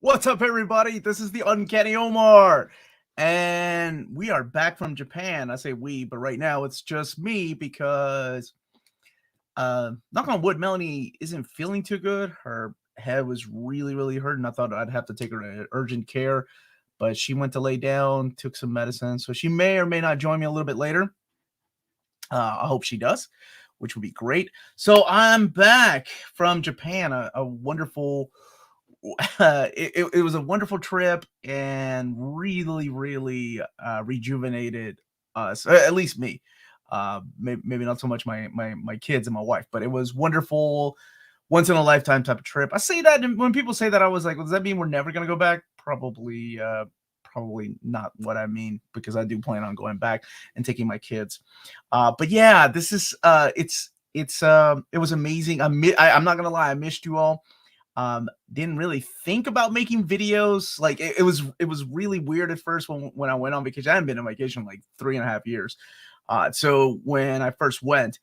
What's up, everybody? This is the Uncanny Omar, and we are back from Japan. I say we, but right now it's just me because, knock on wood, Melanie isn't feeling too good. Her head was really hurting. I thought I'd have to take her to urgent care, but she went to lay down, took some medicine, so she may or may not join me a little bit later. I hope she does, which would be great. So I'm back from Japan, a wonderful it was a wonderful trip and really rejuvenated us, at least me. Maybe not so much my kids and my wife, but it was wonderful, once in a lifetime type of trip. I say that, and when people say that, I was like, well, does that mean we're never gonna go back? Probably not what I mean, because I do plan on going back and taking my kids. But yeah, this is it was amazing. I'm not gonna lie, I missed you all. Didn't really think about making videos. Like it was really weird at first when I went on vacation. I hadn't been on vacation in like 3.5 years. So when I first went,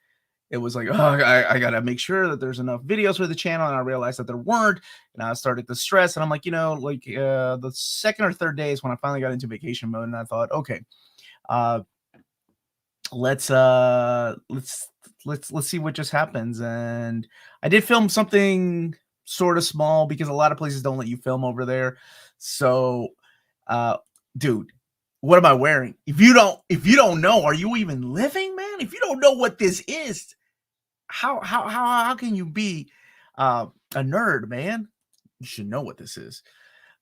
it was like, oh, I gotta make sure that there's enough videos for the channel, and I realized that there weren't, and I started to stress. And I'm like, the second or third day is when I finally got into vacation mode, and I thought, okay, uh, let's see what just happens. And I did film something sort of small because a lot of places don't let you film over there. So, dude, what am I wearing? If you don't know, are you even living, man? If you don't know what this is, how can you be a nerd, man? You should know what this is.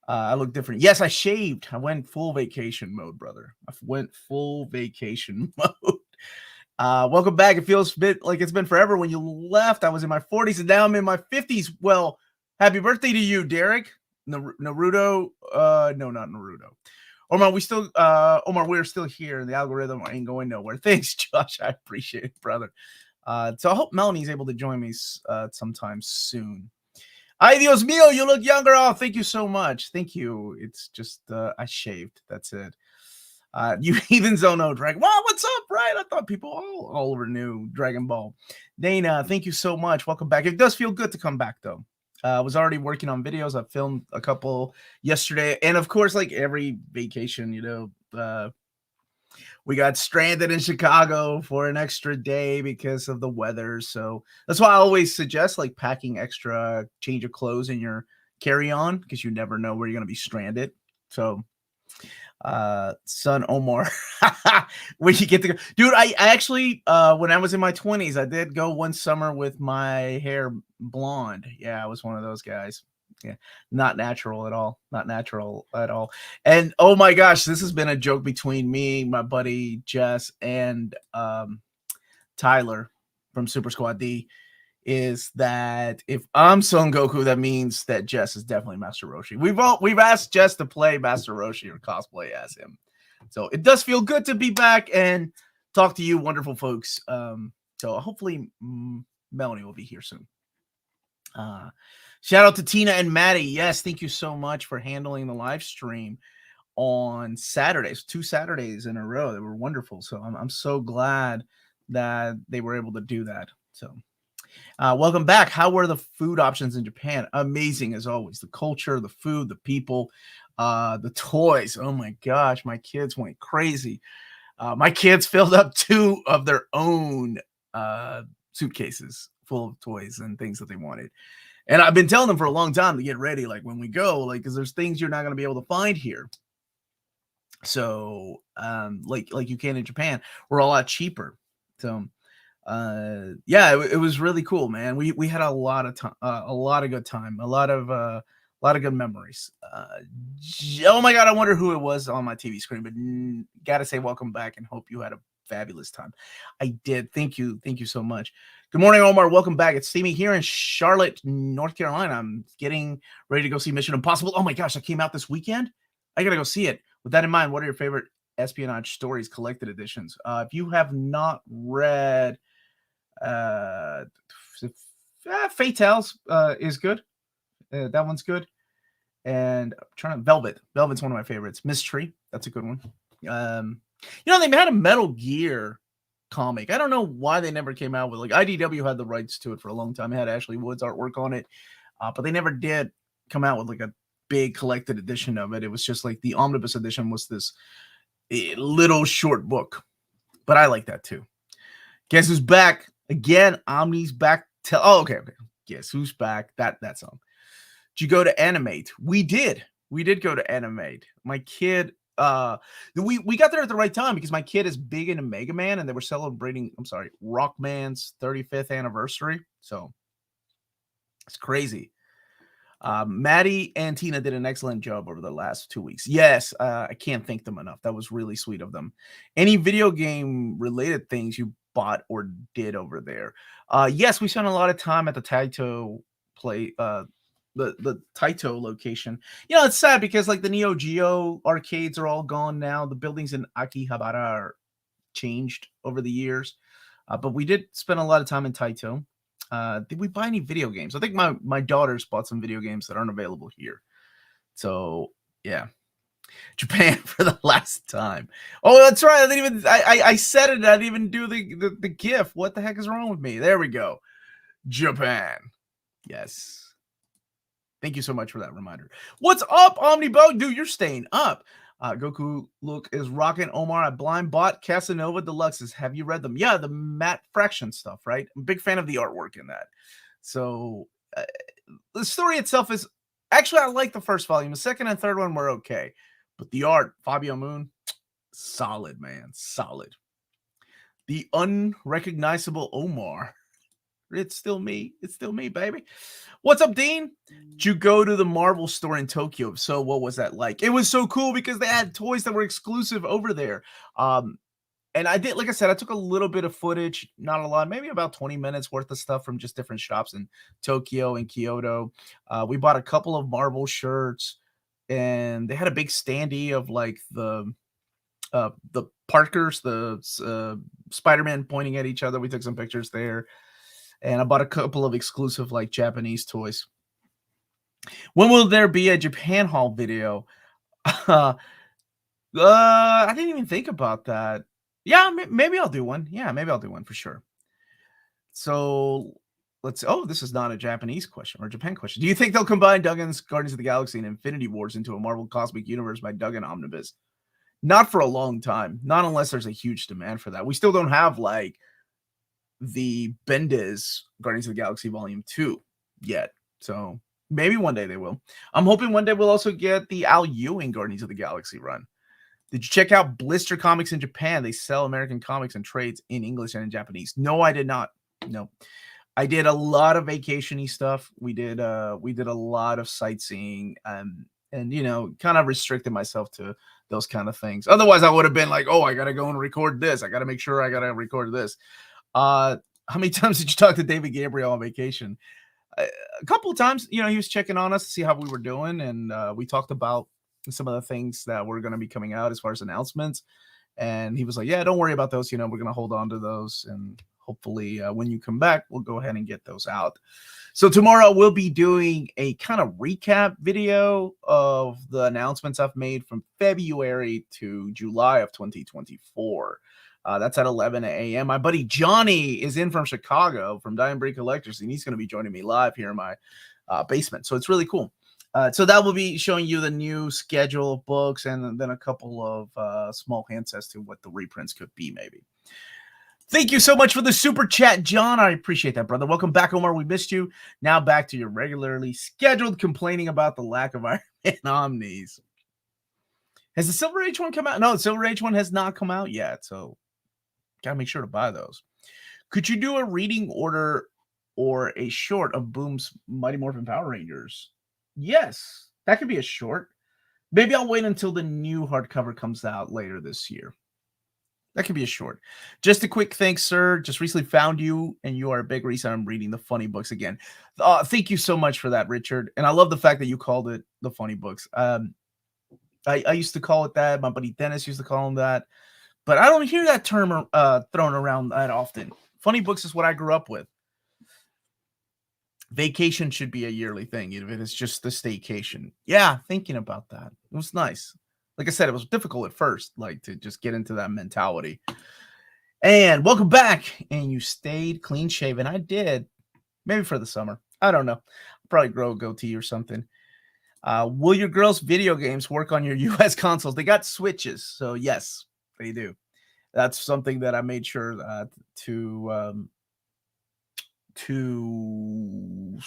I look different. Yes, I shaved. I went full vacation mode, brother. I went full vacation mode. Welcome back. It feels a bit like it's been forever. When you left, I was in my 40s, and now I'm in my 50s. Well, happy birthday to you, Derek. Naruto. No, not Naruto. Omar, Omar, we're still here. The algorithm ain't going nowhere. Thanks, Josh. I appreciate it, brother. So I hope Melanie's able to join me sometime soon. Ay, Dios mío, you look younger. Oh, thank you so much. Thank you. It's just, I shaved. That's it. You heathens don't know Dragon Ball. What's up, right? I thought people all over knew Dragon Ball. Dana, thank you so much. Welcome back. It does feel good to come back, though. I was already working on videos. I filmed a couple yesterday. And, of course, like every vacation, we got stranded in Chicago for an extra day because of the weather. So that's why I always suggest like packing extra change of clothes in your carry-on, because you never know where you're going to be stranded. So son Omar, when you get to go, dude, I actually when I was in my 20s, I did go one summer with my hair blonde. Yeah, I was one of those guys. Yeah, not natural at all. Not natural at all. And oh my gosh, this has been a joke between me, my buddy Jess, and Tyler from Super Squad D, is that if I'm Son Goku, that means that Jess is definitely Master Roshi. We've asked Jess to play Master Roshi or cosplay as him. So it does feel good to be back and talk to you wonderful folks. So hopefully Melanie will be here soon. Shout out to Tina and Maddie. Yes, thank you so much for handling the live stream on Saturdays, 2 Saturdays in a row. They were wonderful. So I'm so glad that they were able to do that. So welcome back. How were the food options in Japan? Amazing as always. The culture, the food, the people, the toys. Oh my gosh, my kids went crazy. My kids filled up 2 of their own suitcases full of toys and things that they wanted. And I've been telling them for a long time to get ready, like when we go, like, because there's things you're not going to be able to find here. So, like you can in Japan, we're a lot cheaper. So, yeah, it was really cool, man. We had a lot of time, a lot of good time, a lot of good memories. Oh my God, I wonder who it was on my TV screen, but gotta say welcome back and hope you had a fabulous time. I did. Thank you so much. Good morning, Omar. Welcome back. It's Steamy here in Charlotte, North Carolina. I'm getting ready to go see Mission Impossible. Oh my gosh, that came out this weekend. I gotta go see it. With that in mind, what are your favorite espionage stories, collected editions? If you have not read Fatales, is good. That one's good. And I'm trying to Velvet's one of my favorites. Mystery, that's a good one. They had a Metal Gear comic. I don't know why they never came out with, like, IDW had the rights to it for a long time. It had Ashley Wood's artwork on it, but they never did come out with like big collected edition of it. It was just like the Omnibus Edition was this little short book. But I like that too. Guess who's back? Again, Omni's back. Okay. Guess who's back? That song. Did you go to Animate? We did. We did go to Animate. My kid, we got there at the right time because my kid is big into Mega Man and they were celebrating, Rockman's 35th anniversary. So it's crazy. Maddie and Tina did an excellent job over the last 2 weeks. Yes, I can't thank them enough. That was really sweet of them. Any video game related things you bought or did over there? Yes, we spent a lot of time at the Taito the Taito location. You know, it's sad because like the Neo Geo arcades are all gone now. The buildings in Akihabara are changed over the years. But we did spend a lot of time in Taito. Did we buy any video games? I think my daughters bought some video games that aren't available here. So yeah. Japan for the last time. Oh, that's right. I didn't even I said it. I didn't even do the GIF. What the heck is wrong with me? There we go. Japan. Yes. Thank you so much for that reminder. What's up, Omnibo? Dude, you're staying up. Goku Look is rocking. Omar, I blind bought Casanova Deluxes. Have you read them? Yeah, the Matt Fraction stuff, right? I'm a big fan of the artwork in that. So the story itself is actually, I like the first volume. The second and third one were okay. But the art, Fabio Moon, solid, man. Solid. The unrecognizable Omar. It's still me. It's still me, baby. What's up, Dean? Did you go to the Marvel store in Tokyo? So what was that like? It was so cool because they had toys that were exclusive over there. And I did, like I said, I took a little bit of footage, not a lot, maybe about 20 minutes worth of stuff from just different shops in Tokyo and Kyoto. We bought a couple of Marvel shirts, and they had a big standee of like the Parkers, the Spider-Man pointing at each other. We took some pictures there. And I bought a couple of exclusive like Japanese toys. When will there be a Japan haul video? I didn't even think about that. Yeah, maybe I'll do one. Yeah, maybe I'll do one for sure. So this is not a Japanese question or a Japan question. Do you think they'll combine Duggan's Guardians of the Galaxy and Infinity Wars into a Marvel Cosmic Universe by Duggan Omnibus? Not for a long time. Not unless there's a huge demand for that. We still don't have like the Bendis Guardians of the Galaxy Volume 2 yet. So maybe one day they will. I'm hoping one day we'll also get the Al Ewing Guardians of the Galaxy run. Did you check out Blister Comics in Japan? They sell American comics and trades in English and in Japanese. No, I did not. No. I did a lot of vacation-y stuff. We did a lot of sightseeing and you know, kind of restricted myself to those kind of things. Otherwise, I would have been like, oh, I got to go and record this. I got to make sure I got to record this. How many times did you talk to David Gabriel on vacation? A couple of times. You know, he was checking on us to see how we were doing, and we talked about some of the things that were going to be coming out as far as announcements. And he was like, yeah, don't worry about those. You know, we're going to hold on to those, and hopefully when you come back, we'll go ahead and get those out. So tomorrow we'll be doing a kind of recap video of the announcements I've made from February to July of 2024. That's at 11 a.m. My buddy Johnny is in from Chicago from Dying Breed Collectors, and he's going to be joining me live here in my basement. So it's really cool. So that will be showing you the new schedule of books and then a couple of small hints as to what the reprints could be, maybe. Thank you so much for the super chat, John. I appreciate that, brother. Welcome back, Omar. We missed you. Now back to your regularly scheduled complaining about the lack of Iron Man Omnis. Has the Silver Age one come out? No, the Silver Age one has not come out yet, so gotta make sure to buy those. Could you do a reading order or a short of Boom's Mighty Morphin Power Rangers? Yes, that could be a short. Maybe I'll wait until the new hardcover comes out later this year. That could be a short. Just a quick thanks, sir. Just recently found you, and you are a big reason I'm reading the funny books again. Thank you so much for that, Richard. And I love the fact that you called it the funny books. I used to call it that. My buddy Dennis used to call them that. But I don't hear that term thrown around that often. Funny books is what I grew up with. Vacation should be a yearly thing, even if it's just the staycation. Yeah, thinking about that. It was nice. Like I said, it was difficult at first, like to just get into that mentality. And welcome back. And you stayed clean shaven. I did. Maybe for the summer. I don't know. I'll probably grow a goatee or something. Will your girls' video games work on your US consoles? They got Switches, so yes, they do. That's something that I made sure to to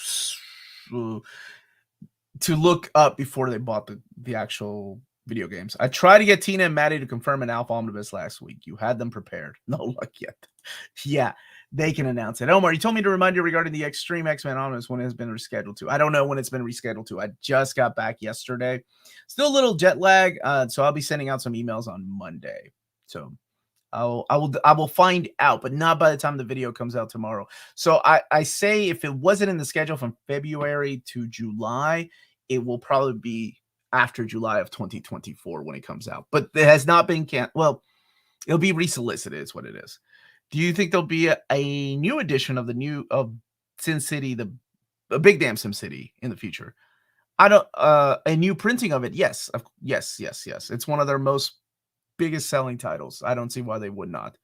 to look up before they bought the actual video games. I tried to get Tina and Maddie to confirm an Alpha Omnibus last week. You had them prepared. No luck yet. Yeah, they can announce it. Omar, you told me to remind you regarding the Extreme X-Men Omnibus when it has been rescheduled to. I don't know when it's been rescheduled to. I just got back yesterday. Still a little jet lag, so I'll be sending out some emails on Monday. So I will find out, but not by the time the video comes out tomorrow. So I say if it wasn't in the schedule from February to July, it will probably be after July of 2024 when it comes out. But it has not been well, it'll be resolicited is what it is. Do you think there'll be a new edition of Sin City, the Big Damn Sim City in the future? I don't a new printing of it. Yes. Yes. It's one of their most biggest selling titles. I don't see why they would not.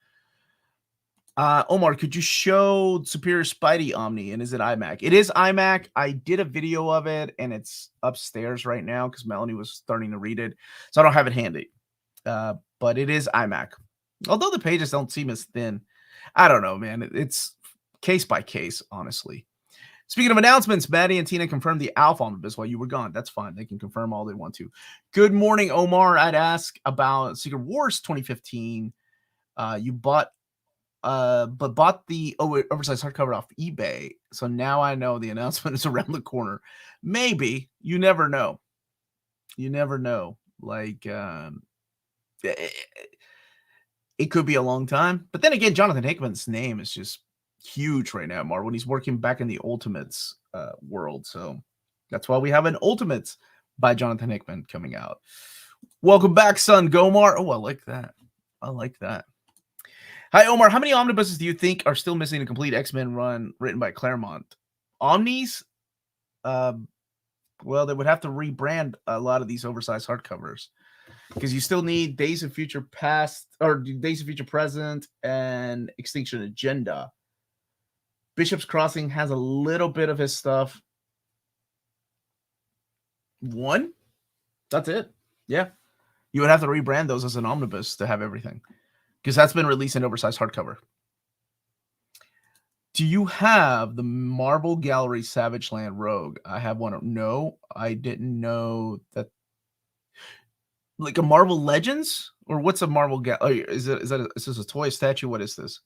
Omar, could you show Superior Spidey Omni, and is it iMac? It is iMac. I did a video of it, and it's upstairs right now because Melanie was starting to read it, so I don't have it handy. But it is iMac. Although the pages don't seem as thin. I don't know, man. It's case by case, honestly. Speaking of announcements, Maddie and Tina confirmed the Alpha Omnibus while you were gone. That's fine. They can confirm all they want to. Good morning, Omar. I'd ask about Secret Wars 2015. You bought the oversized hardcover off eBay. So now I know the announcement is around the corner. Maybe. You never know. You never know. Like, it could be a long time. But then again, Jonathan Hickman's name is just huge right now, Mar, when he's working back in the Ultimates world. So that's why we have an Ultimates by Jonathan Hickman coming out. Welcome back, son Gomar. Oh, I like that. I like that. Hi, Omar. How many omnibuses do you think are still missing a complete X-Men run written by Claremont? Omnis? Well, they would have to rebrand a lot of these oversized hardcovers because you still need Days of Future Past or Days of Future Present and Extinction Agenda. Bishop's Crossing has a little bit of his stuff. One? That's it. Yeah. You would have to rebrand those as an omnibus to have everything because that's been released in oversized hardcover. Do you have the Marvel Gallery Savage Land Rogue? I have one. No, I didn't know that. Like a Marvel Legends? Or what's a Marvel Gallery? Is this a toy statue? What is this?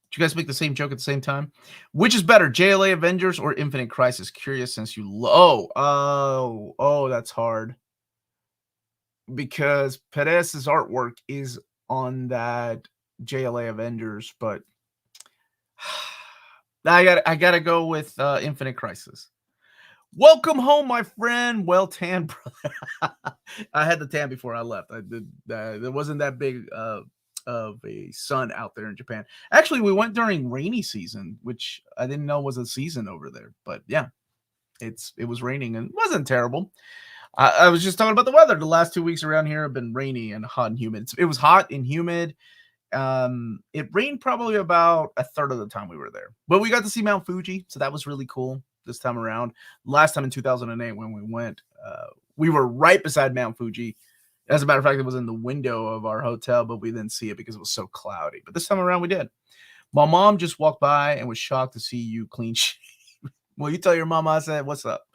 Did you guys make the same joke at the same time? Which is better, JLA Avengers or Infinite Crisis? Curious since you... Oh, that's hard. Because Perez's artwork is on that JLA Avengers, but I gotta go with Infinite Crisis. Welcome home, my friend. Well tan, brother. I had the tan before I left. I did. There wasn't that big of a sun out there in Japan. Actually, we went during rainy season, which I didn't know was a season over there. But yeah, it was raining and it wasn't terrible. I was just talking about the weather. The last 2 weeks around here have been rainy and hot and humid. It was hot and humid. It rained probably about a third of the time we were there, but we got to see Mount Fuji, so that was really cool this time around. Last time in 2008 when we went, we were right beside Mount Fuji. As a matter of fact, it was in the window of our hotel, but we didn't see it because it was so cloudy. But this time around we did. My mom just walked by and was shocked to see you clean shaven. Well, you tell your mama I said, what's up?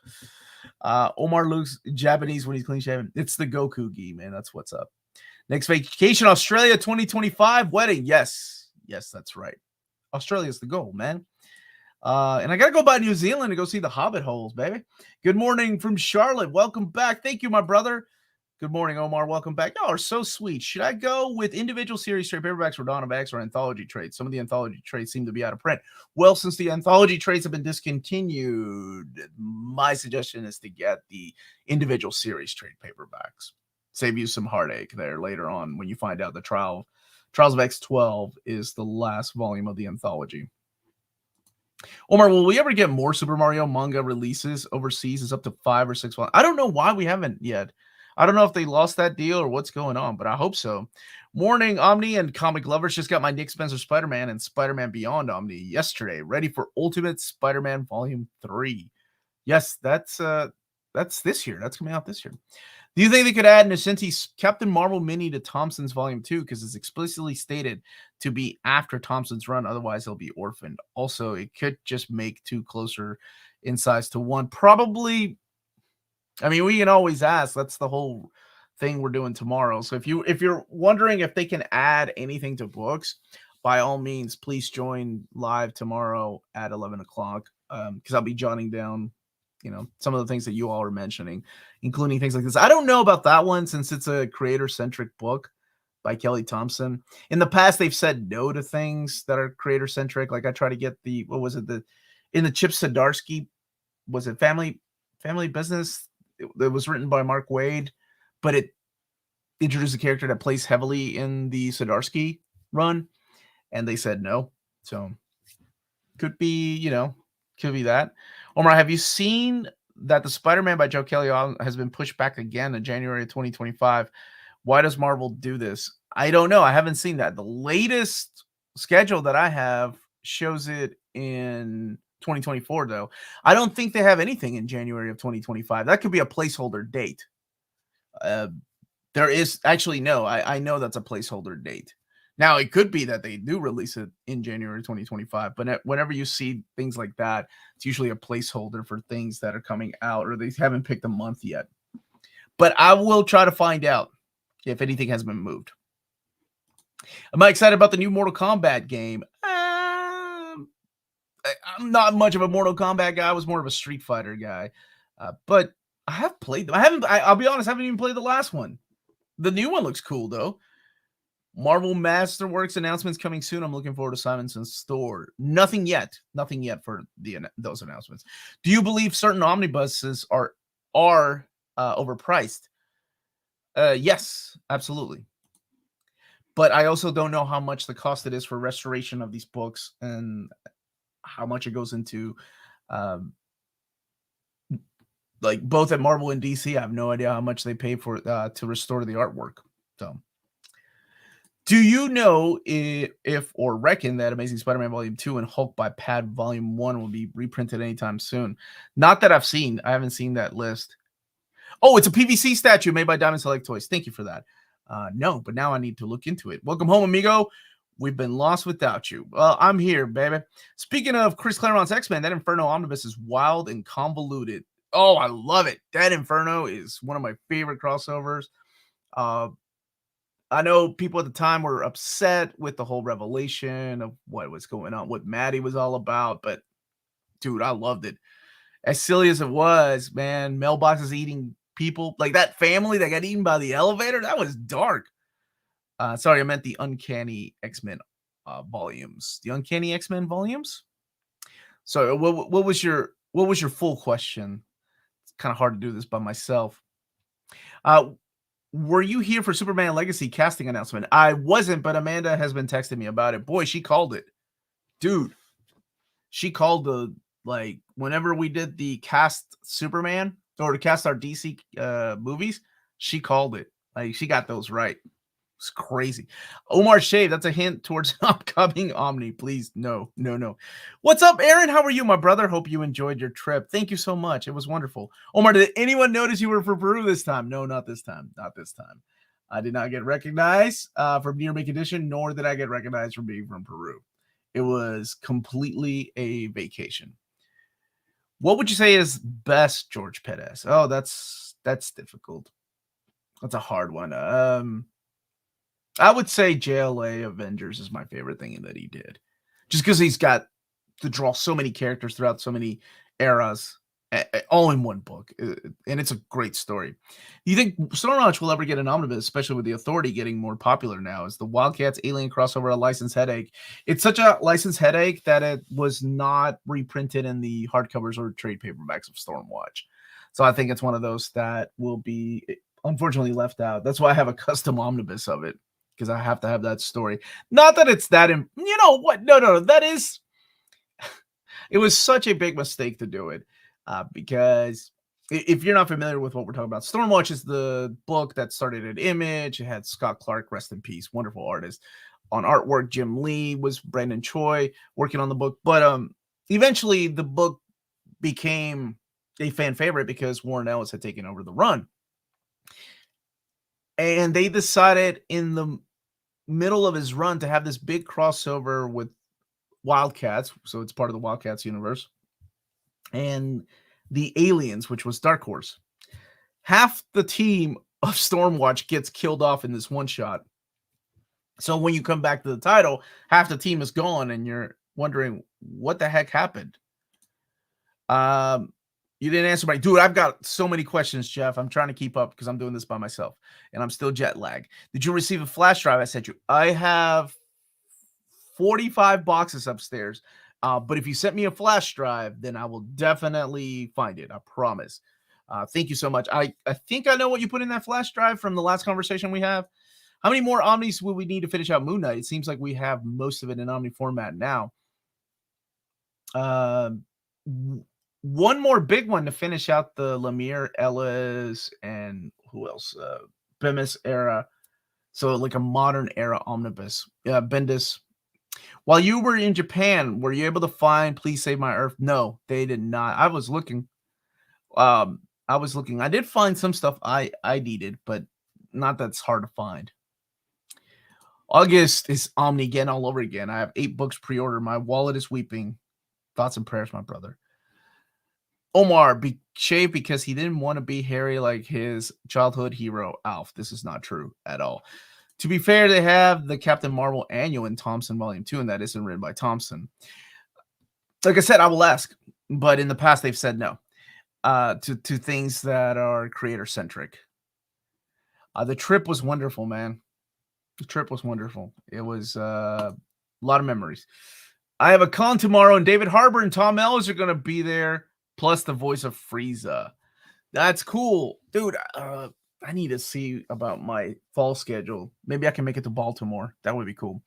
Omar looks Japanese when he's clean shaven. It's the Goku gi, man. That's what's up. Next vacation, Australia 2025 wedding. Yes, that's right. Australia's the goal, man. And I got to go by New Zealand to go see the Hobbit holes, baby. Good morning from Charlotte. Welcome back. Thank you, my brother. Good morning, Omar. Welcome back. Y'all are so sweet. Should I go with individual series trade paperbacks for Dawn of X or anthology trades? Some of the anthology trades seem to be out of print. Well, since the anthology trades have been discontinued, my suggestion is to get the individual series trade paperbacks. Save you some heartache there later on when you find out the Trials of X12 is the last volume of the anthology. Omar, will we ever get more Super Mario manga releases overseas? It's up to 5 or 6 volumes. I don't know why we haven't yet. I don't know if they lost that deal or what's going on, but I hope so. Morning, Omni and comic lovers. Just got my Nick Spencer Spider-Man and Spider-Man Beyond Omni yesterday. Ready for Ultimate Spider-Man Volume 3. Yes, that's this year. That's coming out this year. Do you think they could add Nacenti's Captain Marvel mini to Thompson's Volume 2? Because it's explicitly stated to be after Thompson's run, otherwise he'll be orphaned. Also, it could just make two closer in size to one. Probably, I mean, we can always ask. That's the whole thing we're doing tomorrow. So if you're wondering if they can add anything to books, by all means, please join live tomorrow at 11 o'clock. Because I'll be jotting down, some of the things that you all are mentioning, including things like this. I don't know about that one since it's a creator-centric book by Kelly Thompson. In the past, they've said no to things that are creator-centric. Like I try to get in the Chip Zdarsky, was it Family Business? It was written by Mark Waid, but it introduced a character that plays heavily in the Zdarsky run, and they said no. So could be, could be that. Omar, have you seen that the Spider-Man by Joe Kelly has been pushed back again in January of 2025? Why does Marvel do this? I don't know. I haven't seen that. The latest schedule that I have shows it in 2024, though. I don't think they have anything in January of 2025. That could be a placeholder date. There is actually no. I know that's a placeholder date. Now, it could be that they do release it in January 2025, but whenever you see things like that, it's usually a placeholder for things that are coming out or they haven't picked a month yet. But I will try to find out if anything has been moved. Am I excited about the new Mortal Kombat game? I'm not much of a Mortal Kombat guy. I was more of a Street Fighter guy. But I have played them. I'll be honest, I haven't even played the last one. The new one looks cool, though. Marvel Masterworks announcements coming soon. I'm looking forward to Simonson's store. Nothing yet for those announcements. Do you believe certain omnibuses are overpriced? Yes, absolutely. But I also don't know how much the cost it is for restoration of these books and how much it goes into, like both at Marvel and DC. I have no idea how much they pay for to restore the artwork. So. Do you know if or reckon that Amazing Spider-Man Volume 2 and Hulk by Pad Volume 1 will be reprinted anytime soon? Not that I've seen. I haven't seen that list. Oh, it's a PVC statue made by Diamond Select Toys. Thank you for that. No, but now I need to look into it. Welcome home, amigo. We've been lost without you. Well, I'm here, baby. Speaking of Chris Claremont's X-Men, that Inferno Omnibus is wild and convoluted. Oh, I love it. That Inferno is one of my favorite crossovers. I know people at the time were upset with the whole revelation of what was going on, what Maddie was all about, but dude, I loved it. As silly as it was, man, mailboxes eating people, like that family that got eaten by the elevator, that was dark. Sorry, I meant the Uncanny X-Men volumes. The Uncanny X-Men volumes? So what was your full question? It's kind of hard to do this by myself. Were you here for Superman Legacy casting announcement? I wasn't, but Amanda has been texting me about it. Boy, she called it. Dude, she called whenever we did the cast Superman or to cast our DC movies, she called it. Like, she got those right. It's crazy. Omar Shave, that's a hint towards upcoming Omni. Please, no. What's up, Aaron? How are you, my brother? Hope you enjoyed your trip. Thank you so much. It was wonderful. Omar, did anyone notice you were from Peru this time? No, not this time. Not this time. I did not get recognized from Near Make Edition, nor did I get recognized for being from Peru. It was completely a vacation. What would you say is best, George Perez? Oh, that's difficult. That's a hard one. I would say JLA Avengers is my favorite thing that he did. Just because he's got to draw so many characters throughout so many eras, all in one book. And it's a great story. Do you think Stone Launch will ever get an omnibus, especially with the Authority getting more popular now? Is the Wildcats Alien crossover a license headache? It's such a license headache that it was not reprinted in the hardcovers or trade paperbacks of Stormwatch. So I think it's one of those that will be unfortunately left out. That's why I have a custom omnibus of it, because I have to have that story. Not that it's that, you know what? No. That is, it was such a big mistake to do it because if you're not familiar with what we're talking about, Stormwatch is the book that started at Image. It had Scott Clark, rest in peace, wonderful artist. On artwork, Jim Lee was Brandon Choi working on the book. But eventually the book became a fan favorite because Warren Ellis had taken over the run. And they decided in the middle of his run to have this big crossover with Wildcats, so it's part of the Wildcats universe, and the Aliens, which was Dark Horse. Half the team of Stormwatch gets killed off in this one shot. So when you come back to the title, half the team is gone, and you're wondering what the heck happened. You didn't answer my dude. I've got so many questions, Jeff. I'm trying to keep up because I'm doing this by myself, and I'm still jet lagged. Did you receive a flash drive I sent you? I have 45 boxes upstairs. But if you sent me a flash drive, then I will definitely find it. I promise. Thank you so much. I think I know what you put in that flash drive from the last conversation we have. How many more Omnis will we need to finish out Moon Knight? It seems like we have most of it in Omni format now. One more big one to finish out the Lemire, Ellis, and who else? Bemis era. So like a modern era omnibus. Bendis. While you were in Japan, were you able to find Please Save My Earth? No, they did not. I was looking. I did find some stuff I needed, but not that's hard to find. August is Omni again all over again. I have 8 books pre-ordered. My wallet is weeping. Thoughts and prayers, my brother. Omar shaved because he didn't want to be hairy like his childhood hero, Alf. This is not true at all. To be fair, they have the Captain Marvel annual in Thompson Volume 2, and that isn't written by Thompson. Like I said, I will ask, but in the past they've said no to things that are creator-centric. The trip was wonderful, man. The trip was wonderful. It was a lot of memories. I have a con tomorrow, and David Harbour and Tom Ellis are going to be there, plus the voice of Frieza. That's cool. Dude, I need to see about my fall schedule. Maybe I can make it to Baltimore. That would be cool.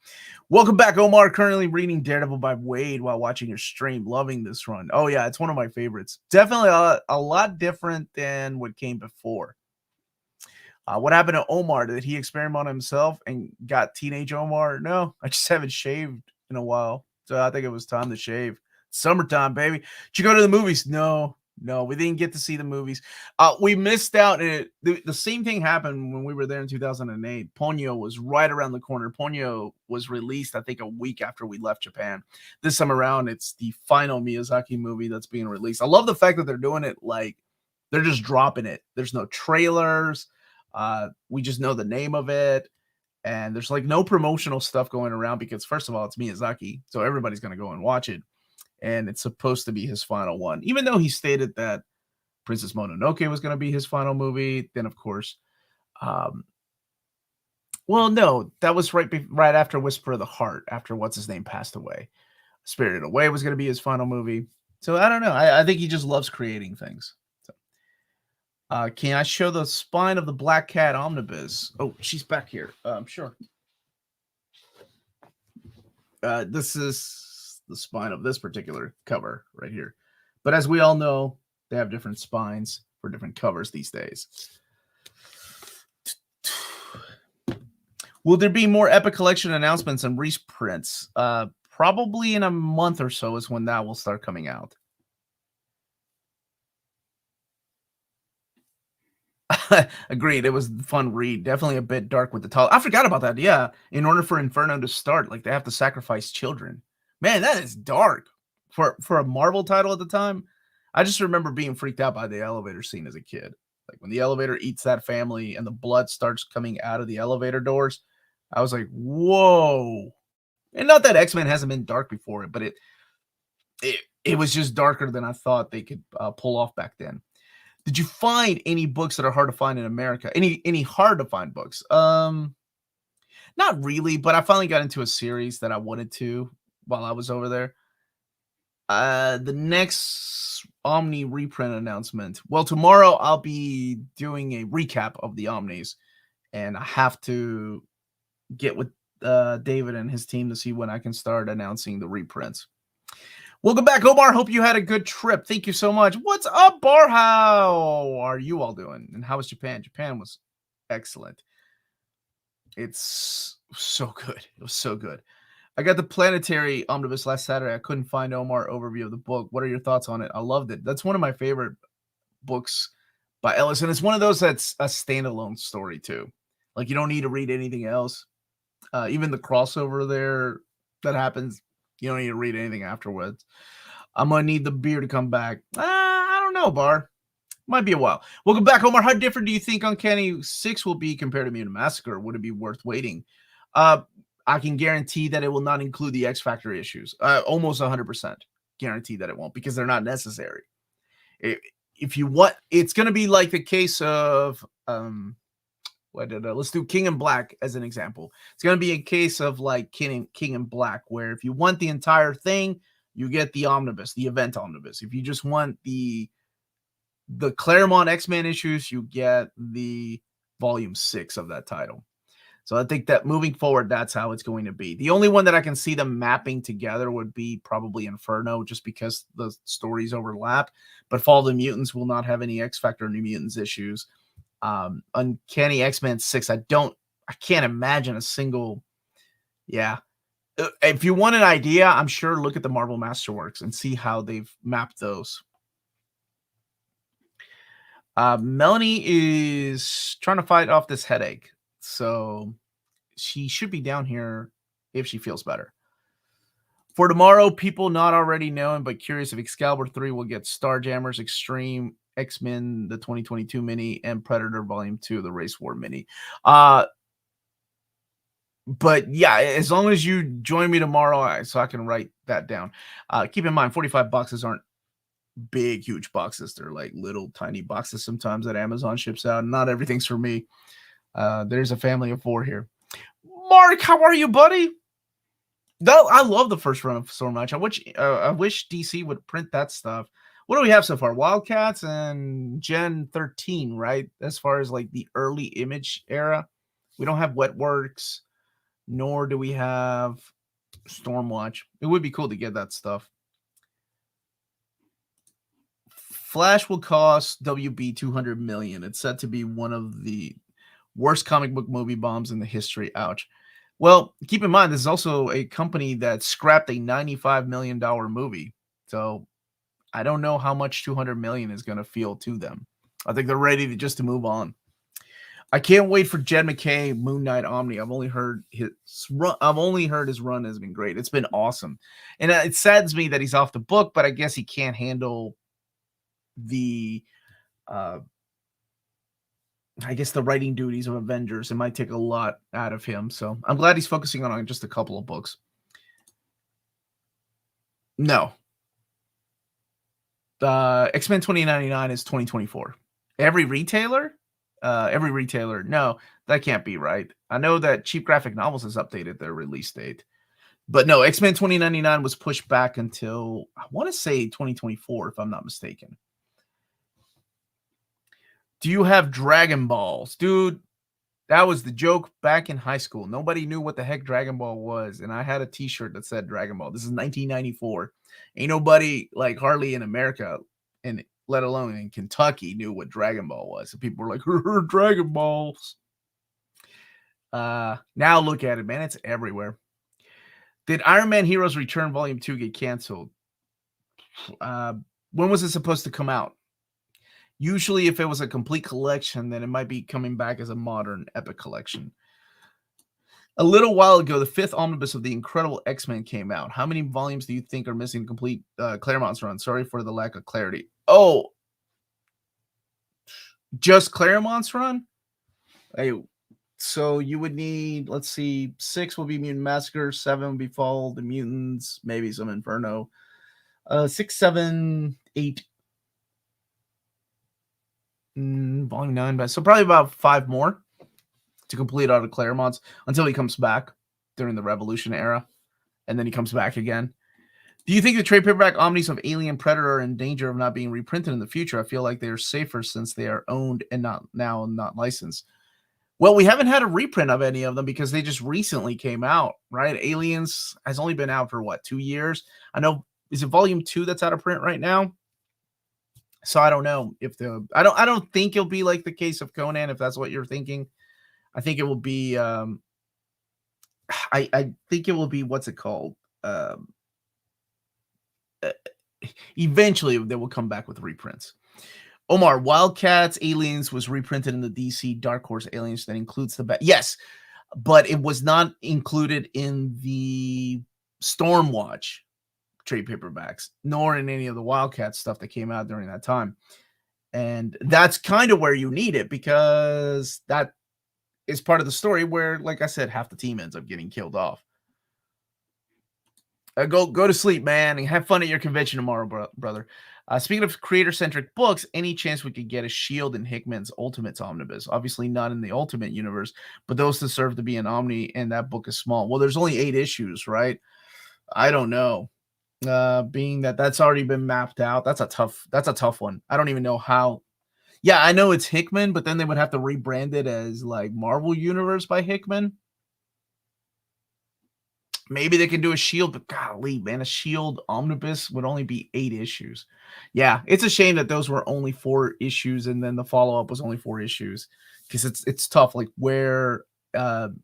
Welcome back, Omar. Currently reading Daredevil by Wade while watching your stream. Loving this run. Oh, yeah, it's one of my favorites. Definitely a lot different than what came before. What happened to Omar? Did he experiment on himself and got teenage Omar? No, I just haven't shaved in a while. So I think it was time to shave. Summertime, baby. Did you go to the movies? No, we didn't get to see the movies. We missed out. The same thing happened when we were there in 2008. Ponyo was right around the corner. Ponyo was released, I think, a week after we left Japan. This time around, it's the final Miyazaki movie that's being released. I love the fact that they're doing it like they're just dropping it. There's no trailers. We just know the name of it. And there's like no promotional stuff going around because, first of all, it's Miyazaki. So everybody's going to go and watch it. And it's supposed to be his final one, even though he stated that Princess Mononoke was going to be his final movie. Then, of course, well, no, that was right after Whisper of the Heart, after what's his name passed away. Spirited Away was going to be his final movie. So I don't know. I think he just loves creating things. So, can I show the spine of the Black Cat omnibus? Oh, she's back here. Sure. This is the spine of this particular cover right here. But as we all know, they have different spines for different covers these days. Will there be more Epic Collection announcements and reprints? Probably in a month or so is when that will start coming out. Agreed. It was a fun read. Definitely a bit dark with the tall. I forgot about that. Yeah. In order for Inferno to start, like they have to sacrifice children. Man, that is dark for a Marvel title at the time. I just remember being freaked out by the elevator scene as a kid. Like when the elevator eats that family and the blood starts coming out of the elevator doors, I was like, whoa. And not that X-Men hasn't been dark before it, but it was just darker than I thought they could pull off back then. Did you find any books that are hard to find in America? Any hard to find books? Not really, but I finally got into a series that I wanted to while I was over there. The next Omni reprint announcement. Well, tomorrow I'll be doing a recap of the Omnis, and I have to get with David and his team to see when I can start announcing the reprints. Welcome back, Omar. Hope you had a good trip. Thank you so much. What's up, Bar? How are you all doing? And how was Japan? Japan was excellent. It's so good. It was so good. I got the Planetary Omnibus last Saturday. I couldn't find Omar overview of the book. What are your thoughts on it? I loved it. That's one of my favorite books by Ellis, and it's one of those that's a standalone story too. Like you don't need to read anything else. Even the crossover there that happens, you don't need to read anything afterwards. I'm gonna need the beer to come back. I don't know, Bar. Might be a while. Welcome back, Omar. How different do you think Uncanny 6 will be compared to Mutant Massacre? Would it be worth waiting? I can guarantee that it will not include the X Factor issues. Almost 100% guarantee that it won't, because they're not necessary. If you want, it's going to be like the case of let's do King in Black as an example. It's going to be a case of like King in Black, where if you want the entire thing, you get the omnibus, the event omnibus. If you just want the Claremont X-Men issues, you get the volume 6 of that title. So I think that moving forward, that's how it's going to be. The only one that I can see them mapping together would be probably Inferno, just because the stories overlap. But Fall of the Mutants will not have any X Factor New Mutants issues. Uncanny X-Men 6, I can't imagine a single. Yeah. If you want an idea, I'm sure look at the Marvel Masterworks and see how they've mapped those. Melanie is trying to fight off this headache, so she should be down here if she feels better. For tomorrow, people not already knowing but curious if Excalibur 3 will get Starjammers Extreme, X-Men, the 2022 mini, and Predator Volume 2, the Race War mini. But yeah, as long as you join me tomorrow, so I can write that down. Keep in mind, 45 boxes aren't big, huge boxes. They're like little tiny boxes sometimes that Amazon ships out. Not everything's for me. There's a family of 4 here. Mark, how are you, buddy? I love the first run so much. I wish DC would print that stuff. What do we have so far? Wildcats and Gen 13, right? As far as like the early Image era. We don't have Wetworks, nor do we have Stormwatch. It would be cool to get that stuff. Flash will cost WB $200 million. It's said to be one of the worst comic book movie bombs in the history. Ouch. Well, keep in mind, this is also a company that scrapped a $95 million movie. So I don't know how much $200 million is going to feel to them. I think they're ready to move on. I can't wait for Jed McKay, Moon Knight Omni. I've only heard his run has been great. It's been awesome. And it saddens me that he's off the book, but I guess he can't handle the the writing duties of Avengers. It might take a lot out of him, so I'm glad he's focusing on just a couple of books. No, X-Men 2099 is 2024. Every retailer, no, that can't be right. I know that Cheap Graphic Novels has updated their release date, but no, X-Men 2099 was pushed back until, I want to say, 2024, if I'm not mistaken. Do you have Dragon Balls? Dude, that was the joke back in high school. Nobody knew what the heck Dragon Ball was, and I had a t-shirt that said Dragon Ball. This is 1994. Ain't nobody, like, hardly in America, and let alone in Kentucky, knew what Dragon Ball was. So people were like, Dragon Balls. Now look at it, man. It's everywhere. Did Iron Man Heroes Return Volume 2 get canceled? When was it supposed to come out? Usually, if it was a complete collection, then it might be coming back as a modern epic collection. A little while ago, the 5th omnibus of the Incredible X-Men came out. How many volumes do you think are missing complete Claremont's run? Sorry for the lack of clarity. Oh, just Claremont's run? Hey, so you would need, let's see, 6 will be Mutant Massacre, 7 will be Fall of the Mutants, maybe some Inferno. 6, 7, 8. Volume 9, but so probably about 5 more to complete all the Claremonts until he comes back during the Revolution era, and then he comes back again. Do you think the trade paperback omnis of Alien Predator are in danger of not being reprinted in the future? I feel like they are safer since they are owned and not licensed. Well, we haven't had a reprint of any of them because they just recently came out, right? Aliens has only been out for 2 years. I know, is it volume 2 that's out of print right now? So I don't know if I don't think it'll be like the case of Conan, if that's what you're thinking. I think it will be I think it will be, what's it called? Eventually they will come back with reprints. Omar, Wildcats Aliens was reprinted in the DC Dark Horse Aliens that includes the yes, but it was not included in the Stormwatch trade paperbacks, nor in any of the Wildcat stuff that came out during that time. And that's kind of where you need it, because that is part of the story where, like I said, half the team ends up getting killed off. Go to sleep, man, and have fun at your convention tomorrow, brother. Speaking of creator-centric books, any chance we could get a Shield in Hickman's Ultimates omnibus? Obviously not in the Ultimate universe, but those deserve to be an Omni, and that book is small. Well, there's only 8 issues, right? I don't know. Being that that's already been mapped out, that's a tough one. I don't even know how. Yeah, I know it's Hickman, but then they would have to rebrand it as like Marvel Universe by Hickman. Maybe they can do a Shield, but golly, man, a Shield omnibus would only be 8 issues. Yeah, it's a shame that those were only 4 issues, and then the follow-up was only 4 issues, because it's tough. Like, where would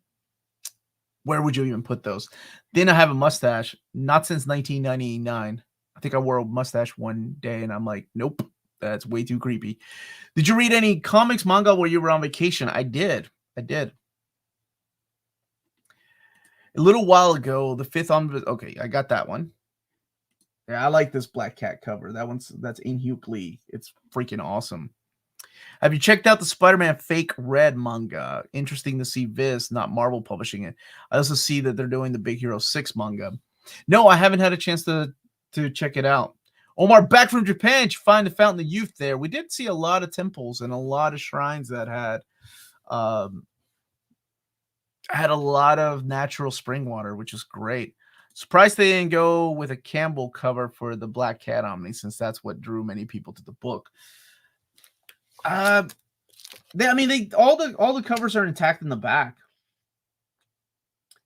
you even put those? Then I have a mustache, not since 1999. I think I wore a mustache one day, and I'm like, nope, that's way too creepy. Did you read any comics, manga while you were on vacation? I did. A little while ago, the 5th omnibus. Okay, I got that one. Yeah, I like this Black Cat cover. That's In-Hyuk Lee. It's freaking awesome. Have you checked out the Spider-Man Fake Red manga? Interesting to see Viz, not Marvel, publishing it. I also see that they're doing the Big Hero 6 manga. No, I haven't had a chance to check it out. Omar, back from Japan. Did you find the Fountain of Youth there? We did see a lot of temples and a lot of shrines that had a lot of natural spring water, which is great. Surprised they didn't go with a Campbell cover for the Black Cat Omni, since that's what drew many people to the book. All the covers are intact in the back,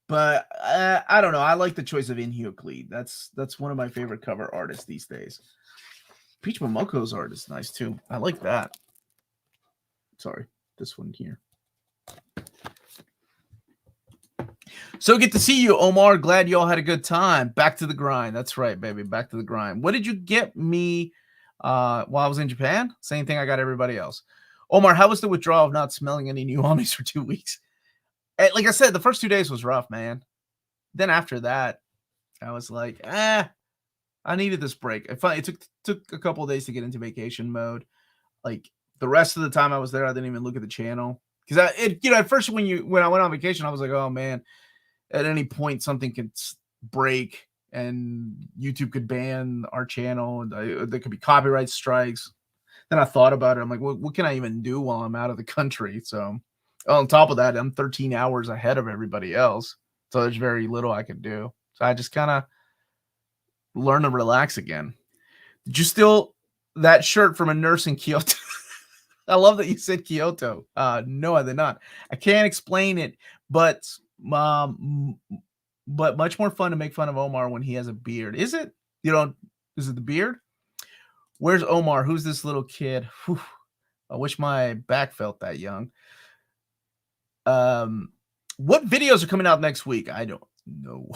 but I don't know. I like the choice of In-Hyuk Lee. That's one of my favorite cover artists these days. Peach Momoko's art is nice too. I like that. Sorry, this one here. So good to see you, Omar. Glad you all had a good time. Back to the grind. That's right, baby. Back to the grind. What did you get me while I was in Japan? Same thing I got everybody else. Omar, how was the withdrawal of not smelling any new Omnis for 2 weeks? Like I said, the first 2 days was rough, man. Then after that, I was like, I needed this break. It took a couple of days to get into vacation mode. Like, the rest of the time I was there, I didn't even look at the channel. Because at first when I went on vacation, I was like, oh man, at any point something could break and YouTube could ban our channel, and there could be copyright strikes. Then I thought about it. I'm like, what can I even do while I'm out of the country? So on top of that, I'm 13 hours ahead of everybody else. So there's very little I could do. So I just kind of learn to relax again. Did you steal that shirt from a nurse in Kyoto? I love that you said Kyoto. No, I did not. I can't explain it, but much more fun to make fun of Omar when he has a beard. Is it? Is it the beard? Where's Omar? Who's this little kid? Whew. I wish my back felt that young. What videos are coming out next week? I don't know.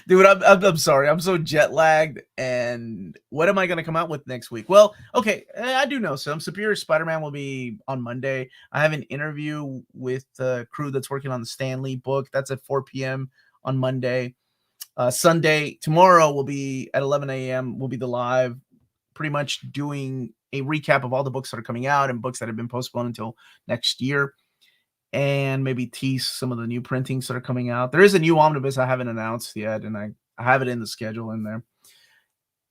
Dude, I'm sorry. I'm so jet lagged. And what am I going to come out with next week? Well, okay, I do know some. Superior Spider-Man will be on Monday. I have an interview with the crew that's working on the Stan Lee book. That's at 4 p.m. on Monday. Sunday, tomorrow will be at 11 a.m. will be the live, pretty much doing a recap of all the books that are coming out and books that have been postponed until next year. And maybe tease some of the new printings that are coming out. There is a new omnibus I haven't announced yet, and I have it in the schedule in there.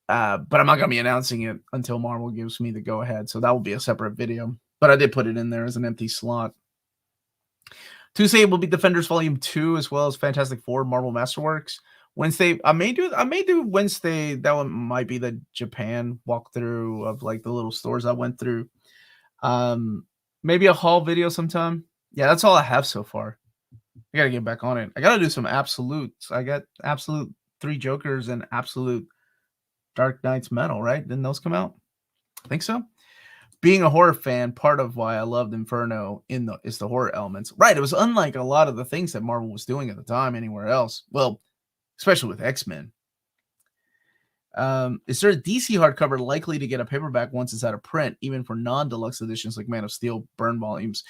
But I'm not going to be announcing it until Marvel gives me the go-ahead, so that will be a separate video. But I did put it in there as an empty slot. Tuesday will be Defenders Volume 2, as well as Fantastic Four Marvel Masterworks. Wednesday, I may do Wednesday. That one might be the Japan walkthrough of like the little stores I went through. Maybe a haul video sometime. Yeah, that's all I have so far. I got to get back on it. I got to do some absolutes. I got Absolute 3 Jokers and Absolute Dark Knight's Metal, right? Didn't those come out? I think so. Being a horror fan, part of why I loved Inferno is the horror elements. Right, it was unlike a lot of the things that Marvel was doing at the time anywhere else. Well, especially with X-Men. Is there a DC hardcover likely to get a paperback once it's out of print, even for non-deluxe editions like Man of Steel burn volumes?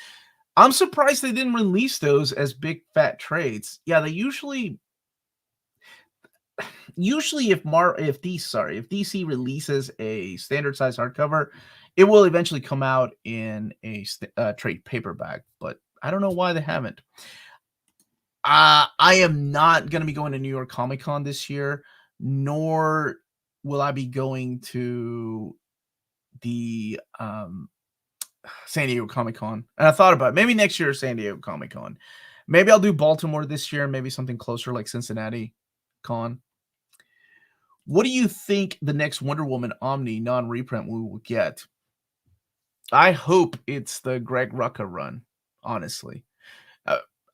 I'm surprised they didn't release those as big fat trades. Yeah, they usually if DC releases a standard size hardcover, it will eventually come out in a trade paperback. But I don't know why they haven't. I am not going to be going to New York Comic Con this year, nor will I be going to the San Diego Comic Con. And I thought about it. Maybe next year, San Diego Comic Con. Maybe I'll do Baltimore this year, maybe something closer like Cincinnati Con. What do you think the next Wonder Woman Omni non-reprint we will get? I hope it's the Greg Rucka run, honestly.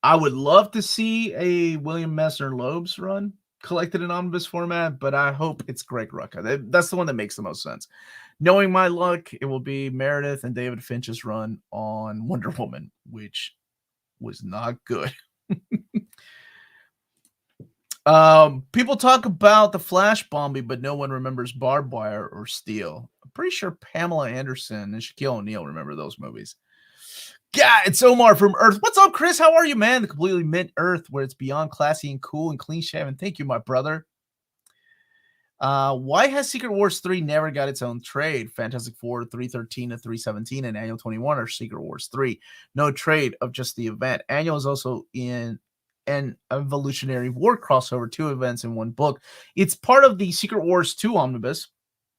I would love to see a William Messner Loeb's run collected in omnibus format, but I hope it's Greg Rucka. That's the one that makes the most sense. Knowing my luck, it will be Meredith and David Finch's run on Wonder Woman, which was not good. People talk about the Flash bombing, but no one remembers Barbed Wire or Steel. I'm pretty sure Pamela Anderson and Shaquille O'Neal remember those movies. Yeah, it's Omar from Earth. What's up, Chris? How are you, man? The completely mint Earth, where it's beyond classy and cool and clean shaven. Thank you, my brother. Why has Secret Wars 3 never got its own trade? Fantastic Four 313 to 317 and Annual 21 are Secret Wars 3. No trade of just the event. Annual is also in an Evolutionary War crossover, 2 events in 1 book. It's part of the Secret Wars 2 omnibus.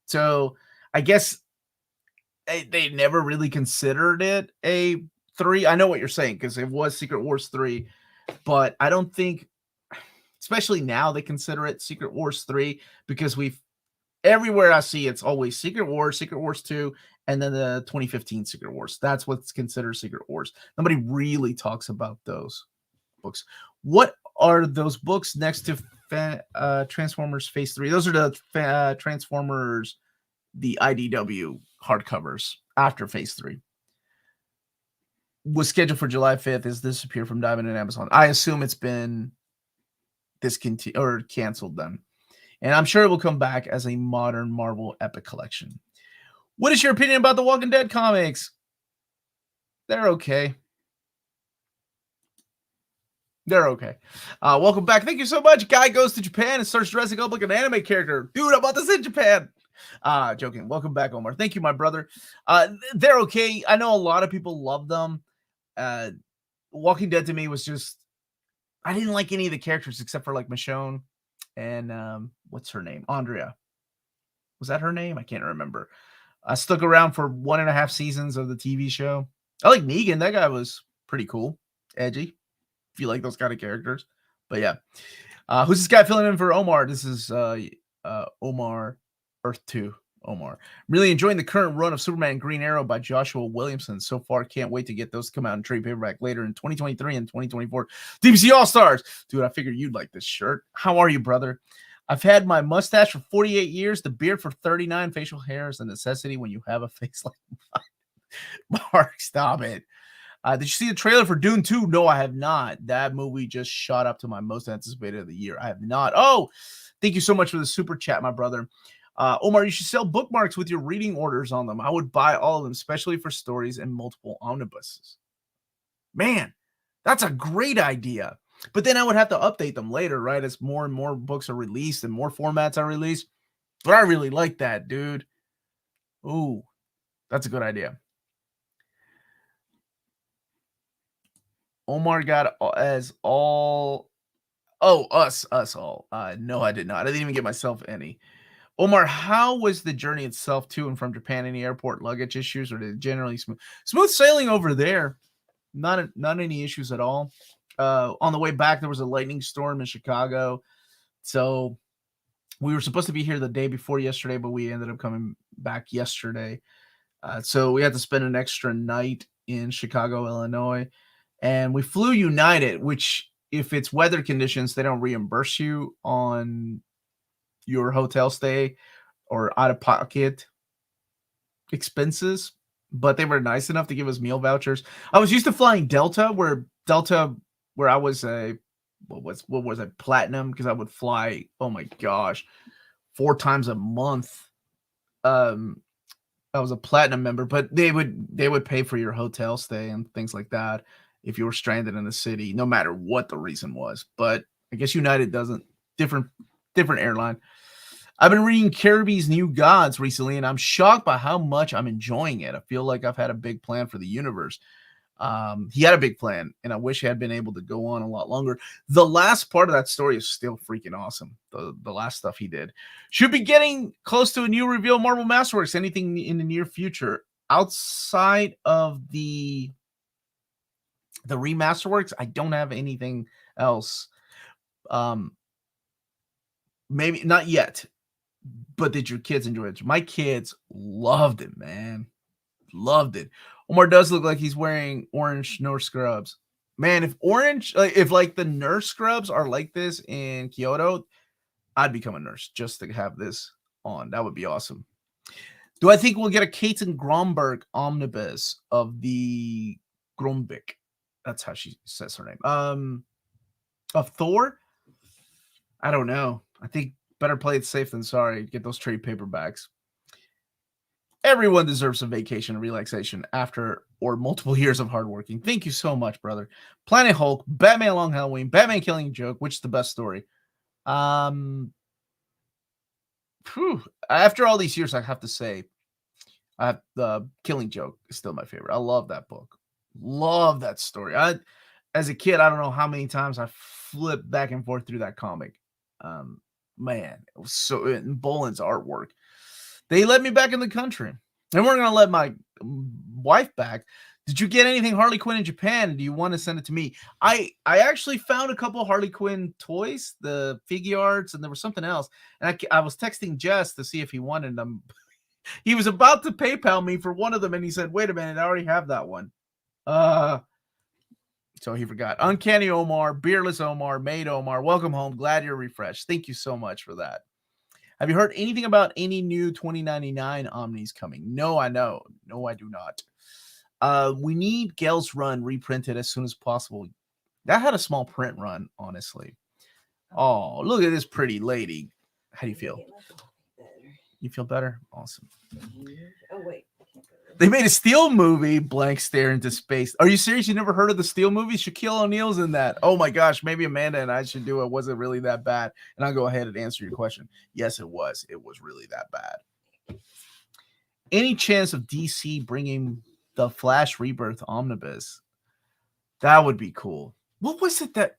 So I guess they never really considered it a 3. I know what you're saying because it was Secret Wars 3, but I don't think, especially now, they consider it Secret Wars 3 because everywhere I see it's always Secret Wars 2, and then the 2015 Secret Wars. That's what's considered Secret Wars. Nobody really talks about those books. What are those books next to Transformers Phase 3? Those are the Transformers, the IDW hardcovers after Phase 3. Was scheduled for July 5th. Is disappeared from Diamond and Amazon. I assume it's been discontinued or canceled then. And I'm sure it will come back as a modern Marvel Epic collection. What is your opinion about the Walking Dead comics? They're okay. They're okay. Welcome back. Thank you so much. Guy goes to Japan and starts dressing up like an anime character. Dude, I'm about to say Japan. Joking. Welcome back, Omar. Thank you, my brother. They're okay. I know a lot of people love them. Walking Dead to me was just, I didn't like any of the characters except for like Michonne and what's her name? Andrea. Was that her name? I can't remember. I stuck around for 1.5 seasons of the TV show. I like Negan. That guy was pretty cool. Edgy. If you like those kind of characters. But yeah. Who's this guy filling in for Omar? This is Omar, Earth 2. Omar. Really enjoying the current run of Superman and Green Arrow by Joshua Williamson. So far, can't wait to get those to come out in trade paperback later in 2023 and 2024. DBC All-Stars. Dude, I figured you'd like this shirt. How are you, brother? I've had my mustache for 48 years, the beard for 39. Facial hair is a necessity when you have a face like mine. Mark, stop it. Did you see the trailer for Dune 2? No, I have not. That movie just shot up to my most anticipated of the year. I have not. Oh, thank you so much for the super chat, my brother. Omar, you should sell bookmarks with your reading orders on them. I would buy all of them, especially for stories and multiple omnibuses. Man, that's a great idea. But then I would have to update them later, right? As more and more books are released and more formats are released. But I really like that, dude. Ooh, that's a good idea. Omar got as all. Oh, us all. No, I did not. I didn't even get myself any. Omar, how was the journey itself to and from Japan? Any airport luggage issues, or did it generally smooth sailing over there? Not any issues at all. On the way back, there was a lightning storm in Chicago, so we were supposed to be here the day before yesterday, but we ended up coming back yesterday. So we had to spend an extra night in Chicago, Illinois, and we flew United, which if it's weather conditions, they don't reimburse you on your hotel stay or out-of-pocket expenses, but they were nice enough to give us meal vouchers. I was used to flying Delta, where I was a what was it, platinum, because I would fly, oh my gosh, 4 times a month. I was a platinum member, but they would pay for your hotel stay and things like that if you were stranded in the city, no matter what the reason was. But I guess United doesn't. Different airline. I've been reading Kirby's New Gods recently, and I'm shocked by how much I'm enjoying it. I feel like I've had a big plan for the universe. He had a big plan, and I wish he had been able to go on a lot longer. The last part of that story is still freaking awesome. The last stuff he did. Should be getting close to a new reveal Marvel Masterworks. Anything in the near future outside of the remasterworks? I don't have anything else. Maybe not yet. But did your kids enjoy it? My kids loved it, man. Loved it. Omar does look like he's wearing orange nurse scrubs. Man, if the nurse scrubs are like this in Kyoto, I'd become a nurse just to have this on. That would be awesome. Do I think we'll get a Katen Gromberg omnibus of the Grombik? That's how she says her name. Of Thor? I don't know. I think better play it safe than sorry. Get those trade paperbacks. Everyone deserves some vacation and relaxation after or multiple years of hard working. Thank you so much, brother. Planet Hulk, Batman Long Halloween, Batman Killing Joke. Which is the best story? After all these years, I have to say, the Killing Joke is still my favorite. I love that book. Love that story. As a kid, I don't know how many times I flipped back and forth through that comic. Man, it was so. And Boland's artwork. They let me back in the country, and we're gonna let my wife back. Did you get anything Harley Quinn in Japan? Do you want to send it to me? I actually found a couple of Harley Quinn toys, the figure arts, and there was something else. And I was texting Jess to see if he wanted them. He was about to PayPal me for one of them, and he said, "Wait a minute, I already have that one." So he forgot. Uncanny Omar, Beerless Omar, Maid Omar, welcome home. Glad you're refreshed. Thank you so much for that. Have you heard anything about any new 2099 Omnis coming? No, I know. No, I do not. We need Gel's run reprinted as soon as possible. That had a small print run, honestly. Oh, look at this pretty lady. How do you feel? You feel better? Awesome. Oh, wait. They made a Steel movie, blank stare into space. Are you serious? You never heard of the Steel movie? Shaquille O'Neal's in that. Oh my gosh, maybe Amanda and I should do it. Was it really that bad? And I'll go ahead and answer your question. Yes, it was. It was really that bad. Any chance of DC bringing the Flash Rebirth Omnibus? That would be cool. What was it that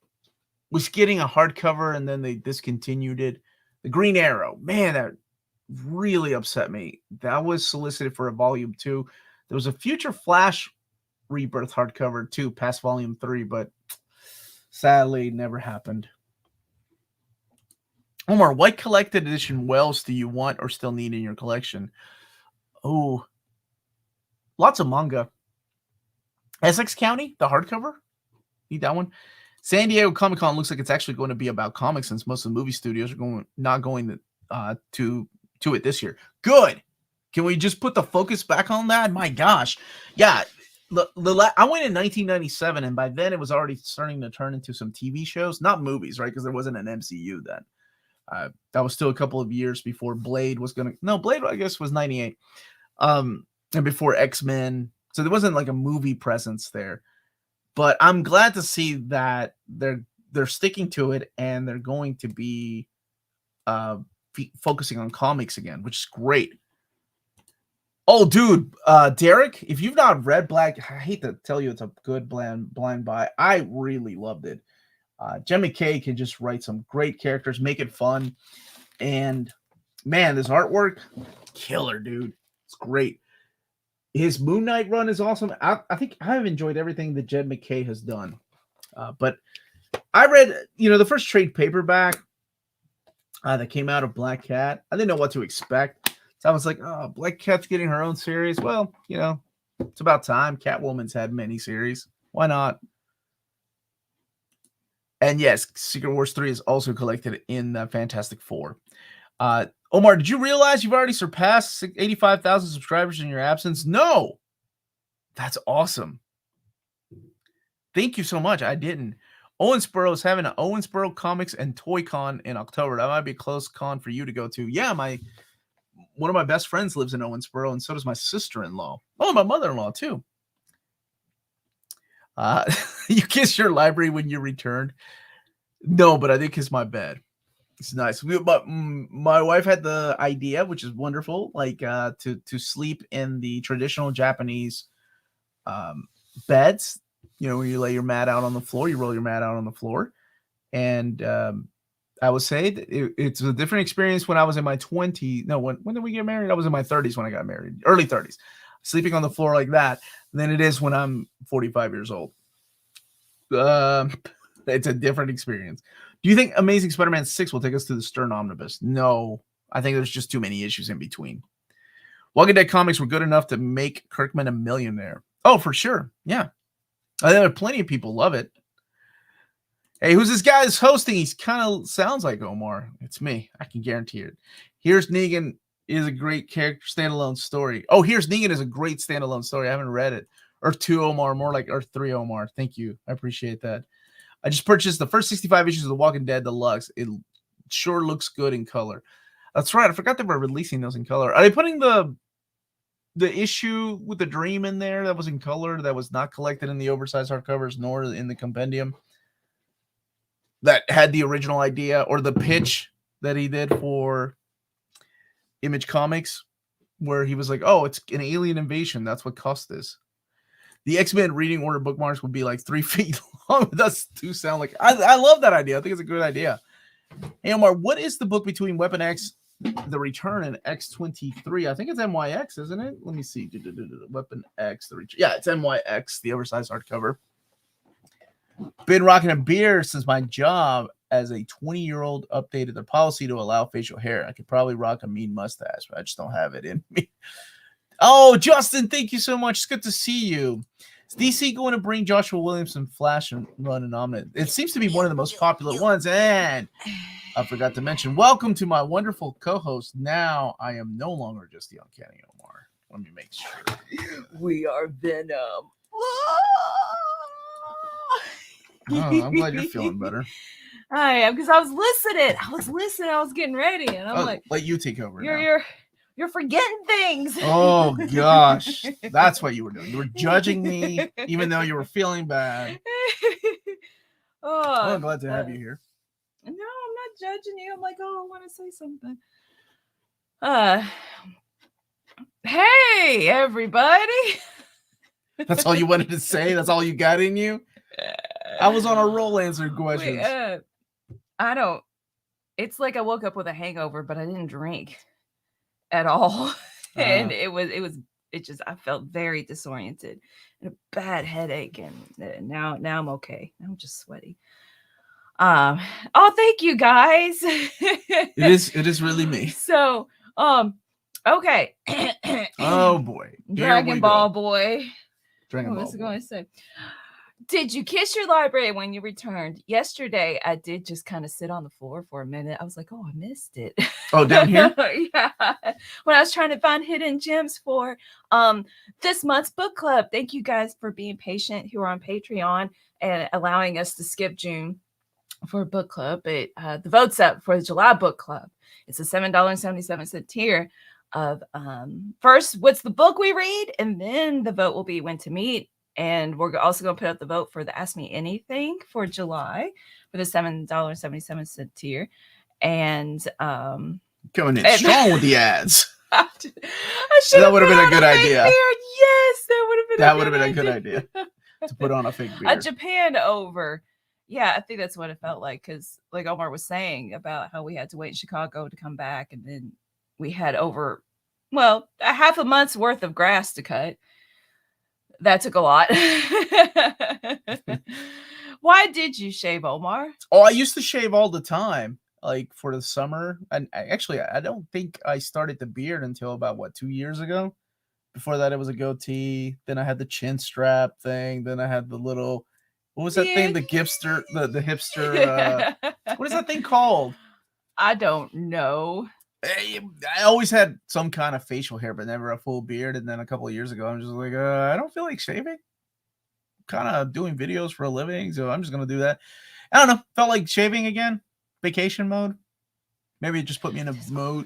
was getting a hardcover and then they discontinued it? The Green Arrow. Man, that really upset me. That was solicited for a volume 2. There was a future Flash Rebirth hardcover too, past volume 3, but sadly never happened. Omar, what collected edition Wells do you want or still need in your collection? Oh, lots of manga. Essex County, the hardcover. Need that one. San Diego Comic-Con looks like it's actually going to be about comics, since most of the movie studios are not going to it this year. Good. Can we just put the focus back on that? My gosh. Yeah. I went in 1997, and by then it was already starting to turn into some TV shows, not movies, right? Because there wasn't an MCU then. That was still a couple of years before Blade was going to... No, Blade, I guess, was 98. And before X-Men. So there wasn't like a movie presence there. But I'm glad to see that they're sticking to it, and they're going to be focusing on comics again, which is great. Oh, dude, Derek, if you've not read Black, I hate to tell you it's a good blind buy. I really loved it. Jen McKay can just write some great characters, make it fun. And man, this artwork, killer, dude. It's great. His Moon Knight run is awesome. I think I've enjoyed everything that Jed McKay has done. But I read, the first trade paperback that came out of Black Cat. I didn't know what to expect. So I was like, oh, Black Cat's getting her own series. Well, it's about time. Catwoman's had many series. Why not? And yes, Secret Wars 3 is also collected in Fantastic Four. Omar, did you realize you've already surpassed 85,000 subscribers in your absence? No. That's awesome. Thank you so much. I didn't. Owensboro is having an Owensboro Comics and Toy Con in October. That might be a close con for you to go to. Yeah, one of my best friends lives in Owensboro, and so does my sister-in-law. Oh, my mother-in-law too. You kiss your library when you returned? No, but I did kiss my bed. It's nice. But my wife had the idea, which is wonderful, like to sleep in the traditional Japanese beds. You know, where you lay your mat out on the floor, you roll your mat out on the floor, and I would say that it's a different experience when I was in my 20s. No, when did we get married? I was in my 30s when I got married, early 30s, sleeping on the floor like that, than it is when I'm 45 years old. It's a different experience. Do you think Amazing Spider-Man 6 will take us to the Stern Omnibus? No, I think there's just too many issues in between. Walking Dead comics were good enough to make Kirkman a millionaire. Oh, for sure. Yeah. There are plenty of people love it. Hey, who's this guy that's hosting? He's kind of sounds like Omar. It's me. I can guarantee it. Here's Negan is a great character standalone story. Oh, Here's Negan is a great standalone story. I haven't read it. Or 2 Omar, more like or 3 Omar. Thank you. I appreciate that. I just purchased the first 65 issues of The Walking Dead Deluxe. It sure looks good in color. That's right. I forgot they were releasing those in color. Are they putting the issue with the dream in there that was in color, that was not collected in the oversized hardcovers nor in the compendium, that had the original idea or the pitch that he did for Image Comics, where he was like, oh, it's an alien invasion. That's what cost this. The X-Men reading order bookmarks would be like 3 feet long. That's too sound like. I love that idea. I think it's a good idea. Hey, Omar, what is the book between Weapon X, The Return, and X-23? I think it's MYX, isn't it? Let me see. Weapon X, The Return. Yeah, it's MYX, the oversized hardcover. Been rocking a beard since my job as a 20-year-old updated their policy to allow facial hair. I could probably rock a mean mustache, but I just don't have it in me. Oh, Justin, thank you so much. It's good to see you. Is DC going to bring Joshua Williamson Flash and run an Omnibus? It seems to be one of the most popular ones. And I forgot to mention, welcome to my wonderful co-host. Now I am no longer just the Uncanny Omar. Let me make sure. We are Venom. Oh, I'm glad you're feeling better. I am, because I was listening. I was getting ready, and I'm like, let you take over. You're forgetting things. Oh gosh, that's what you were doing. You were judging me, even though you were feeling bad. I'm glad to have you here. No, I'm not judging you. I'm like, I want to say something. Hey, everybody. That's all you wanted to say? That's all you got in you? I was on a roll answering questions. I don't. It's like I woke up with a hangover, but I didn't drink at all. And I felt very disoriented and a bad headache. And now I'm okay. I'm just sweaty. Thank you guys. It is really me. So, okay. Oh boy. Dragon Ball boy. Dragon Ball. What was I going to say? Did you kiss your library when you returned? Yesterday, I did just kind of sit on the floor for a minute. I was like, I missed it. Oh, down here? Yeah. When I was trying to find hidden gems for this month's book club. Thank you guys for being patient who are on Patreon and allowing us to skip June for a book club. But the vote's up for the July book club. It's a $7.77 tier of first, what's the book we read? And then the vote will be when to meet. And we're also going to put up the vote for the Ask Me Anything for July for the $7.77 tier. And coming in strong with the ads. That would have been a good idea. Yes, that would have been a good idea to put on a fake beard. A Japan over. Yeah, I think that's what it felt like, because like Omar was saying about how we had to wait in Chicago to come back, and then we had over, a half a month's worth of grass to cut. That took a lot. Why did you shave, Omar? Oh, I used to shave all the time, like for the summer. And I don't think I started the beard until about 2 years ago. Before that, it was a goatee. Then I had the chin strap thing. Then I had the little, what was that thing? The hipster, the hipster. What is that thing called? I don't know. I always had some kind of facial hair, but never a full beard. And then a couple of years ago, I'm just like, I don't feel like shaving. I'm kind of doing videos for a living, so I'm just gonna do that. I don't know. Felt like shaving again. Vacation mode. Maybe it just put me in a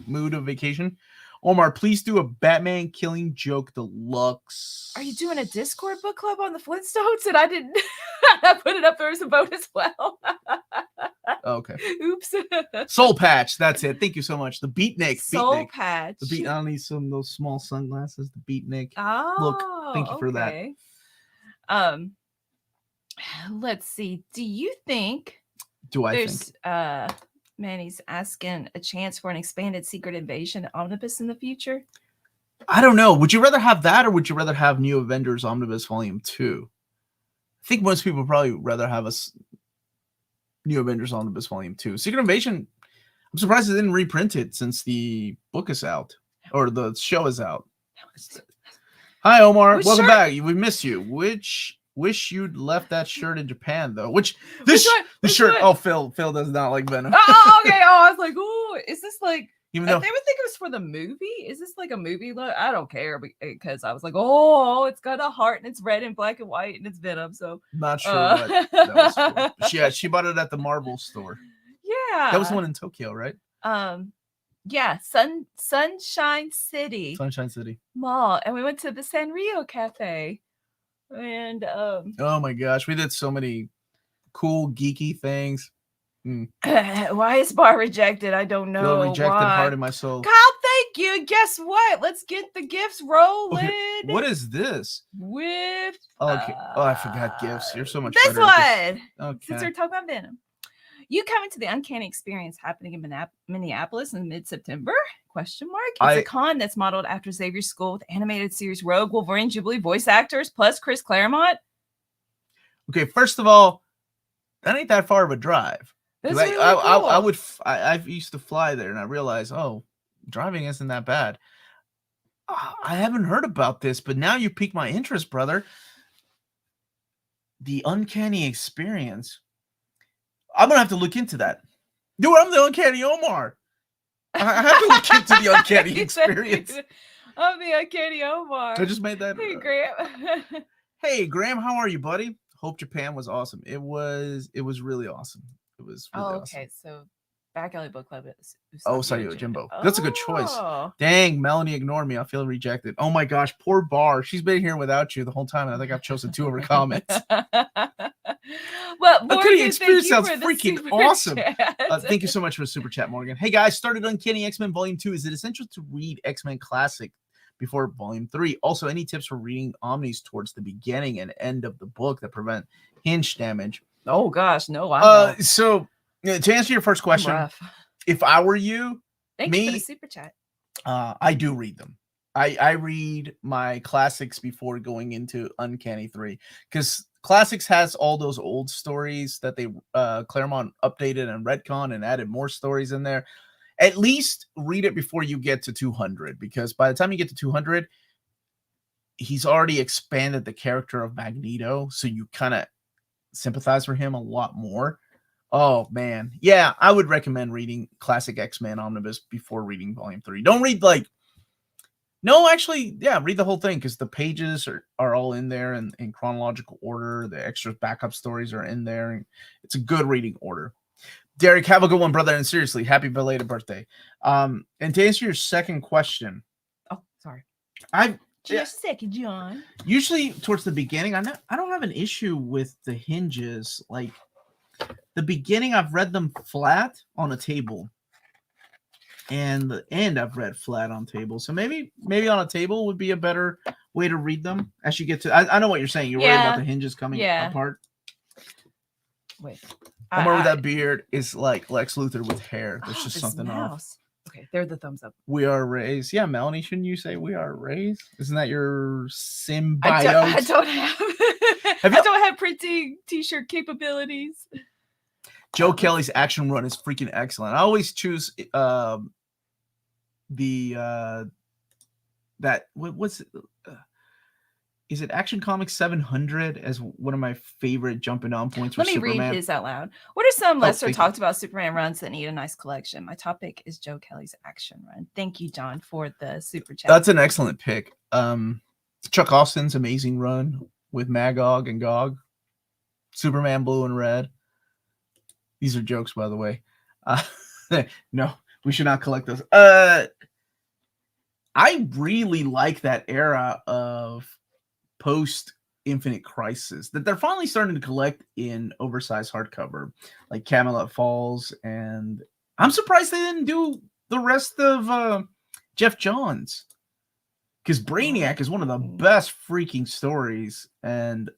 mood of vacation. Omar, please do a Batman Killing Joke Deluxe. Are you doing a Discord book club on the Flintstones? And I didn't I put it up there as a vote as well. Okay. Oops. Soul Patch. That's it. Thank you so much. The Beatnik. Soul Patch. I don't need some of those small sunglasses. The Beatnik. Oh, look. Thank you for that. Let's see. Do you think there's Manny's asking a chance for an expanded Secret Invasion Omnibus in the future? I don't know. Would you rather have that, or would you rather have New Avengers Omnibus Volume 2? I think most people probably rather have us New Avengers Omnibus Volume 2. Secret Invasion, I'm surprised they didn't reprint it since the book is out, or the show is out. Hi, Omar. Welcome back. We miss you. Wish you'd left that shirt in Japan, though. The shirt. Oh, Phil does not like Venom. Oh, okay. Oh, I was like, oh, is this like? Even though they would think it was for the movie. Is this like a movie look? I don't care because I was like, oh, it's got a heart and it's red and black and white and it's Venom. So not sure what that was for. She bought it at the Marvel store. Yeah, that was the one in Tokyo, right? Yeah, Sunshine City Mall, and we went to the Sanrio Cafe. And oh my gosh, we did so many cool geeky things. Why is bar rejected? I don't know. Feel rejected heart in my soul. Kyle, thank you. Guess what? Let's get the gifts rolling. Okay. What is this? With okay. I forgot gifts. You're so much this better. One. Okay. Since we're talking about Venom. You coming to the Uncanny Experience happening in Minneapolis in mid-September? It's a con that's modeled after Xavier's School with animated series Rogue, Wolverine, Jubilee voice actors, plus Chris Claremont. Okay, first of all, that ain't that far of a drive. That's really cool. I used to fly there, and I realized, driving isn't that bad. I haven't heard about this, but now you piqued my interest, brother. The Uncanny Experience. I'm gonna have to look into that. Dude, I'm the Uncanny Omar. I have to look into the Uncanny Experience. I'm the Uncanny Omar. I just made that. Hey, Graham. Hey, Graham, how are you, buddy? Hope Japan was awesome. It was really awesome. It was really awesome. Okay, so Back Alley Book Club is Sayo Jimbo. That's a good choice. Dang, Melanie ignored me. I feel rejected. Oh my gosh, poor Bar. She's been here without you the whole time, and I think I've chosen 2 of her comments. Well, Uncanny Experience sounds freaking awesome. Thank you so much for the super chat, Morgan. Hey guys, started Uncanny X-Men Volume 2. Is it essential to read X-Men Classic before Volume 3? Also, any tips for reading Omnis towards the beginning and end of the book that prevent hinge damage? Oh gosh, no. So to answer your first question, if I were you, thank you for the super chat. I do read them. I read my classics before going into Uncanny 3, because Classics has all those old stories that they Claremont updated and retcon and added more stories in there. At least read it before you get to 200, because by the time you get to 200, he's already expanded the character of Magneto, so you kind of sympathize for him a lot more. Oh man, yeah, I would recommend reading Classic X-Men Omnibus before reading Volume 3. Don't read read the whole thing, because the pages are all in there in chronological order. The extra backup stories are in there, and it's a good reading order. Derek, have a good one, brother, and seriously, happy belated birthday. And to answer your second question, sorry, just a second, John. Usually towards the beginning, I don't have an issue with the hinges. Like the beginning, I've read them flat on a table. And the end I've read flat on table. So maybe on a table would be a better way to read them as you get to. I know what you're saying. You're worried about the hinges coming apart. Wait. Omar with that beard is like Lex Luthor with hair. There's just something off. Okay, they're the thumbs up. We are raised. Yeah, Melanie, shouldn't you say we are raised? Isn't that your symbiote? I don't have printing t-shirt capabilities. Joe Kelly's action run is freaking excellent. I always choose is it Action Comics 700 as one of my favorite jumping on points for Superman? Let me read his out loud. What are some lesser talked about Superman runs that need a nice collection? My topic is Joe Kelly's action run. Thank you, John, for the super chat. That's an excellent pick. Chuck Austin's amazing run with Magog and Gog. Superman Blue and Red. These are jokes, by the way. No, we should not collect those. I really like that era of post Infinite Crisis that they're finally starting to collect in oversized hardcover, like Camelot Falls, and I'm surprised they didn't do the rest of Jeff Johns, because Brainiac is one of the best freaking stories, and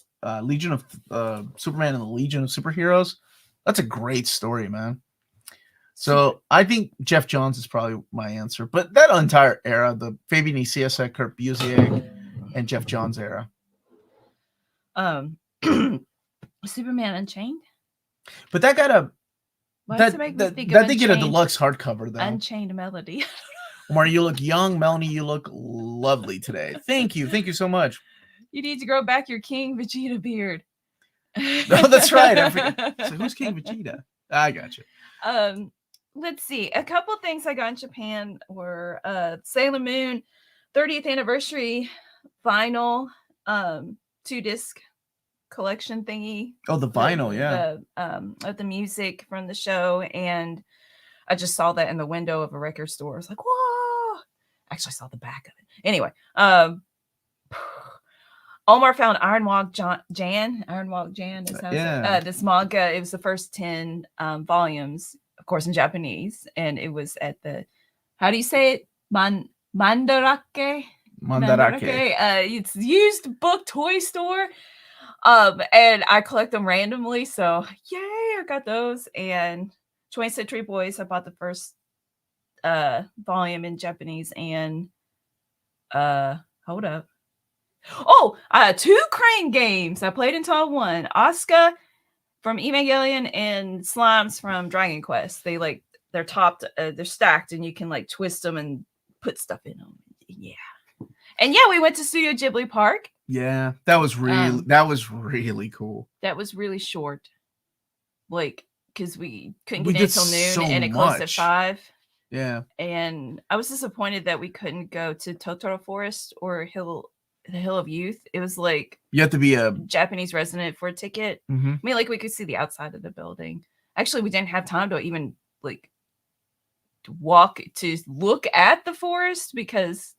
Legion of Superman and the Legion of Superheroes. That's a great story, man. So I think Jeff Johns is probably my answer, but that entire era, the Fabian Nicieza, Kurt Busiek, and Jeff Johns era. Superman Unchained. But that got a that did get a deluxe hardcover though. Unchained Melody. Omar, you look young. Melanie, you look lovely today. Thank you so much. You need to grow back your King Vegeta beard. No, that's right. So who's King Vegeta? I got you. Let's see. A couple things I got in Japan were Sailor Moon 30th anniversary vinyl 2-disc collection thingy. Oh, the vinyl, yeah. Of the music from the show, and I just saw that in the window of a record store. I was like, whoa! Actually, I saw the back of it. Anyway, Omar found Ironwalk Jan. Ironwalk Jan is how this manga. It was the first 10 volumes, of course, in Japanese, and it was at the, how do you say it? Mandarake. It's used book toy store. And I collect them randomly, so yay, I got those. And 20th Century Boys, I bought the first volume in Japanese, and hold up. Oh, 2 Crane games. I played until I won. Asuka from Evangelion and Slimes from Dragon Quest. They're topped, they're stacked, and you can like twist them and put stuff in them. Yeah. And yeah, we went to Studio Ghibli Park. Yeah, that was really cool. That was really short, like because we couldn't get in until noon, and it closed at 5. Yeah, and I was disappointed that we couldn't go to Totoro Forest or the Hill of Youth. It was like you have to be a Japanese resident for a ticket. Mm-hmm. I mean, like we could see the outside of the building. Actually, we didn't have time to even like walk to look at the forest because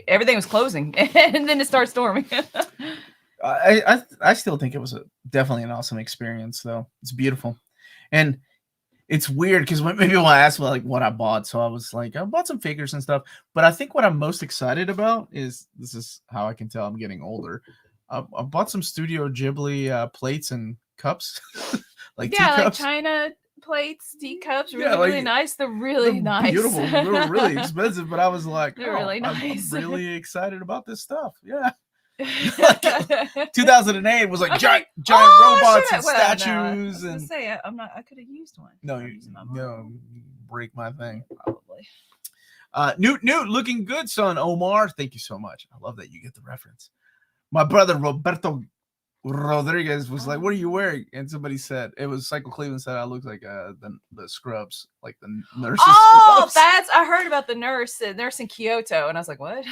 everything was closing, and then it started storming. I still think it was definitely an awesome experience, though. It's beautiful, and it's weird because maybe people ask me like what I bought, so I was like, I bought some figures and stuff. But I think what I'm most excited about is, this is how I can tell I'm getting older. I bought some Studio Ghibli plates and cups, like teacups. Like China plates, teacups, really nice. They're really nice. Beautiful. They were really expensive, but I was like, they're really nice. I'm really excited about this stuff. Yeah. 2008 was like giant robots and statues. No, I was gonna say I could have used one. No, break my thing. Probably. Newt, looking good, son. Omar, thank you so much. I love that you get the reference. My brother Roberto Rodriguez was like, "What are you wearing?" And somebody said, it was Psycho Cleveland said, "I look like the scrubs, like the nurses." Oh, scrubs. I heard about the nurse in Kyoto, and I was like, "What?"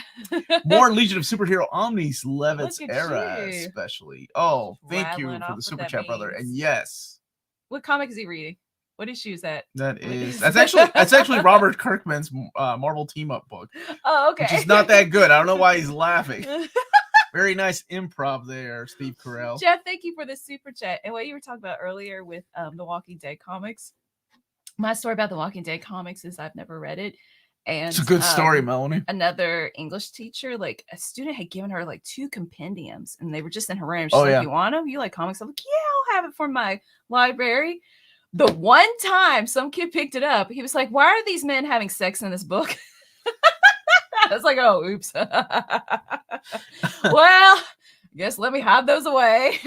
More Legion of Superhero Omnis Levitt's era, especially. Oh, thank you for the super chat, brother. And yes, what comic is he reading? What issue is that? That's actually Robert Kirkman's Marvel Team Up book. Oh, okay. Which is not that good. I don't know why he's laughing. Very nice improv there, Steve Carell. Jeff, thank you for the super chat. And what you were talking about earlier with the Walking Dead comics. My story about the Walking Dead comics is I've never read it. And it's a good story, Melanie. Another English teacher, like a student had given her like 2 compendiums, and they were just in her room. She's like, "You want them? You like comics?" I'm like, "Yeah, I'll have it for my library." The one time some kid picked it up, he was like, "Why are these men having sex in this book?" I was like, "Oh, oops." Well, I guess let me hide those away.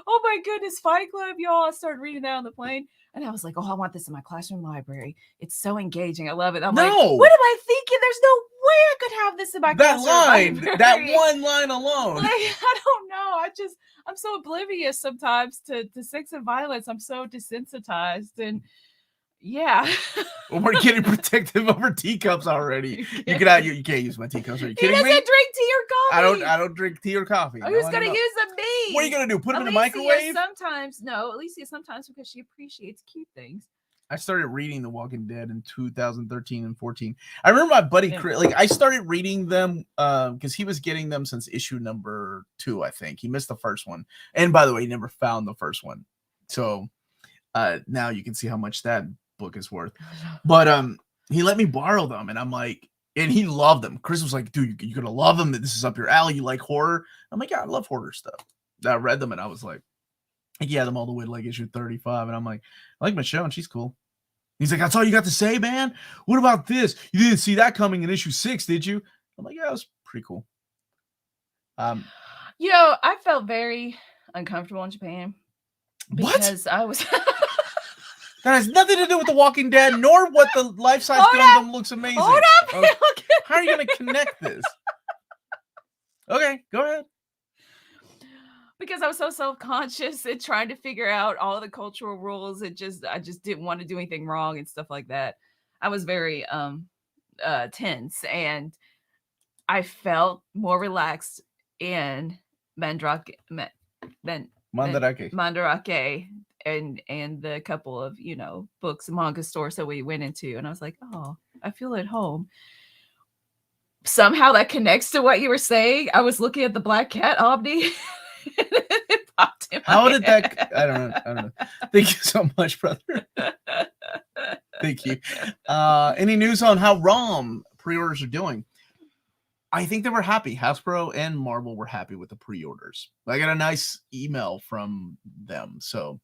Oh my goodness, Fight Club, y'all. I started reading that on the plane, and I was like, "Oh, I want this in my classroom library. It's so engaging. I love it." I'm like, "What am I thinking? There's no way I could have this in my classroom library." That one line alone. Like, I don't know. I'm so oblivious sometimes to sex and violence. I'm so desensitized, and Yeah. Well, we're getting protective over teacups already. You can't use my teacups. Are you He kidding doesn't me? drink tea or coffee. I don't drink tea or coffee. Who's No, gonna no. use a me? What are you gonna do? Put them in the Alicia microwave? sometimes. No, Alicia sometimes because she appreciates cute things. I started reading The Walking Dead in 2013 and 14. I remember my buddy, like, I started reading them because he was getting them since issue number 2, I think. He missed the first one. And by the way, he never found the first one. So now you can see how much that book is worth. But he let me borrow them, and I'm like, and he loved them. Chris was like, dude, you're gonna love them. This is up your alley. You like horror? I'm like, yeah, I love horror stuff. I read them, and I was like, he had them all the way to like issue 35, and I'm like, I like Michelle, and she's cool. He's like, that's all you got to say, man? What about this? You didn't see that coming in issue 6, did you? I'm like, yeah, it was pretty cool. You know, I felt very uncomfortable in Japan because I was. That has nothing to do with The Walking Dead, nor what the life-size Gundam looks amazing. Hold up. Okay. How are you going to connect this? Okay, go ahead. Because I was so self-conscious and trying to figure out all the cultural rules. I just didn't want to do anything wrong and stuff like that. I was very tense, and I felt more relaxed in Mandarake and the couple of, you know, books and manga stores that we went into, and I was like, oh, I feel at home. Somehow that connects to what you were saying. I was looking at the Black Cat Omni. It popped in my How did that? I don't know. Thank you so much, brother. Thank you. Any news on how ROM pre-orders are doing? I think they were happy. Hasbro and Marvel were happy with the pre-orders. I got a nice email from them. So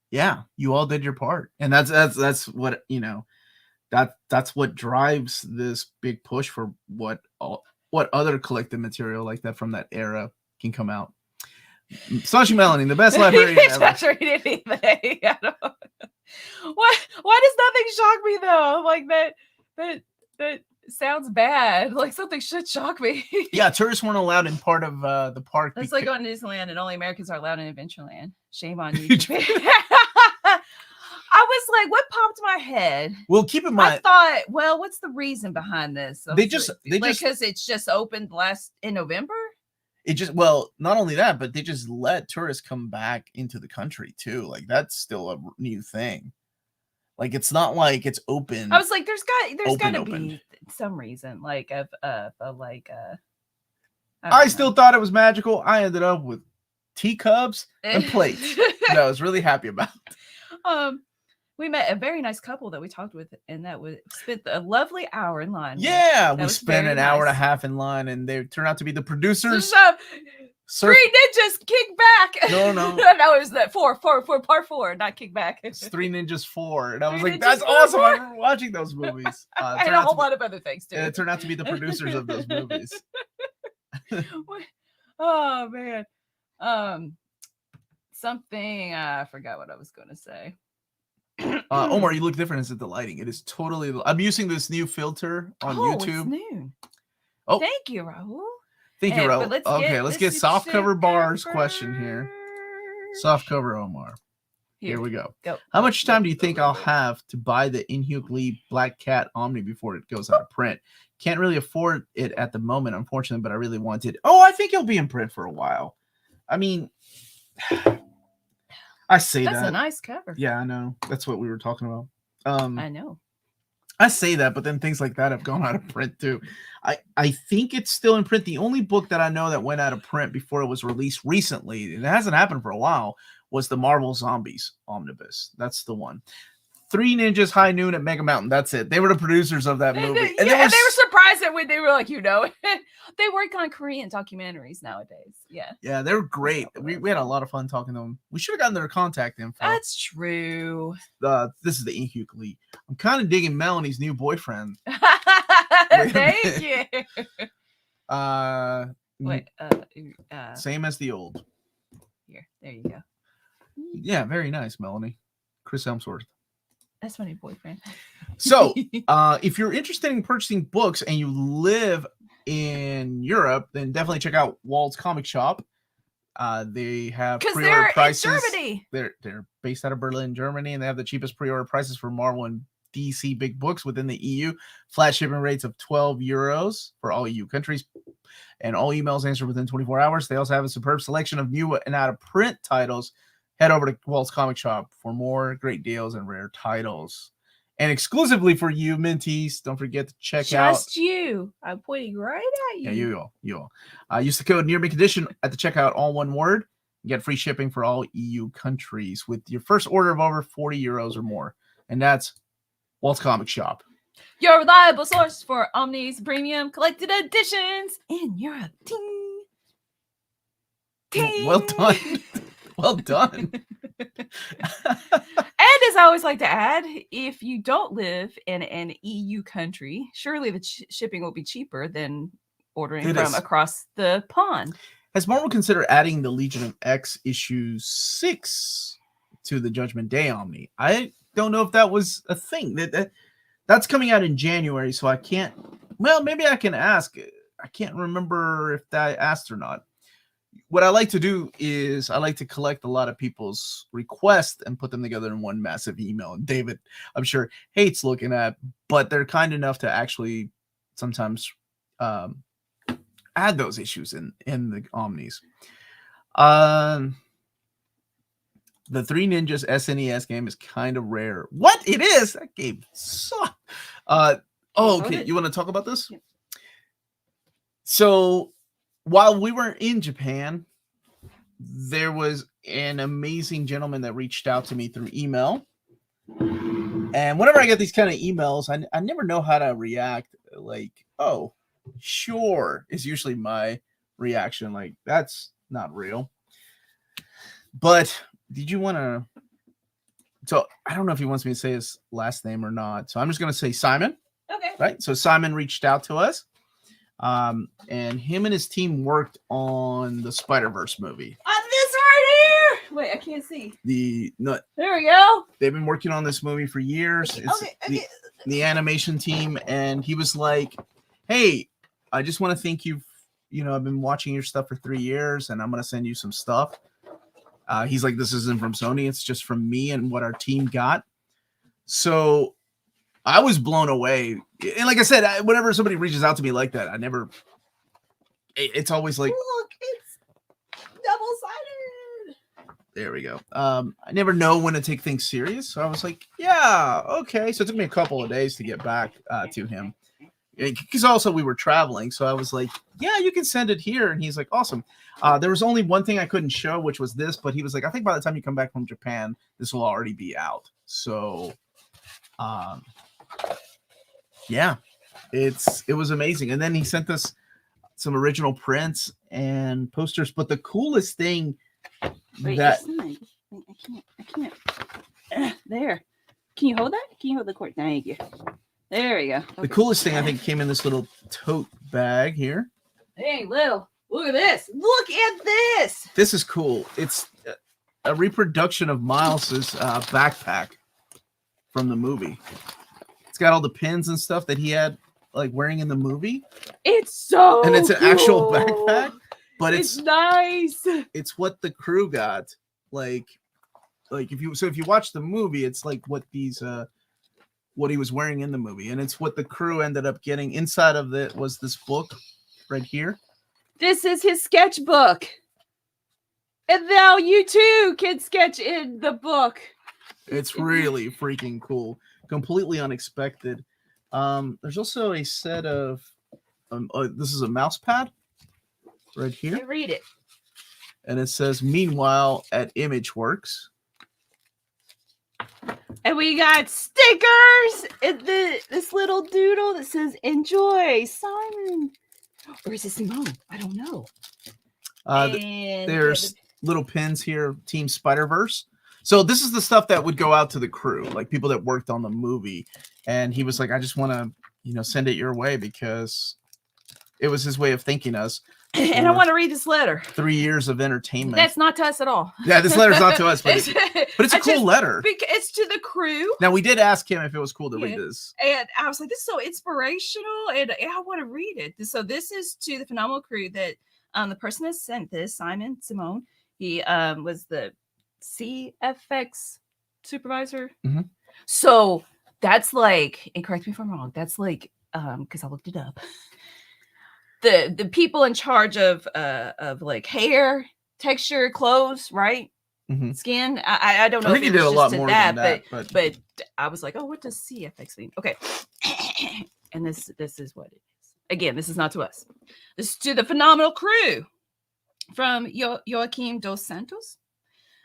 yeah, you all did your part. And that's what, you know, that's what drives this big push for what other collective material like that from that era can come out. Astonishing Melanie, the best librarian ever. Just read anything. I don't... Why does nothing shock me though? Like that sounds bad. Like something should shock me. Yeah, tourists weren't allowed in part of the park. It's like going to Disneyland and only Americans are allowed in Adventureland. Shame on you. I was like, what popped my head? Well, keep in mind. I thought, well, what's the reason behind this? Because it's just opened in November. Well, not only that, but they just let tourists come back into the country too. Like that's still a new thing. Like it's not like it's open. I was like, there's got to be some reason, like I still thought it was magical. I ended up with teacups and plates that I was really happy about. We met a very nice couple that we talked with, and that was spent a lovely hour in line. Yeah, we spent an hour and a half in line, and they turned out to be the producers. Three ninjas kick back. No, it was that four, part 4, not kick back. It's Three Ninjas 4, and I was like, that's awesome. I remember watching those movies. And a whole lot of other things too. And it turned out to be the producers of those movies. Oh man, something I forgot what I was going to say. Omar, you look different. Is it the lighting? It is totally. I'm using this new filter on YouTube. It's new. Oh, thank you, Rahul. Thank you, Rahul. Let's get soft cover bars question here. Soft cover Omar. Here we go. How much time do you think I'll have to buy the Inhyuk Lee Black Cat Omni before it goes out of print? Can't really afford it at the moment, unfortunately, but I really want it. Oh, I think it'll be in print for a while. I mean, I say that's a nice cover. Yeah, I know. That's what we were talking about. I know. I say that, but then things like that have gone out of print too. I think it's still in print. The only book that I know that went out of print before it was released recently, and it hasn't happened for a while, was the Marvel Zombies Omnibus. That's the one. Three Ninjas High Noon at Mega Mountain. That's it. They were the producers of that movie. And they were surprised that when they were like, they work on Korean documentaries nowadays. Yeah. Yeah, they were great. We had a lot of fun talking to them. We should have gotten their contact info. That's true. This is the Inhyuk Lee. I'm kind of digging Melanie's new boyfriend. Thank you. Same as the old. Here, there you go. Yeah, very nice, Melanie. Chris Hemsworth. That's my new boyfriend. So, if you're interested in purchasing books and you live in Europe, then definitely check out Wald's Comic Shop. They have Because pre-order they're prices. in Germany. They're based out of Berlin, Germany, and they have the cheapest pre-order prices for Marvel and DC big books within the EU. Flat shipping rates of €12 for all EU countries, and all emails answered within 24 hours. They also have a superb selection of new and out-of-print titles. Head over to Walt's Comic Shop for more great deals and rare titles. And exclusively for you, Minties, don't forget to check out. Just you. I'm pointing right at you. Yeah, you all. Use the code NearMint at the checkout, all one word. You get free shipping for all EU countries with your first order of over €40 or more. And that's Walt's Comic Shop. Your reliable source for Omni's premium collected editions in Europe. Ting. Ting. Well done. Well done. And as I always like to add, if you don't live in an EU country, surely the shipping will be cheaper than ordering from across the pond. Has Marvel considered adding the Legion of X issue 6 to the Judgment Day Omni? I don't know if that was a thing. That's coming out in January, so I can't. Well, maybe I can ask. I can't remember if I asked or not. What I like to do is I like to collect a lot of people's requests and put them together in one massive email. And David, I'm sure, hates looking at, but they're kind enough to actually sometimes add those issues in the Omnis. The Three Ninjas SNES game is kind of rare. What? It is? That game sucks. Okay. You want to talk about this? Yeah. So while we were in Japan, there was an amazing gentleman that reached out to me through email. And whenever I get these kind of emails, I never know how to react. Like, oh, sure, is usually my reaction. Like, that's not real. But did you want to? So I don't know if he wants me to say his last name or not. So I'm just going to say Simon. Okay. Right. So Simon reached out to us. And him and his team worked on the Spider-Verse movie. On this right here. Wait, I can't see. There we go. They've been working on this movie for years. It's the animation team, and he was like, "Hey, I just want to thank you. I've been watching your stuff for 3 years, and I'm gonna send you some stuff." He's like, "This isn't from Sony. It's just from me and what our team got." So I was blown away. And like I said, whenever somebody reaches out to me like that, it's always like, look, it's double-sided. There we go. I never know when to take things serious. So I was like, yeah, okay. So it took me a couple of days to get back to him. Because also we were traveling. So I was like, yeah, you can send it here. And he's like, awesome. There was only one thing I couldn't show, which was this. But he was like, I think by the time you come back from Japan, this will already be out. So yeah, it was amazing. And then he sent us some original prints and posters. But the coolest thing I can't. There. Can you hold that? Can you hold the cord? Thank you. There we go. Okay. The coolest thing I think came in this little tote bag here. Hey, little. Look at this. Look at this. This is cool. It's a reproduction of Miles's backpack from the movie. It's got all the pins and stuff that he had like wearing in the movie. It's so and it's an cool. Actual backpack, but it's nice. It's what the crew got. Like if you watch the movie, it's like what these what he was wearing in the movie, and it's what the crew ended up getting. Inside of it was this book right here. This is his sketchbook. And now you too can sketch in the book. It's really freaking cool. Completely unexpected. There's also a set of this is a mouse pad right here. Read it. And it says, meanwhile at ImageWorks. And we got stickers and this little doodle that says, enjoy, Simon. Or is it Simone? I don't know. There's little pins here, Team Spider-Verse. So this is the stuff that would go out to the crew, like people that worked on the movie. And he was like, I just want to, send it your way because it was his way of thanking us. And I want to read this letter. 3 years of entertainment. That's not to us at all. Yeah, this letter's not to us, but it's a cool letter. It's to the crew. Now, we did ask him if it was cool to read this. And I was like, this is so inspirational, and I want to read it. So this is to the phenomenal crew that The person that sent this, Simon Simone, he was the CFX supervisor. Mm-hmm. So that's like, and correct me if I'm wrong, that's like, because I looked it up. The people in charge of like hair, texture, clothes, right? Mm-hmm. Skin. I don't know. I think if he did a lot to more than that, but I was like, oh, what does CFX mean? Okay, and this is what it is. Again, this is not to us. This is to the phenomenal crew from Joaquim dos Santos.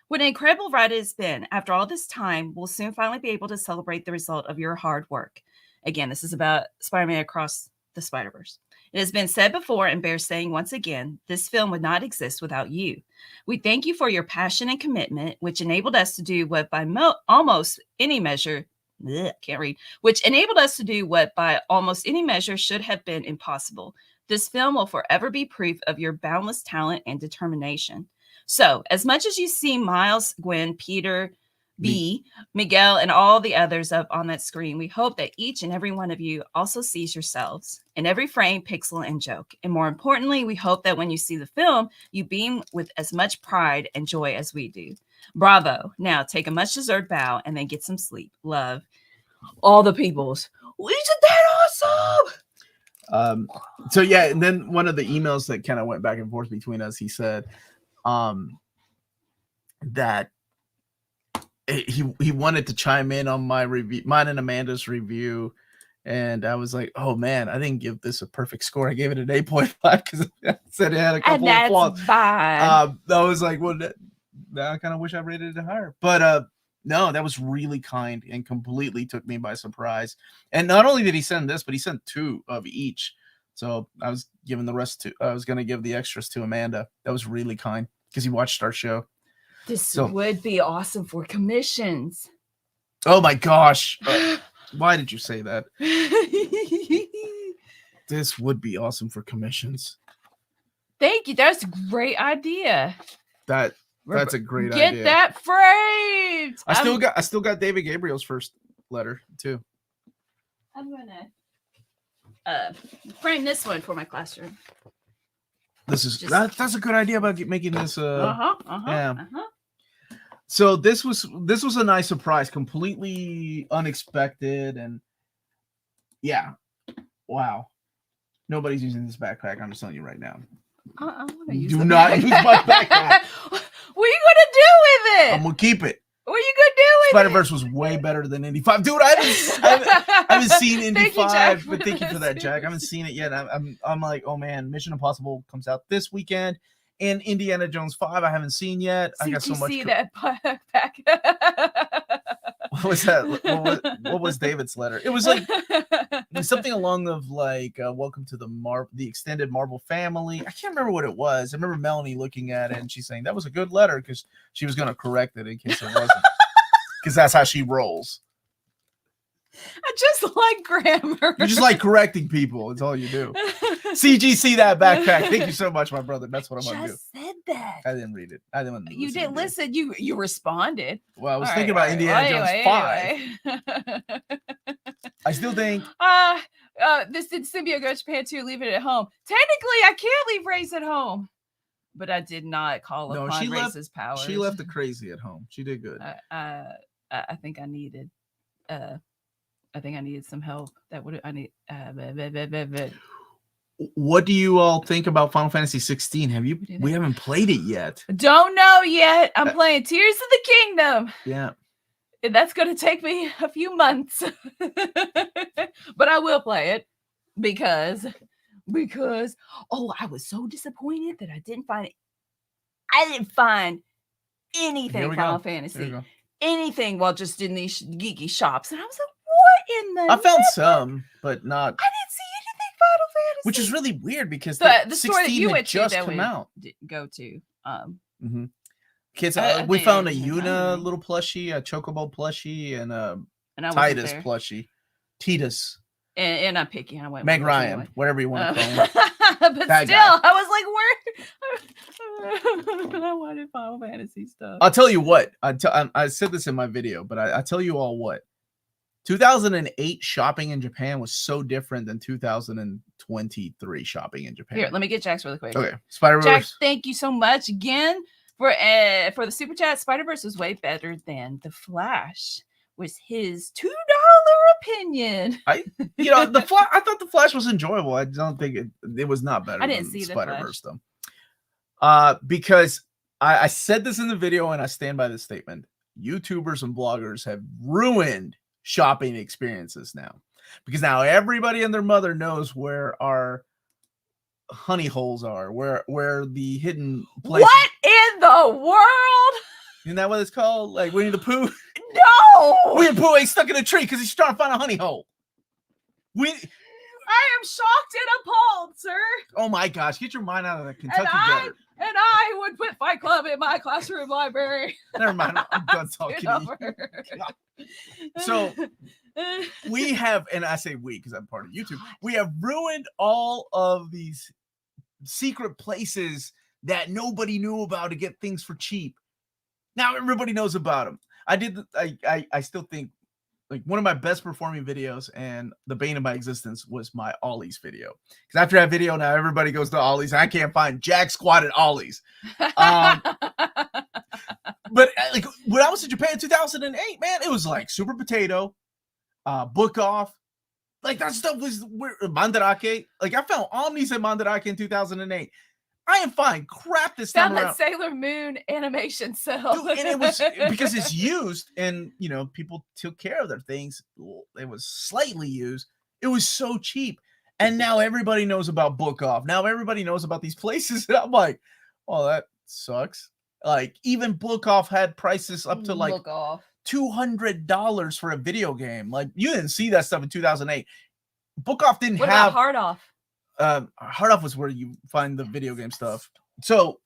What an incredible ride it has been. After all this time, we'll soon finally be able to celebrate the result of your hard work. Again, this is about Spider-Man Across the Spider-Verse. It has been said before and bears saying once again, this film would not exist without you. We thank you for your passion and commitment, which enabled us to do what by almost any measure, which enabled us to do what by almost any measure should have been impossible. This film will forever be proof of your boundless talent and determination. So, as much as you see Miles, Gwen, Peter, B, Miguel, and all the others up on that screen, we hope that each and every one of you also sees yourselves in every frame, pixel, and joke. And more importantly, we hope that when you see the film, you beam with as much pride and joy as we do. Bravo. Now, take a much-deserved bow and then get some sleep. Love. All the peoples. Isn't that awesome? So yeah, and then one of the emails that kind of went back and forth between us, he said that he wanted to chime in on my review, mine and Amanda's review, and I was like, oh man, I didn't give this a perfect score. I gave it an 8.5 because I said it had a couple of flaws. I was like, well, I kind of wish I rated it higher, but no, that was really kind and completely took me by surprise. And not only did he send this, but he sent 2 of each. So I was giving the rest to, I was going to give the extras to Amanda. That was really kind because he watched our show. This would be awesome for commissions. Oh my gosh. Why did you say that? This would be awesome for commissions. Thank you. That's a great idea. That's a great idea. Get that framed. I still got David Gabriel's first letter too. I'm gonna frame this one for my classroom. That's a good idea about making this. So this was a nice surprise, completely unexpected, and yeah, wow. Nobody's using this backpack. I'm just telling you right now. Do not use my backpack. What are you gonna do with it? I'm gonna keep it. What are you gonna do with Spider-Verse was way better than Indy 5. Dude, I haven't seen Indy 5, but thank you for that, Jack. I haven't seen it yet. I'm like, oh man, Mission Impossible comes out this weekend, and Indiana Jones 5 I haven't seen yet. I got so much. See that backpack? What was that? What was David's letter? It was like something along of like, welcome to the extended Marvel family. I can't remember what it was. I remember Melanie looking at it and she's saying that was a good letter because she was going to correct it in case it wasn't. Because that's how she rolls. I just like grammar. You just like correcting people. It's all you do. CGC that backpack. Thank you so much, my brother. That's what I'm going to do. Said that. I didn't read it. I didn't. You didn't listen. You responded. Well, I was thinking about Indiana Jones 5. I still think. This did Symbiote go to Japan too? Leave it at home. Technically, I can't leave Race at home, but I did not call upon Race's powers. She left the crazy at home. She did good. I think I needed. I think I needed some help. What do you all think about Final Fantasy 16? We haven't played it yet. Don't know yet. I'm playing Tears of the Kingdom. Yeah. And that's going to take me a few months. But I will play it because I was so disappointed that I didn't find anything Final Fantasy. Anything while just in these geeky shops. And I was like, what in the I found some, but not. I didn't see anything Final Fantasy. Which is really weird because the store that you went to just come out. Go to. Kids, we found a Yuna little plushie, a Chocobo plushie, and a Titus plushie. Titus. And I'm picky. I went Meg Ryan, whatever you want to call him. But that still, guy. I was like, where? I wanted Final Fantasy stuff. I'll tell you what. I said this in my video, but I tell you all what. 2008 shopping in Japan was so different than 2023 shopping in Japan. Here, let me get Jack's really quick. Okay, Spider-Verse. Jack, thank you so much again for the super chat. Spider-Verse was way better than The Flash. Was his $2 opinion. I thought The Flash was enjoyable. I don't think it was not better. I didn't than see The Spider-Verse Flash. though. Because I said this in the video and I stand by this statement. YouTubers and bloggers have ruined shopping experiences now, because now everybody and their mother knows where our honey holes are, where the hidden places. What in the world? Isn't that what it's called? Like Winnie the Pooh? No! Winnie the Pooh ain't stuck in a tree because he's trying to find a honey hole. I am shocked and appalled, sir. Oh my gosh, get your mind out of the Kentucky gutter. And I would put Fight Club in my classroom library. Never mind, I'm done talking to you. So we have, and I say we because I'm part of YouTube, we have ruined all of these secret places that nobody knew about to get things for cheap. Now everybody knows about them. I still think like one of my best performing videos and the bane of my existence was my Ollie's video. Because after that video, now everybody goes to Ollie's. I can't find jack squat at Ollie's. But like when I was in Japan in 2008, man, it was like Super Potato, Book Off. Like that stuff was Mandarake. Like I found Omnis at Mandarake in 2008. I am fine. Crap this time around. That Sailor Moon animation cell. Dude, and it was because it's used and, you know, people took care of their things. It was slightly used. It was so cheap. And now everybody knows about Book Off. Now everybody knows about these places. And I'm like, oh, that sucks. Like even Book Off had prices up to like $200 for a video game. Like you didn't see that stuff in 2008. Book Off didn't what have about Hard Off? Hard Off was where you find the video game stuff. So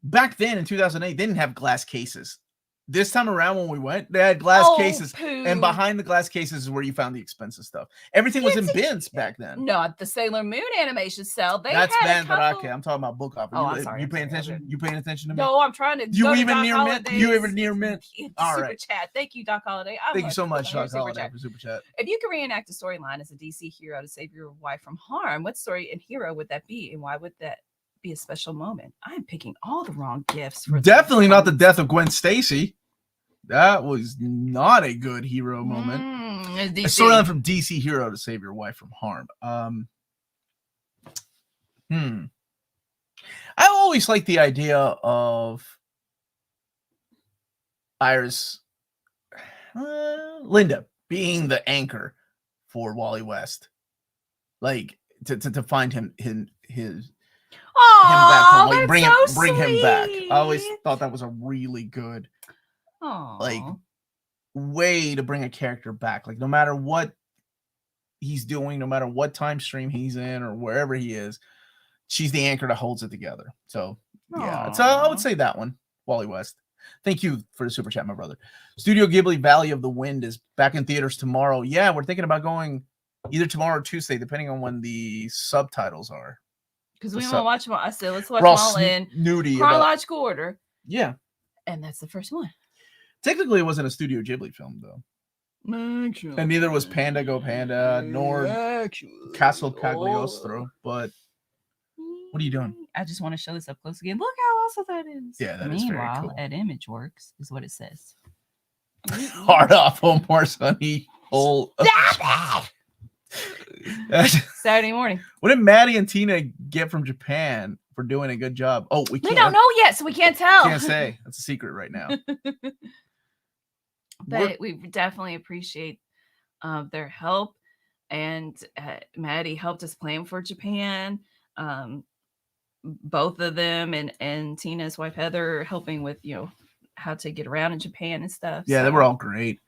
back then in 2008, they didn't have glass cases. This time around when we went, they had glass cases. And behind the glass cases is where you found the expensive stuff. Everything was in bins back then. No, the Sailor Moon animation cell. That's Mandarake. I'm talking about Book Off. I'm sorry. You paying attention? You paying attention to me? No, I'm trying to. You even near mint? You ever near mint? All right. Super chat. Thank you, Doc Holiday. Thank you so much, Doc Holiday, for super chat. If you could reenact a storyline as a DC hero to save your wife from harm, what story and hero would that be, and why would that be a special moment? I'm picking all the wrong gifts. For definitely not the death of Gwen Stacy. That was not a good hero moment. A storyline from DC hero to save your wife from harm. I always like the idea of Linda being the anchor for Wally West, like to find him back home, like bring him back. I always thought that was a really good. Like way to bring a character back, like no matter what he's doing, no matter what time stream he's in or wherever he is, she's the anchor that holds it together. So yeah, so I would say that one, Wally West. Thank you for the super chat, my brother. Studio Ghibli Valley of the Wind is back in theaters tomorrow. Yeah, we're thinking about going either tomorrow or Tuesday, depending on when the subtitles are. Because we want to watch them all. I said let's watch them all in chronological order. Yeah, and that's the first one. Technically, it wasn't a Studio Ghibli film, though. Actually, and neither was Panda Go Panda, nor Castle Cagliostro. But what are you doing? I just want to show this up close again. Look how awesome that is. Yeah, that is very cool. At ImageWorks is what it says. Hard Off Omar's honey hole. Saturday morning. What did Maddie and Tina get from Japan for doing a good job? Oh, we don't know yet, so we can't tell. Can't say. That's a secret right now. But we definitely appreciate their help, and Maddie helped us plan for Japan. Both of them and Tina's wife Heather helping with how to get around in Japan and stuff. Yeah, they were all great.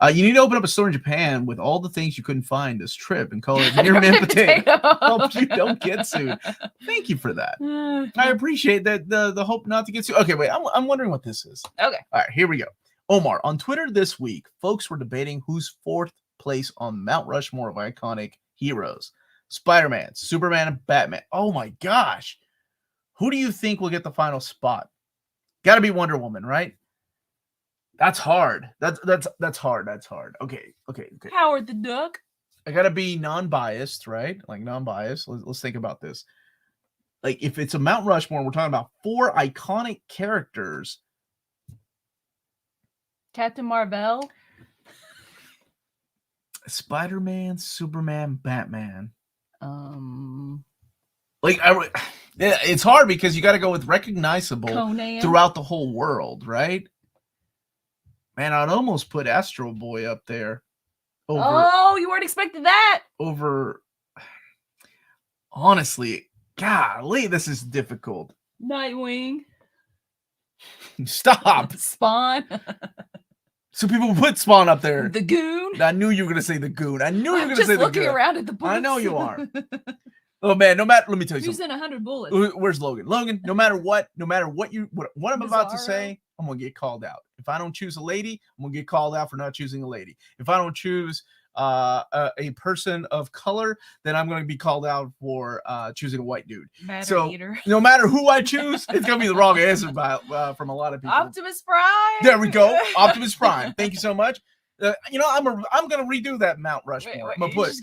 You need to open up a store in Japan with all the things you couldn't find this trip and call it Near Mint Potato. Hope you don't get sued. Thank you for that. I appreciate that the hope not to get sued. Okay, wait. I'm wondering what this is. Okay. All right, here we go. Omar, on Twitter this week, folks were debating who's fourth place on Mount Rushmore of iconic heroes. Spider-Man, Superman, and Batman. Oh my gosh. Who do you think will get the final spot? Got to be Wonder Woman, right? That's hard. That's hard. That's hard. Okay. Howard the Duck. I gotta be non-biased, right? Like non-biased. Let's think about this. Like if it's a Mount Rushmore, we're talking about 4 iconic characters. Captain Marvel. Spider-Man, Superman, Batman. Like it's hard because you got to go with recognizable Conan. Throughout the whole world, right? Man, I'd almost put Astro Boy up there. You weren't expecting that. Honestly, golly, this is difficult. Nightwing. Stop. Spawn. So people put Spawn up there. The Goon. I knew you were going to say the Goon. I knew you were going to say the Goon. Just looking around at the books. I know you are. Oh man, let me tell you Who's something. in 100 Bullets? Where's Logan? Logan, no matter what I'm about to say, I'm going to get called out. If I don't choose a lady, I'm going to get called out for not choosing a lady. If I don't choose a person of color, then I'm going to be called out for choosing a white dude. No matter who I choose, it's going to be the wrong answer from a lot of people. Optimus Prime. There we go. Optimus Prime. Thank you so much. I'm gonna redo that Mount Rushmore. I'm gonna put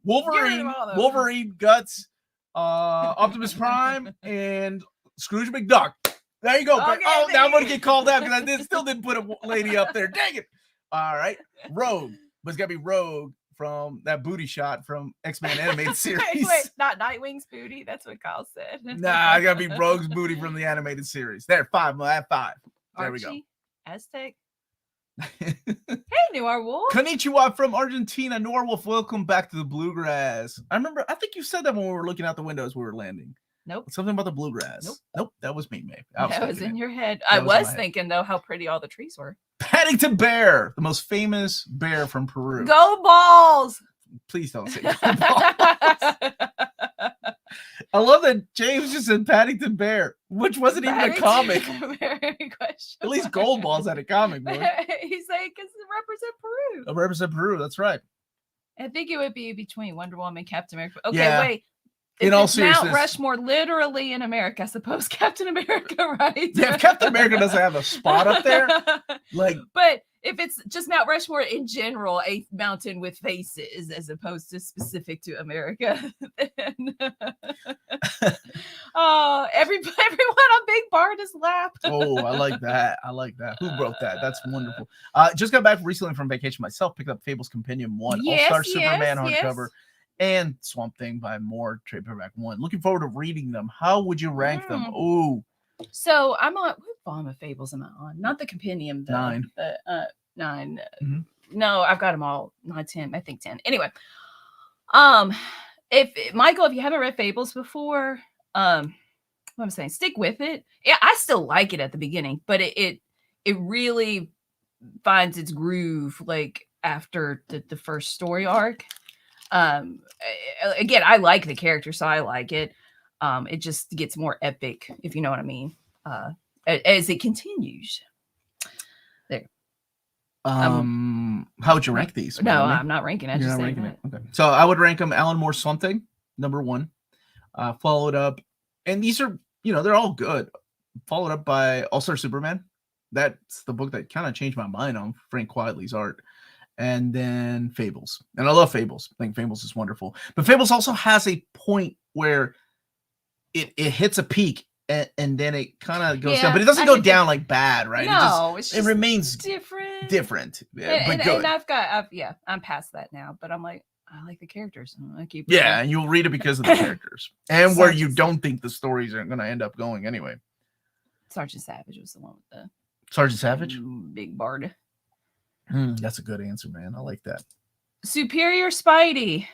Wolverine, Guts, Optimus Prime, and Scrooge McDuck. There you go. Okay, now I'm gonna get called out because I still didn't put a lady up there. Dang it! All right, Rogue, but it's gotta be Rogue from that booty shot from X-Men animated series. Wait, not Nightwing's booty. That's what Kyle said. Nah, I gotta be Rogue's booty from the animated series. There, 5. I have 5. There Archie, we go. Aztec. Hey, Noir Wolf. Konnichiwa from Argentina. Noir Wolf, welcome back to the Bluegrass. I think you said that when we were looking out the window as we were landing. Nope. Something about the Bluegrass. Nope. That was me, Maeve. That was in your head. I was thinking, though, how pretty all the trees were. Paddington Bear, the most famous bear from Peru. Go Balls! Please don't say Go Balls. I love that James just said Paddington Bear, which wasn't even a comic. At least Gold Balls had a comic book. He's saying because it represents Peru. It represents Peru, that's right. I think it would be between Wonder Woman and Captain America. Okay, yeah. Wait. In all seriousness, Mount Rushmore literally in America, I suppose Captain America, right? Yeah, if Captain America doesn't have a spot up there, but if it's just Mount Rushmore in general, a mountain with faces as opposed to specific to America, then everyone on Big Barda's lap. Oh, I like that. Who wrote that? That's wonderful. Just got back recently from vacation myself, picked up Fables Compendium 1, All-Star Superman hardcover. And Swamp Thing by Moore, trade paperback 1. Looking forward to reading them. How would you rank them? Ooh. So I'm on, what volume of Fables am I on? Not the compendium, though. 9. 9. Mm-hmm. No, I've got them all. Not 10. I think 10. Anyway, if Michael, if you haven't read Fables before, what I'm saying, stick with it. Yeah, I still like it at the beginning, but it really finds its groove like after the first story arc. Again, I like the character, so I like it. It just gets more epic, if you know what I mean, as it continues. There. How would you rank these? No, I'm not ranking. I just not ranking it. Okay. So I would rank them Alan Moore's Swamp Thing, number 1. Followed up, and these are, they're all good. Followed up by All-Star Superman. That's the book that kind of changed my mind on Frank Quietly's art. And then Fables. And I love Fables. I think Fables is wonderful. But Fables also has a point where it hits a peak and then it kind of goes down. But it doesn't go down like bad, right? No, it remains different. But good. And I'm past that now. But I'm like, I like the characters. I keep and you'll read it because of the characters. And where you don't think the stories are going to end up going anyway. Sergeant Savage was the one with the... Sergeant Savage? Big Bard. That's a good answer, man. I like that. Superior Spidey.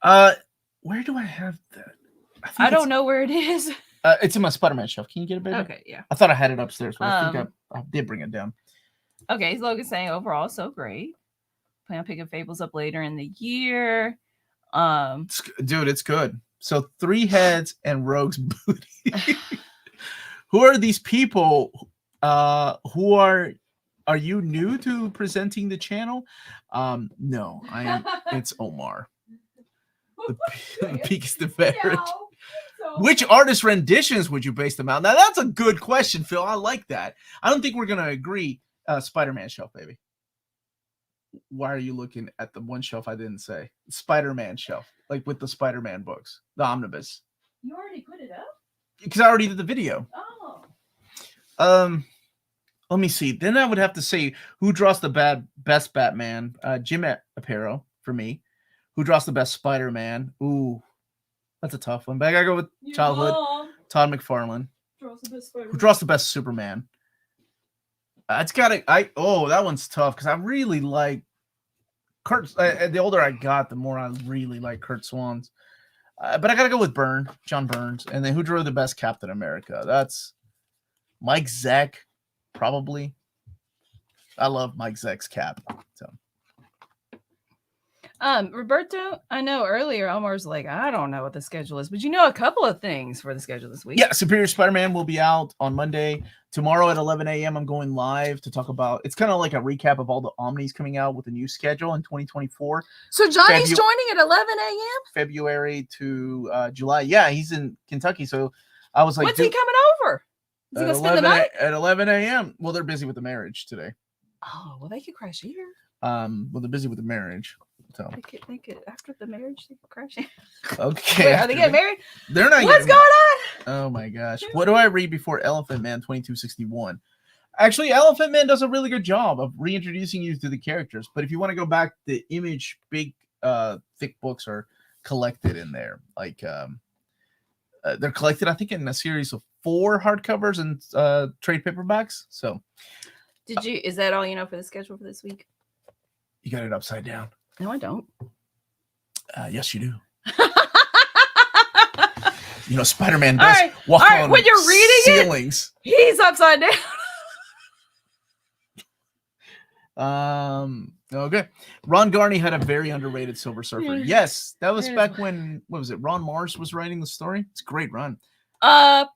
Where do I have that? I don't know where it is. It's in my Spider-Man shelf. Can you get it, baby? Okay, yeah. I thought I had it upstairs, but I think I did bring it down. Okay, Logan's saying overall so great. Plan on picking Fables up later in the year. Dude, it's good. So 3 heads and Rogue's booty. Who are these people? Who are you new to presenting the channel? No, I am. It's Omar. The peak is the beverage. Which artist renditions would you base them out? Now that's a good question, Phil. I like that. I don't think we're gonna agree Spider-Man shelf, baby. Why are you looking at the one shelf I didn't say? Spider-Man shelf, like with the Spider-Man books, the omnibus. You already put it up? Because I already did the video. Oh. Let me see. Then I would have to say who draws the best Batman. Jim Aparo for me. Who draws the best Spider-Man? Ooh, that's a tough one. But I gotta go with childhood. Todd McFarlane. Who draws the best Superman? It's gotta. That one's tough because I really like Kurt. The older I got, the more I really like Kurt Swan's. But I gotta go with John Burns. And then who drew the best Captain America? That's Mike Zeck, probably. I love Mike Zeck's cap. So. Roberto, I know earlier Omar's like, I don't know what the schedule is, but you know a couple of things for the schedule this week. Yeah, Superior Spider-Man will be out on Monday. Tomorrow at 11 a.m. I'm going live to talk about, it's kind of like a recap of all the Omnis coming out with a new schedule in 2024. So Johnny's joining at 11 a.m.? February to July. Yeah, he's in Kentucky. So I was like, when's he coming over? Is he going to spend the night? At 11 a.m. Well, they're busy with the marriage today. Oh, well, they could crash here. Well, they're busy with the marriage. So they could after the marriage they could crash here. Okay. Wait, are they getting married? They're not. What's going on? Oh my gosh. What do I read before Elephant Man 2261? Actually, Elephant Man does a really good job of reintroducing you to the characters. But if you want to go back, the Image big thick books are collected in there. Like they're collected, I think, in a series of 4 hardcovers and trade paperbacks. So is that all you know for the schedule for this week? You got it upside down. No, I don't. Yes, you do. You know, Spider-Man does walk on when you're reading ceilings. He's upside down. Okay. Ron Garney had a very underrated Silver Surfer. Yes, that was back when, what was it? Ron Morris was writing the story. It's a great run. What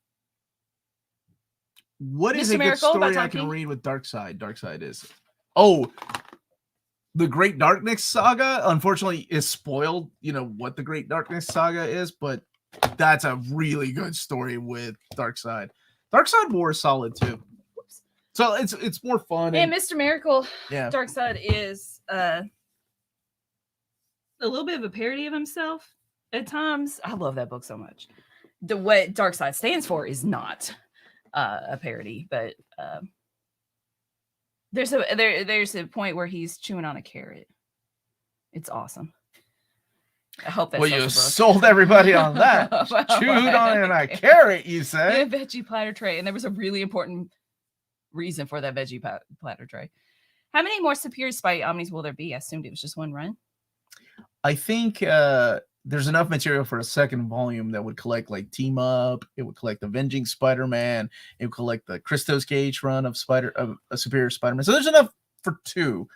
is Mr. a Miracle, good story I can read with Darkseid? Darkseid is the Great Darkness Saga. Unfortunately, is spoiled. You know what the Great Darkness Saga is, but that's a really good story with Darkseid. Darkseid War is solid too. So it's more fun. And Mr. Miracle, yeah. Darkseid is a little bit of a parody of himself at times. I love that book so much. What Darkseid stands for is not a parody, but there's a point where he's chewing on a carrot. It's awesome. I hope that's you sold everybody on that. Chewed on a carrot, you say? A veggie platter tray, and there was a really important reason for that veggie platter tray. How many more Superior Spidey Omnis will there be? I assumed it was just one run. I think there's enough material for a second volume that would collect like Team Up. It would collect Avenging Spider-Man. It would collect the Christos Gage run of Superior Spider-Man. So there's enough for 2.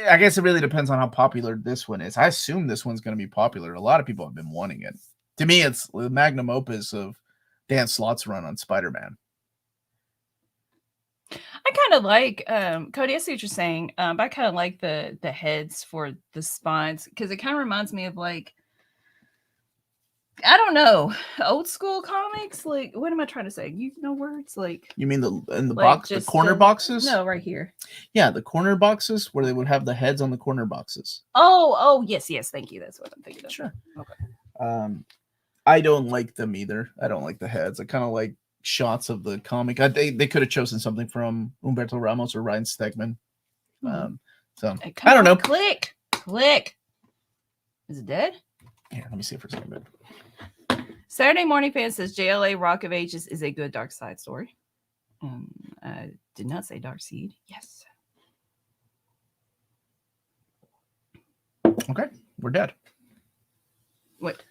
I guess it really depends on how popular this one is. I assume this one's going to be popular. A lot of people have been wanting it. To me, it's the magnum opus of Dan Slott's run on Spider-Man. I kind of like Cody. I see what you're saying. But I kind of like the heads for the spines because it kind of reminds me of like, I don't know, old school comics. Like, what am I trying to say? You know words like. You mean in the box, the corner boxes? No, right here. Yeah, the corner boxes where they would have the heads on the corner boxes. Oh, yes. Thank you. That's what I'm thinking of. Sure. Okay. I don't like them either. I don't like the heads. I kind of like shots of the comic. They could have chosen something from Humberto Ramos or Ryan Stegman. So I don't know. Click. Is it dead? Here, let me see for a second. Saturday Morning Fan says JLA Rock of Ages is a good Darkseid story. I did not say Darkseid. Yes. Okay, we're dead. What?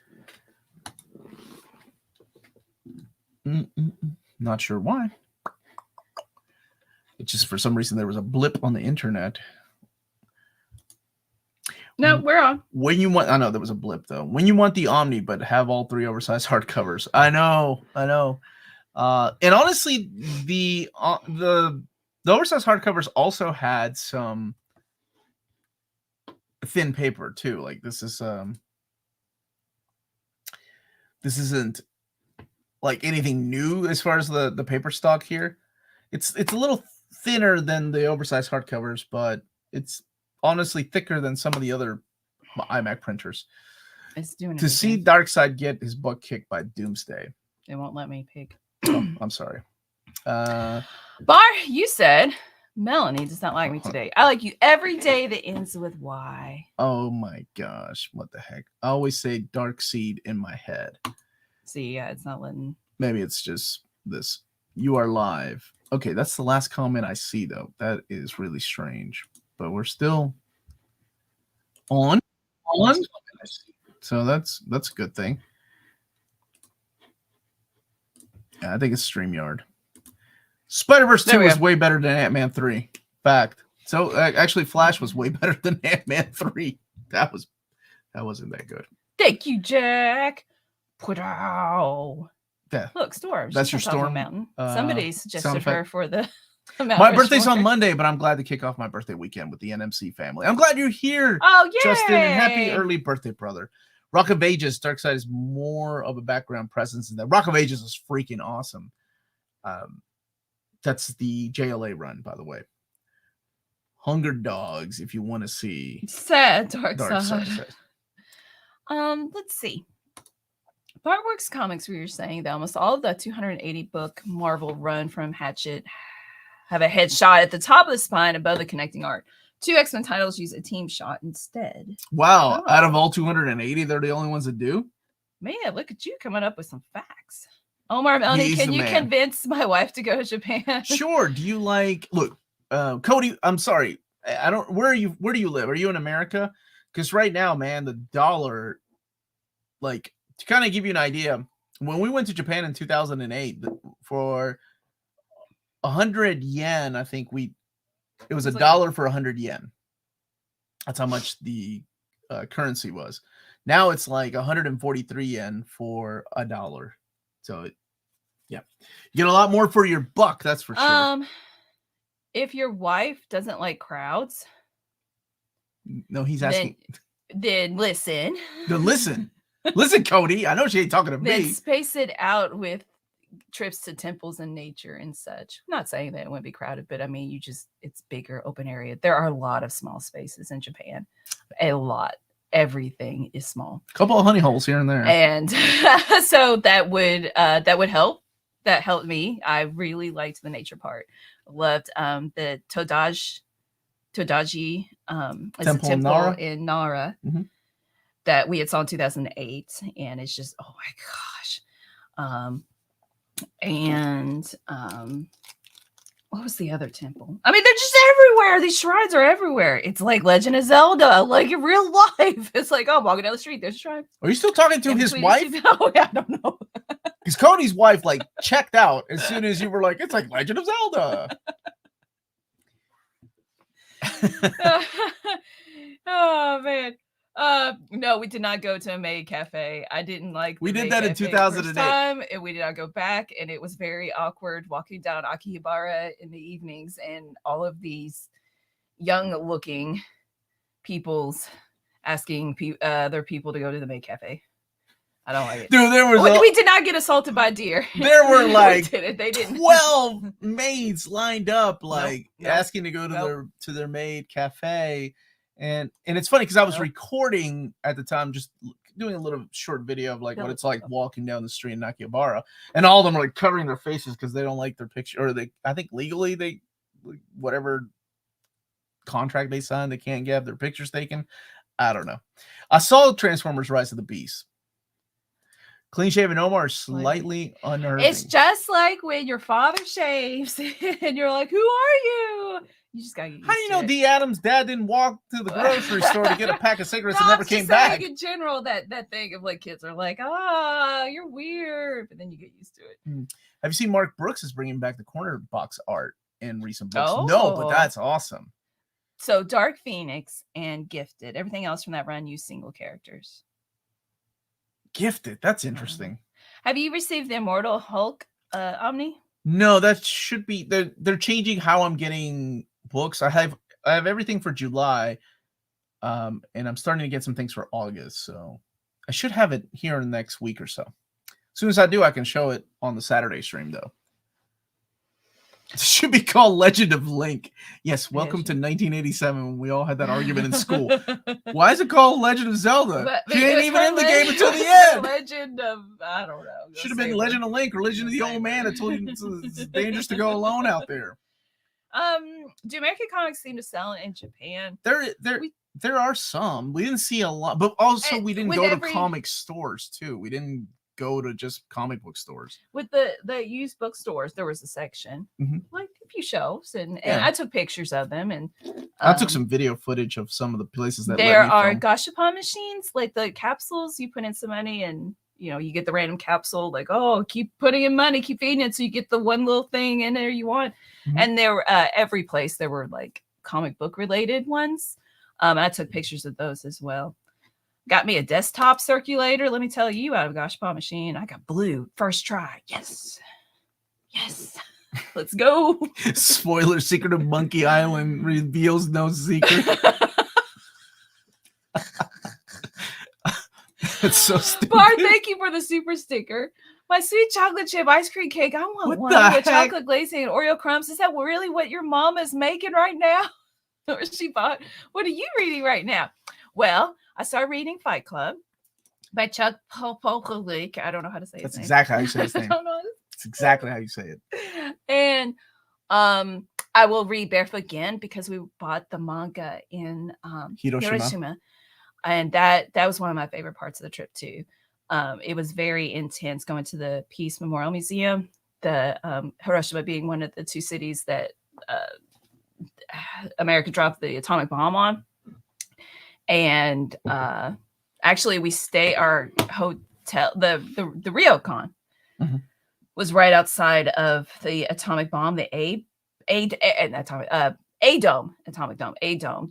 Not sure why. It's just for some reason there was a blip on the internet. No, we're on. When you want, I know there was a blip though. When you want the Omni, but have all 3 oversized hardcovers. I know. And honestly, the oversized hardcovers also had some thin paper too. Like this isn't like anything new as far as the paper stock here. It's a little thinner than the oversized hardcovers, but it's honestly thicker than some of the other iMac printers. It's doing it To see again. Darkseid get his butt kicked by Doomsday. It won't let me pick. Oh, I'm sorry. Bar, you said Melanie does not like me today. I like you every day that ends with Y. Oh my gosh, what the heck? I always say Darkseid in my head. See, yeah, it's not letting. Maybe it's just this. You are live. Okay, that's the last comment I see, though. That is really strange. But we're still on. So that's a good thing. Yeah, I think it's StreamYard. Spider-Verse 2 was way better than Ant-Man 3. Fact. So actually, Flash was way better than Ant-Man 3. That wasn't that good. Thank you, Jack. Wow. Yeah. Look, Storm. That's your Storm mountain. Somebody suggested her for the My birthday's on Monday, but I'm glad to kick off my birthday weekend with the NMC family. I'm glad you're here. Oh, yeah. Justin, and happy early birthday, brother. Rock of Ages, Darkseid is more of a background presence in that. Rock of Ages is freaking awesome. That's the JLA run, by the way. Hunger Dogs, if you want to see. Sad Darkseid. Let's see. Bartworks Comics, we were saying that almost all of the 280 book Marvel run from Hatchet have a headshot at the top of the spine above the connecting art. 2 X-Men titles use a team shot instead. Wow. Out of all 280, they're the only ones that do? Man, look at you coming up with some facts. Omar, Melanie, can you convince my wife to go to Japan? Sure. Do you like, look, Cody, I'm sorry. I don't, where do you live? Are you in America? Because right now, man, the dollar, like, to kind of give you an idea, when we went to Japan in 2008, for 100 yen, I think it was $1 for 100 yen. That's how much the currency was. Now it's like 143 yen for $1. So, yeah, you get a lot more for your buck. That's for sure. If your wife doesn't like crowds, no, he's asking. Then listen. Then listen. Listen, Cody. I know she ain't talking to me. Then space it out with trips to temples and nature and such. I'm not saying that it wouldn't be crowded, but I mean, it's bigger, open area. There are a lot of small spaces in Japan. A lot. Everything is small. A couple of honey holes here and there. And so that would help. That helped me. I really liked the nature part. Loved the Todaji is a temple in Nara. Mm-hmm. That we had saw in 2008, and it's just, oh my gosh. What was the other temple? I mean, they're just everywhere. These shrines are everywhere. It's like Legend of Zelda, like in real life. It's like, oh, walking down the street, there's a shrine. Are you still talking to his wife? Oh, yeah, I don't know. Because Cody's wife, like, checked out as soon as you were like, it's like Legend of Zelda. Oh, man. No, we did not go to a maid cafe. I didn't like. We did that in 2008, and we did not go back. And it was very awkward walking down Akihabara in the evenings, and all of these young-looking peoples asking other people to go to the maid cafe. I don't like it, dude. We did not get assaulted by deer. There were like they didn't. 12 maids lined up, like asking to go to their maid cafe. And it's funny because I was recording at the time, just doing a little short video of like what it's like walking down the street in Akihabara, and all of them are like covering their faces because they don't like their picture, or I think legally they, whatever contract they signed, they can't have their pictures taken. I don't know. I saw Transformers: Rise of the Beast. Clean shaven Omar is slightly unnerving. It's just like when your father shaves and you're like, who are you? You just gotta get used How do you know D. Adams' dad didn't walk to the grocery store to get a pack of cigarettes and never came back? In general, that thing of like kids are like, you're weird, but then you get used to it. Have you seen Mark Brooks is bringing back the corner box art in recent books? No, but that's awesome. So Dark Phoenix and Gifted, everything else from that run use single characters. Gifted, that's interesting. Have you received the Immortal Hulk, Omni? No, that should be. They're changing how I'm getting books. I have everything for July, and I'm starting to get some things for August. So I should have it here in the next week or so. As soon as I do, I can show it on the Saturday stream, though. It should be called Legend of Link. Yes, welcome to 1987 when we all had that argument in school. Why is it called Legend of Zelda? She ain't even in the game until the end. Legend of, I don't know. Should have been Legend of Link or Legend of the Old Man that told you it's dangerous to go alone out there. Do American comics seem to sell in Japan? There are some. We didn't see a lot, but also we didn't go to comic stores too. We didn't go to just comic book stores. With the used bookstores, there was a section, like a few shelves, and I took pictures of them, and I took some video footage of some of the places that there are gashapon machines, like the capsules. You put in some money, and you get the random capsule. Like, oh, keep putting in money, keep feeding it, so you get the one little thing in there you want. And there, every place there were like comic book related ones. I took pictures of those as well. Got me a desktop circulator. Let me tell you, out of Gashapon machine, I got blue first try. Yes. Let's go. Spoiler: Secret of Monkey Island reveals no secret. That's so stupid. Bart, thank you for the super sticker. My sweet chocolate chip ice cream cake. I want one with chocolate glazing and Oreo crumbs. Is that really what your mom is making right now? Or she bought? What are you reading right now? Well, I started reading Fight Club by Chuck Palahniuk. I don't know how to say his name. That's exactly how you say his name. It's exactly how you say it. And I will read Barefoot again because we bought the manga in Hiroshima. And that was one of my favorite parts of the trip too. It was very intense going to the Peace Memorial Museum, the Hiroshima being one of the two cities that America dropped the atomic bomb on. And actually we our hotel, the Ryokon was right outside of the atomic bomb, the atomic dome.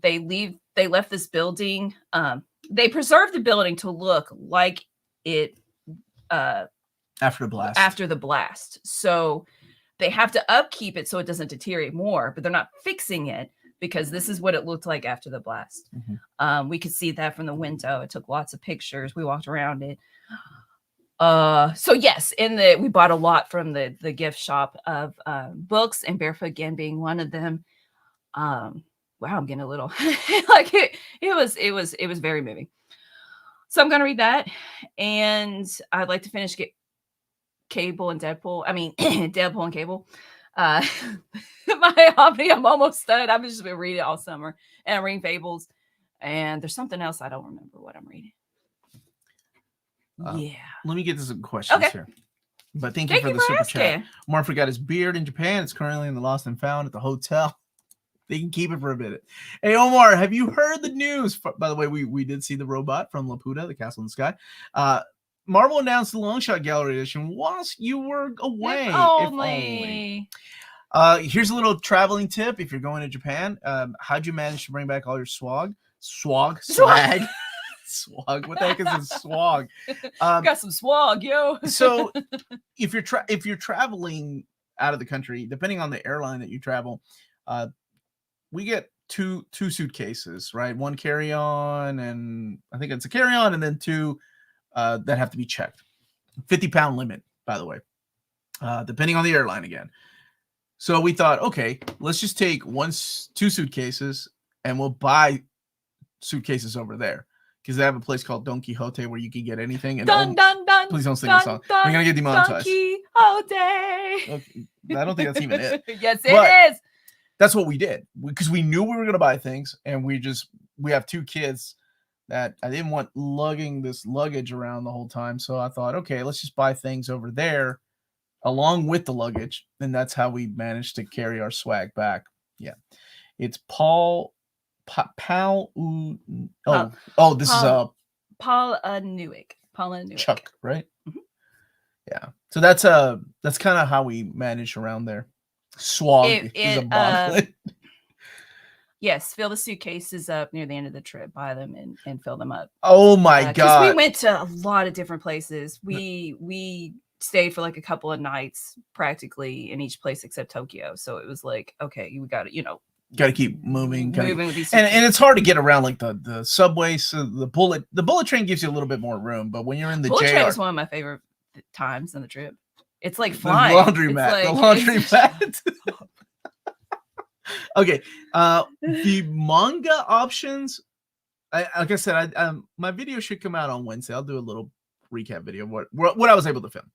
They left this building. They preserved the building to look like it after the blast. So they have to upkeep it so it doesn't deteriorate more, but they're not fixing it because this is what it looked like after the blast. We could see that from the window. It took lots of pictures. We walked around it. So yes, we bought a lot from the gift shop of books, and Barefoot again being one of them. Wow, I'm getting a little like it was very moving. So I'm gonna read that, and I'd like to finish Cable and Deadpool. I mean Deadpool and Cable. My hobby, I'm almost done. I've just been reading all summer, and I'm reading Fables, and there's something else I don't remember what I'm reading. Let me get to some questions here. But thank you for the super chat. Omar forgot his beard in Japan. It's currently in the Lost and Found at the hotel. They can keep it for a minute. Hey, Omar, have you heard the news? By the way, we did see the robot from Laputa, the Castle in the Sky. Marvel announced the Long Shot Gallery edition whilst you were away. If only. Here's a little traveling tip. If you're going to Japan, how'd you manage to bring back all your swag? Swag? Swag. What the heck is a swag? Got some swag, yo. So if you're traveling out of the country, depending on the airline that you travel, we get two suitcases, right? One carry-on, and I think it's a carry-on, and then two that have to be checked. 50-pound limit, by the way, depending on the airline again. So we thought, okay, let's just take two suitcases, and we'll buy suitcases over there because they have a place called Don Quixote where you can get anything. And please don't sing the song. We're gonna get demonetized. Don Quixote. Okay, I don't think that's even it. Yes, it is. That's what we did because we knew we were gonna buy things, and we have two kids that I didn't want lugging this luggage around the whole time. So I thought, okay, let's just buy things over there along with the luggage. And that's how we managed to carry our swag back. Yeah. It's Paul Palahniuk. Chuck, right? Yeah. So that's kind of how we manage around there. Swag is a bomblet. Yes, fill the suitcases up near the end of the trip, buy them and fill them up. Oh my god. We went to a lot of different places. We stayed for like a couple of nights practically in each place except Tokyo. So it was like, okay, we got to, got to keep moving with these and it's hard to get around like the subway. So the bullet train gives you a little bit more room, but when you're in the bullet train is one of my favorite times on the trip. It's like The flying. laundromat. It's The like- laundromat. Okay. The manga options. Like I said, my video should come out on Wednesday. I'll do a little recap video of what I was able to film.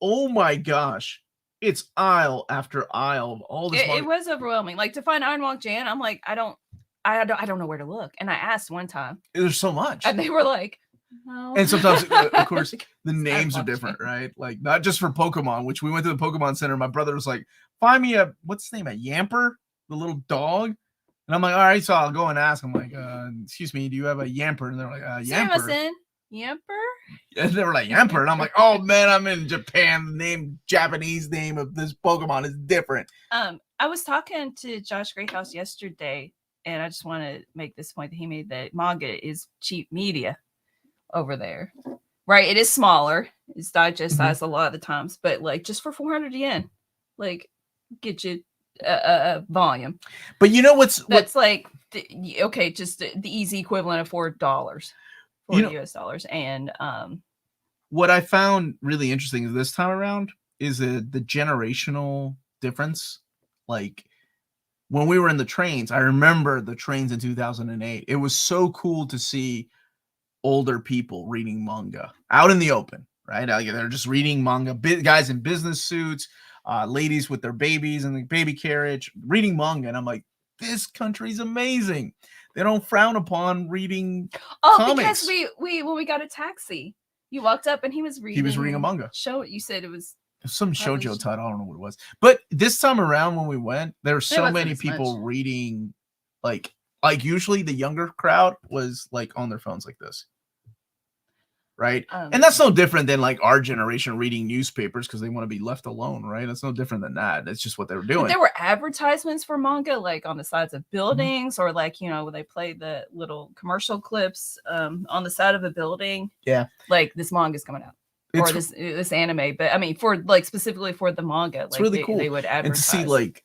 Oh my gosh, it's aisle after aisle of all this. It was overwhelming. Like to find Ironwalk Jan, I'm like, I don't know where to look. And I asked one time, There's so much, and they were like, no. and sometimes, of course, the names are different, right? Like not just for Pokemon, which we went to the Pokemon Center. My brother was like, "Find me what's his name? A Yamper, the little dog." And I'm like, all right, so I'll go and ask. I'm like, excuse me, do you have a Yamper? And they're like, Yamper. Yamper? And they were like, Yamper. And I'm like, oh man, I'm in Japan. The Japanese name of this Pokemon is different. I was talking to Josh Greathouse yesterday, and I just want to make this point that he made that manga is cheap media over there. Right? It is smaller. It's digest size a lot of the times, but like just for 400 yen, like get you a volume. But you know that's like okay, just the easy equivalent of $4 for US dollars. And what I found really interesting is this time around is the generational difference. Like when we were in the trains, I remember the trains in 2008. It was so cool to see older people reading manga out in the open, right? Like they're just reading manga, guys in business suits, ladies with their babies in the baby carriage reading manga. And I'm like, this country's amazing. They don't frown upon reading comics. Because we when we got a taxi, you walked up and he was reading a manga. You said it was some shoujo title. I don't know what it was. But this time around when we went, there were so many people reading, like usually the younger crowd was like on their phones like this. Right. And that's no different than like our generation reading newspapers because they want to be left alone. Right. That's no different than that. That's just what they were doing. There were advertisements for manga like on the sides of buildings or like, you know, when they play the little commercial clips on the side of a building. Yeah. Like this manga is coming out. Or this anime. But I mean, for like specifically for the manga, it's like really cool. They would advertise. And to see like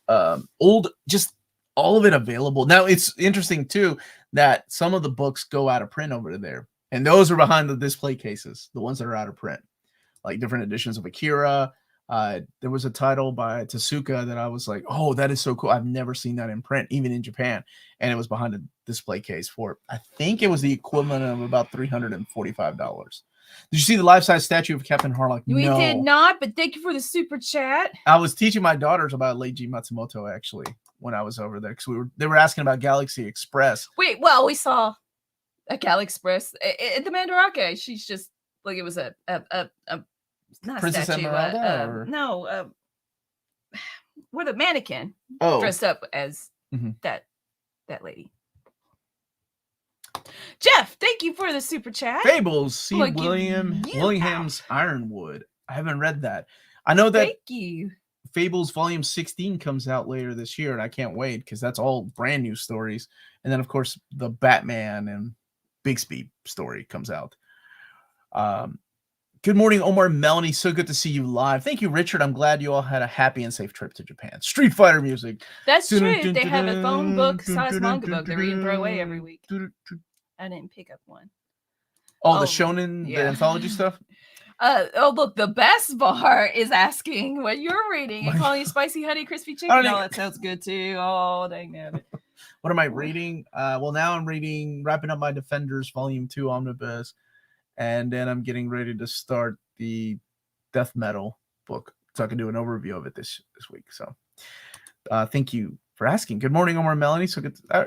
old, just all of it available. Now it's interesting too that some of the books go out of print over there. And those are behind the display cases, the ones that are out of print, like different editions of Akira. There was a title by Tezuka that I was like, oh, that is so cool. I've never seen that in print, even in Japan. And it was behind a display case for, I think it was the equivalent of about $345. Did you see the life-size statue of Captain Harlock? We did not, but thank you for the super chat. I was teaching my daughters about Leiji Matsumoto, actually, when I was over there, because they were asking about Galaxy Express. Wait, well, we saw a Galaxy Express at the Mandarake. She's just like, it was a not Princess a statue. No, what a mannequin dressed up as that lady. Jeff, thank you for the super chat. Fables, C. William's Ironwood. I haven't read that. I know that. Thank you. Fables Volume 16 comes out later this year, and I can't wait because that's all brand new stories. And then, of course, the Batman and Bixby story comes out. Good morning, Omar and Melanie. So good to see you live. Thank you, Richard. I'm glad you all had a happy and safe trip to Japan. Street Fighter music. That's true. They have a phone book size manga book they read and throw away every week. I didn't pick up one. Oh, the shonen, the anthology stuff? Look, the best bar is asking what you're reading and calling you spicy honey crispy chicken. Oh, that sounds good too. Oh, dang it. What am I reading? Well, now I'm wrapping up my Defenders Volume 2 Omnibus, and then I'm getting ready to start the Death Metal book, so I can do an overview of it this week. So, thank you for asking. Good morning, Omar and Melanie. So good. I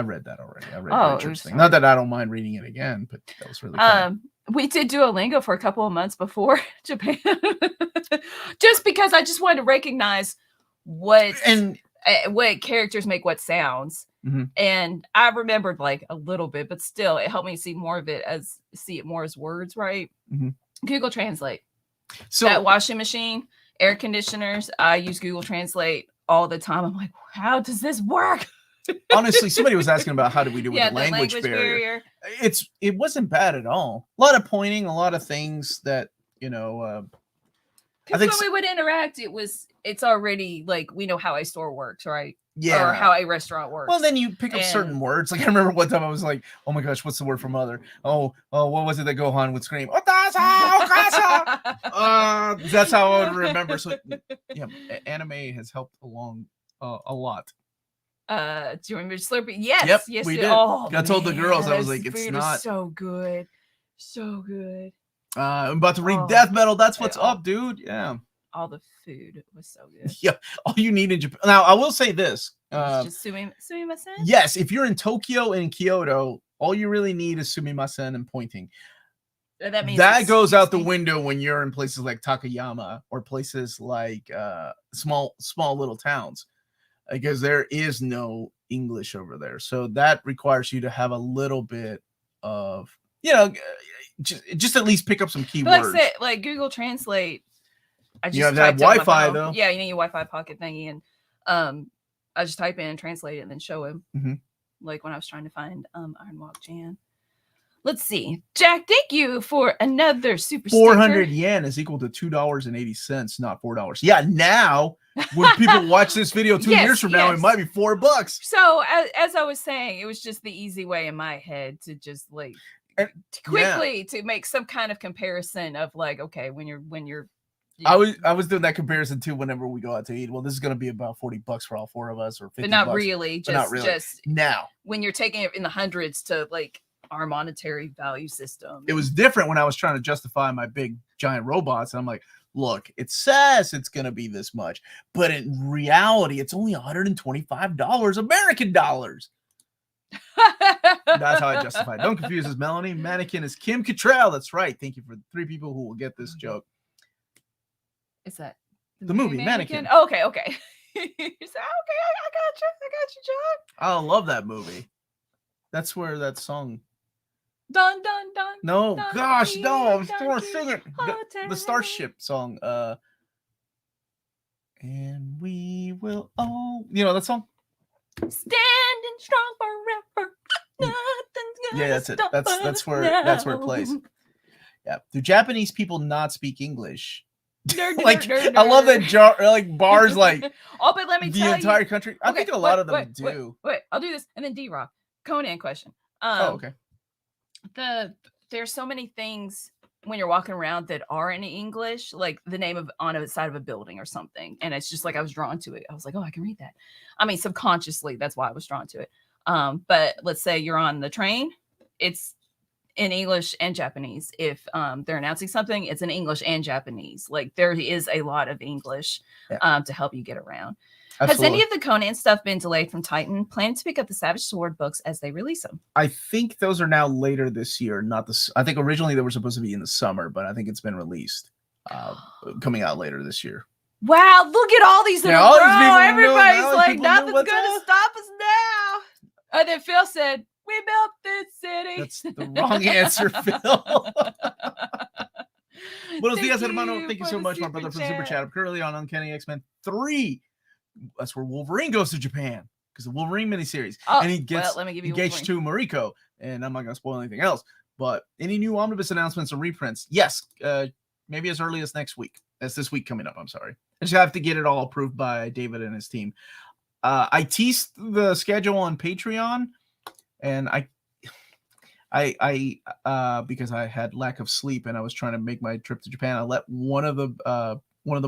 read that already. I read it. Interesting. Not that I don't mind reading it again, but that was really fun. We did Duolingo for a couple of months before Japan, just because I just wanted to recognize what characters make what sounds. And I remembered like a little bit, but still it helped me see more of it see it more as words, right? Google Translate. So that washing machine, air conditioners, I use Google Translate all the time. I'm like, how does this work? Honestly, somebody was asking about how do we do with the language barrier. It wasn't bad at all. A lot of pointing, a lot of things that, I think when we would interact, it's already like we know how a store works, right? Yeah. Or how a restaurant works. Well, then you pick up certain words. Like I remember one time I was like, oh my gosh, what's the word for mother? Oh, what was it that Gohan would scream? That's how I would remember. So yeah, anime has helped along a lot. Do you remember Slurpee? Yes, Yep, yes. we did. Oh, I told the girls, I was those like, it's food not is so good, so good. I'm about to read Oh, Death Metal. That's what's all- up, dude. Yeah. All the food was so good. Yeah. All you need in Japan. Now, I will say this. It's just sumimasen. Yes, if you're in Tokyo and Kyoto, all you really need is sumimasen and pointing. That means that goes out the me. window when you're in places like Takayama or places like small little towns, because there is no English over there. So that requires you to have a little bit of, just at least pick up some keywords. But like I said, like Google Translate, I just you have to have Wi-Fi though. Yeah, you need your Wi-Fi pocket thingy, and I just type in and translate it and then show him. Mm-hmm. Like when I was trying to find Ironwalk Jan. Let's see, Jack. Thank you for another super. 400 yen is equal to $2.80, not $4. Yeah, now when people watch this video 2 years from now, it might be $4. So as I was saying, it was just the easy way in my head to just like quickly to make some kind of comparison of like, okay, when you're. I was doing that comparison too whenever we go out to eat. Well, this is going to be about $40 for all 4 of us, or $50. But not really. Not really. Just now when you're taking it in the hundreds to like our monetary value system. It was different when I was trying to justify my big giant robots. And I'm like, look, it says it's going to be this much, but in reality, it's only $125 American dollars. That's how I justify it. Don't confuse us, Melanie. Mannequin is Kim Cattrall. That's right. Thank you for the 3 people who will get this joke. Is that the movie Mannequin? Oh, okay. You said, okay, I got you, John. I love that movie. That's where that song. Dun dun dun. No, dun, gosh, dun, no! I was dun, trying to sing it. The Starship song. And we will. Oh, you know that song. Standing strong forever. Nothing's gonna yeah, that's it. That's where it plays. Yeah. Do Japanese people not speak English? I love that like bars like oh, but let me the tell entire you. country. I think a lot of them do. Wait, I'll do this and then D-Rock. Conan question. Okay. There's so many things when you're walking around that are in English, like the name of on a side of a building or something, and it's just like I was drawn to it. I was like, oh, I can read that. I mean, subconsciously, that's why I was drawn to it. But let's say you're on the train, it's in English and Japanese. If they're announcing something, it's in English and Japanese. Like there is a lot of English to help you get around. Absolutely. Has any of the Conan stuff been delayed from Titan? Plan to pick up the Savage Sword books as they release them. I think those are now later this year. Not this. I think originally they were supposed to be in the summer, but I think it's been released, coming out later this year. Wow! Look at all these. All these people. Everybody's like, nothing's going to stop us now. And then Phil said, "We built this city." That's the wrong answer, Phil. Buenos dias, hermano. Thank you so much, my brother, for the super chat. I'm currently on Uncanny X-Men 3. That's where Wolverine goes to Japan, because the Wolverine miniseries, and he gets engaged to Mariko. And I'm not going to spoil anything else. But any new omnibus announcements or reprints? Yes, maybe as early as next week. That's this week coming up. I'm sorry. I just have to get it all approved by David and his team. I teased the schedule on Patreon, and I because I had lack of sleep and I was trying to make my trip to Japan, I let one of the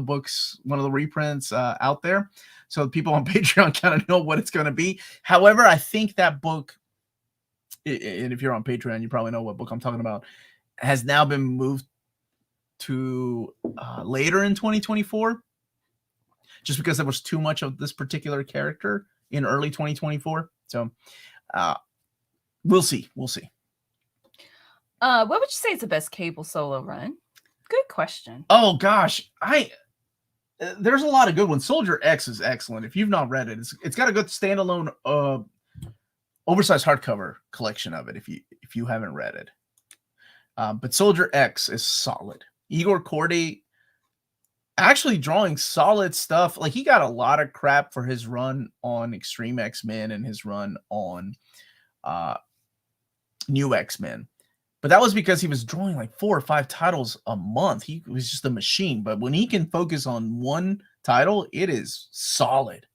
books, one of the reprints out there, so people on Patreon kind of know what it's going to be. However, I think that book, and if you're on Patreon, you probably know what book I'm talking about, has now been moved to later in 2024, just because there was too much of this particular character in early 2024. So we'll see. What would you say is the best cable solo run? Good question. Oh gosh, there's a lot of good ones. Soldier X is excellent. If you've not read it, it's got a good standalone oversized hardcover collection of it. If you haven't read it, but Soldier X is solid. Igor Korday actually drawing solid stuff. Like, he got a lot of crap for his run on Extreme X-Men and his run on New X-Men. But that was because he was drawing like 4 or 5 titles a month. He was just a machine. But when he can focus on one title, it is solid.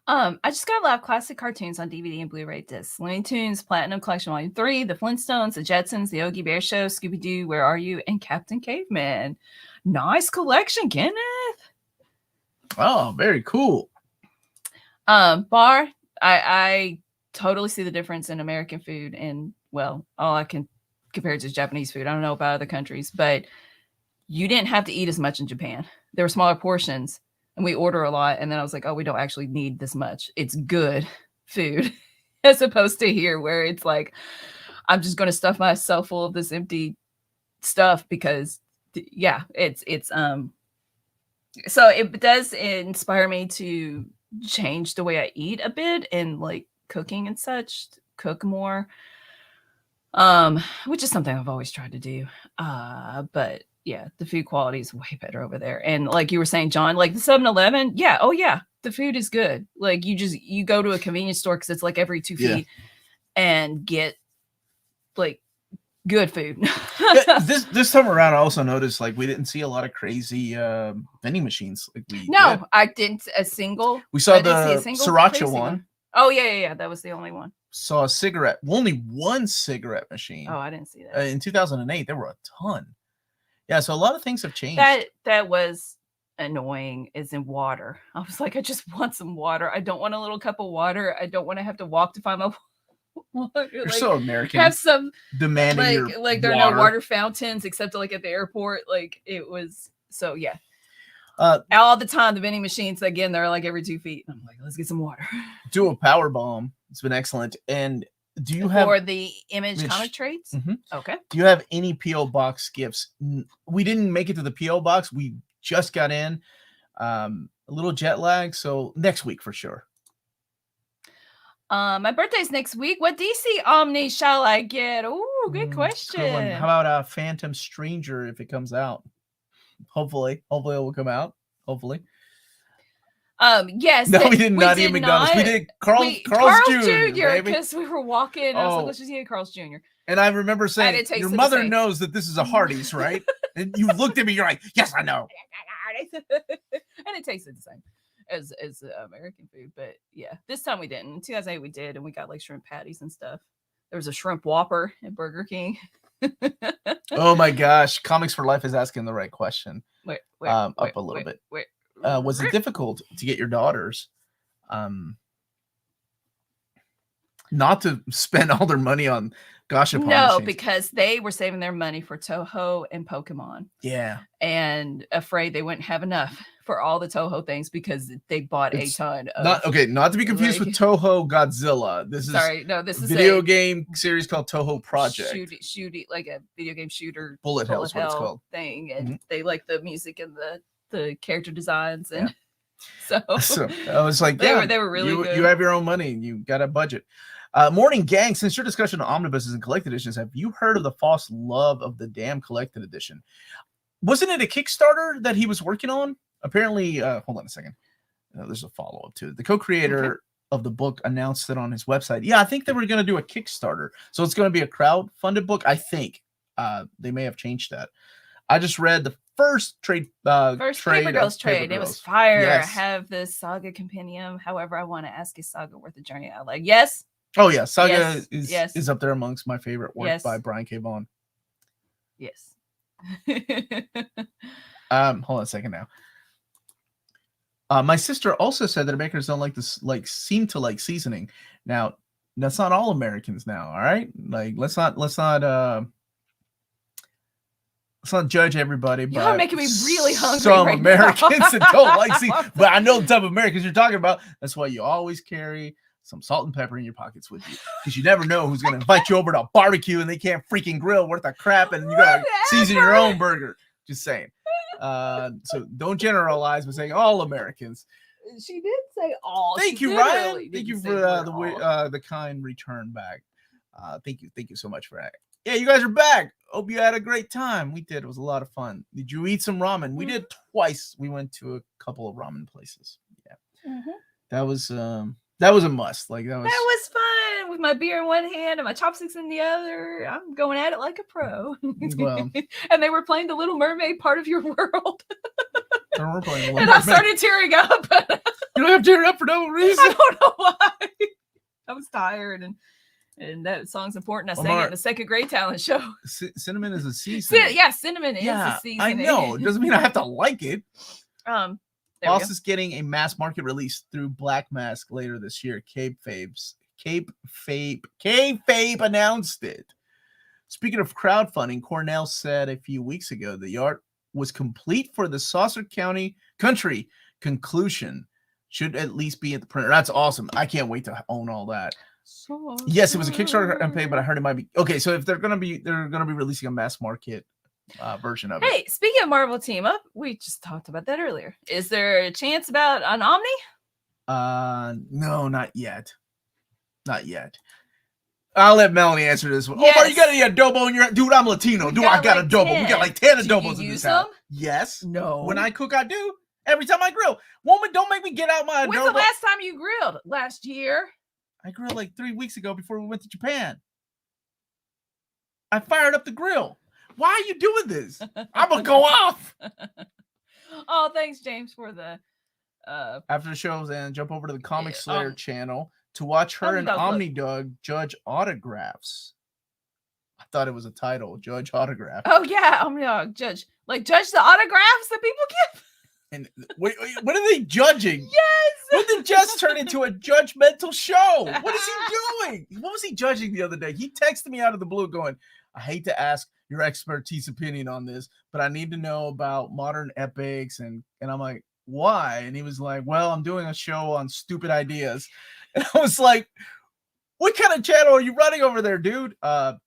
I just got a lot of classic cartoons on DVD and Blu-ray discs. Looney Tunes, Platinum Collection Volume 3, The Flintstones, The Jetsons, The Yogi Bear Show, Scooby-Doo, Where Are You, and Captain Caveman. Nice collection, Kenneth. Oh, very cool. Bar, I totally see the difference in American food, and well, all I can compare it to Japanese food. I don't know about other countries, but you didn't have to eat as much in Japan. There were smaller portions. And we order a lot. And then I was like, oh, we don't actually need this much. It's good food as opposed to here where it's like, I'm just going to stuff myself full of this empty stuff because yeah, so it does inspire me to change the way I eat a bit and like cooking and such, cook more. Which is something I've always tried to do. But yeah, the food quality is way better over there. And like you were saying, John, like the 7-Eleven, yeah, oh yeah, the food is good. Like you go to a convenience store because it's like every 2 feet and get like good food. this time around, I also noticed like we didn't see a lot of crazy vending machines. Like I didn't a single. We saw the sriracha one. Oh yeah. That was the only one. Saw a cigarette, only one cigarette machine. Oh, I didn't see that. In 2008, there were a ton. Yeah, so a lot of things have changed. That was annoying. Is in water. I was like, I just want some water. I don't want a little cup of water. I don't want to have to walk to find my water. You're like, so American. Have some demanding like there are no water fountains except like at the airport. Like it was so yeah. All the time the vending machines again they're like every 2 feet. I'm like, let's get some water. Do a power bomb. It's been excellent. And do you have for the image comic trades? Mm-hmm. Okay. Do you have any P.O. box gifts? We didn't make it to the P.O. box. We just got in. A little jet lag, so next week for sure. My birthday's next week. What DC Omni shall I get? Oh, good question. How about Phantom Stranger if it comes out? Hopefully it will come out. Hopefully. Yes. No, we did not eat McDonald's. We did Carl's Jr. because we were walking. I was like, let's just eat Carl's Jr. And I remember saying, your mother knows that this is a Hardee's, right? And you looked at me, you're like, yes, I know. And it tasted the same as American food. But yeah, this time we didn't. In 2008 we did, and we got like shrimp patties and stuff. There was a shrimp Whopper at Burger King. Oh my gosh. Comics for Life is asking the right question. Up a little bit. Was it difficult to get your daughters not to spend all their money on Gashapon machines? Because they were saving their money for Toho and Pokemon. Yeah. And afraid they wouldn't have enough for all the Toho things because they bought a ton of not to be confused with Toho Godzilla. This is a video game series called Toho Project. Shooty like a video game shooter Bullet Hell is what it's called thing. And they like the music and the character designs and so I was like, they were really good. You have your own money and you got a budget. Morning Gang, since your discussion of omnibuses and collected editions, have you heard of the false love of the damn collected edition? Wasn't it a Kickstarter that he was working on? Apparently, hold on a second. There's a follow-up to it. The co-creator of the book announced it on his website. Yeah, I think they were going to do a Kickstarter. So it's going to be a crowd-funded book, I think. They may have changed that. I just read the first trade. Paper Girls trade. It was fire. Yes. I have the Saga compendium. However, I want to ask, is Saga worth the journey? I like, yes. Oh yeah, Saga is up there amongst my favorite work by Brian K. Vaughan. Yes. Hold on a second now. My sister also said that Americans don't seem to like seasoning. Now, that's not all Americans now, all right? Like let's not judge everybody. You're making me really hungry. Some Americans that don't like seasoning, but I know the type of Americans you're talking about. That's why you always carry some salt and pepper in your pockets with you, because you never know who's going to invite you over to a barbecue and they can't freaking grill worth of crap, and you got to season your own burger. Just saying. So don't generalize by saying all Americans. She did say all. Thank you, Ryan. Thank you for the kind return back. Thank you so much for that. Yeah, you guys are back. Hope you had a great time. We did. It was a lot of fun. Did you eat some ramen? We did twice. We went to a couple of ramen places. Yeah, that was a must. Like that was fun with my beer in one hand and my chopsticks in the other. I'm going at it like a pro. Well, and they were playing the Little Mermaid part of your world. And I started tearing up. You don't have to tear it up for no reason. I don't know why. I was tired and that song's important. I sang Omar, it in the second grade talent show. Cinnamon is a seasoning. Cinnamon is a seasoning. I know. It doesn't mean I have to like it. There Boss is getting a mass market release through Black Mask later this year. Cape Fabe announced it. Speaking of crowdfunding, Cornell said a few weeks ago the art was complete for the Saucer Country conclusion. Should at least be at the printer. That's awesome. I can't wait to own all that. Yes, it was a Kickstarter campaign, but I heard it might be okay. So if they're gonna be releasing a mass market version of it. Hey, speaking of Marvel team up, we just talked about that earlier. Is there a chance about an Omni? No, not yet. Not yet. I'll let Melanie answer this one. Yes. Omar, you got any adobo in your dude? I'm Latino. Dude, I got like adobo. 10. We got like 10 Do adobos you in use this house. them? Yes. No. When I cook, I do. Every time I grill. Woman, don't make me get out my adobo. When's the last time you grilled? Last year? I grilled like 3 weeks ago before we went to Japan. I fired up the grill. Why are you doing this? I'm going to go off. Oh, thanks, James, for the... After the shows, and jump over to the Comic Slayer channel to watch her and Omnidog judge autographs. I thought it was a title, Judge Autograph. Oh, yeah, Omnidog, judge. Like, judge the autographs that people give? And wait, what are they judging? Yes! When did Jess turn into a judgmental show? What is he doing? What was he judging the other day? He texted me out of the blue going, I hate to ask your expertise opinion on this, but I need to know about modern epics. And I'm like, why? And he was like, well, I'm doing a show on stupid ideas. And I was like, what kind of channel are you running over there, dude? I'm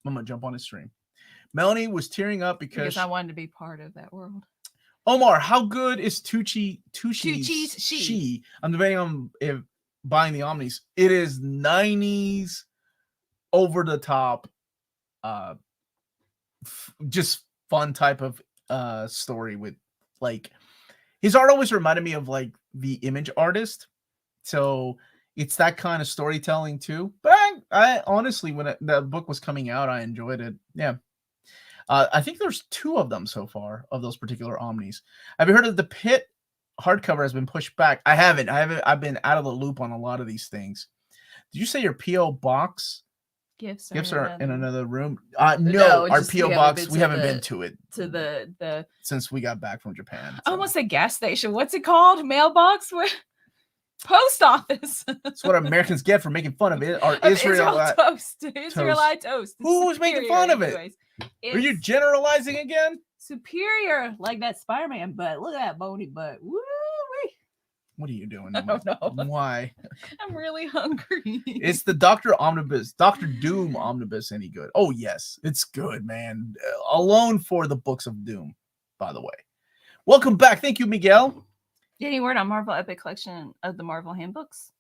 going to jump on his stream. Melanie was tearing up because I wanted to be part of that world. Omar, how good is Tucci's She? I'm debating on if buying the Omnis. It is 90s over the top, just fun type of story with like his art always reminded me of like the Image artist. So it's that kind of storytelling too. But I honestly, when the book was coming out, I enjoyed it. Yeah. I think there's 2 of them so far of those particular Omnis. Have you heard of the Pit hardcover has been pushed back? I haven't. I've been out of the loop on a lot of these things. Did you say your PO box gifts are in another room? No, our PO box. We haven't been to it to the since we got back from Japan. So. Almost a gas station. What's it called? Mailbox? Post office. That's what Americans get for making fun of it. Our Israelite toast. Who was making fun of it? Are you generalizing again? Superior, like that Spider-Man butt. Look at that bony butt. Woo-wee. What are you doing? I don't know. Why? I'm really hungry. It's the Dr. Doom Omnibus any good? Oh, yes. It's good, man. Alone for the books of Doom, by the way. Welcome back. Thank you, Miguel. Any word on Marvel Epic Collection of the Marvel Handbooks?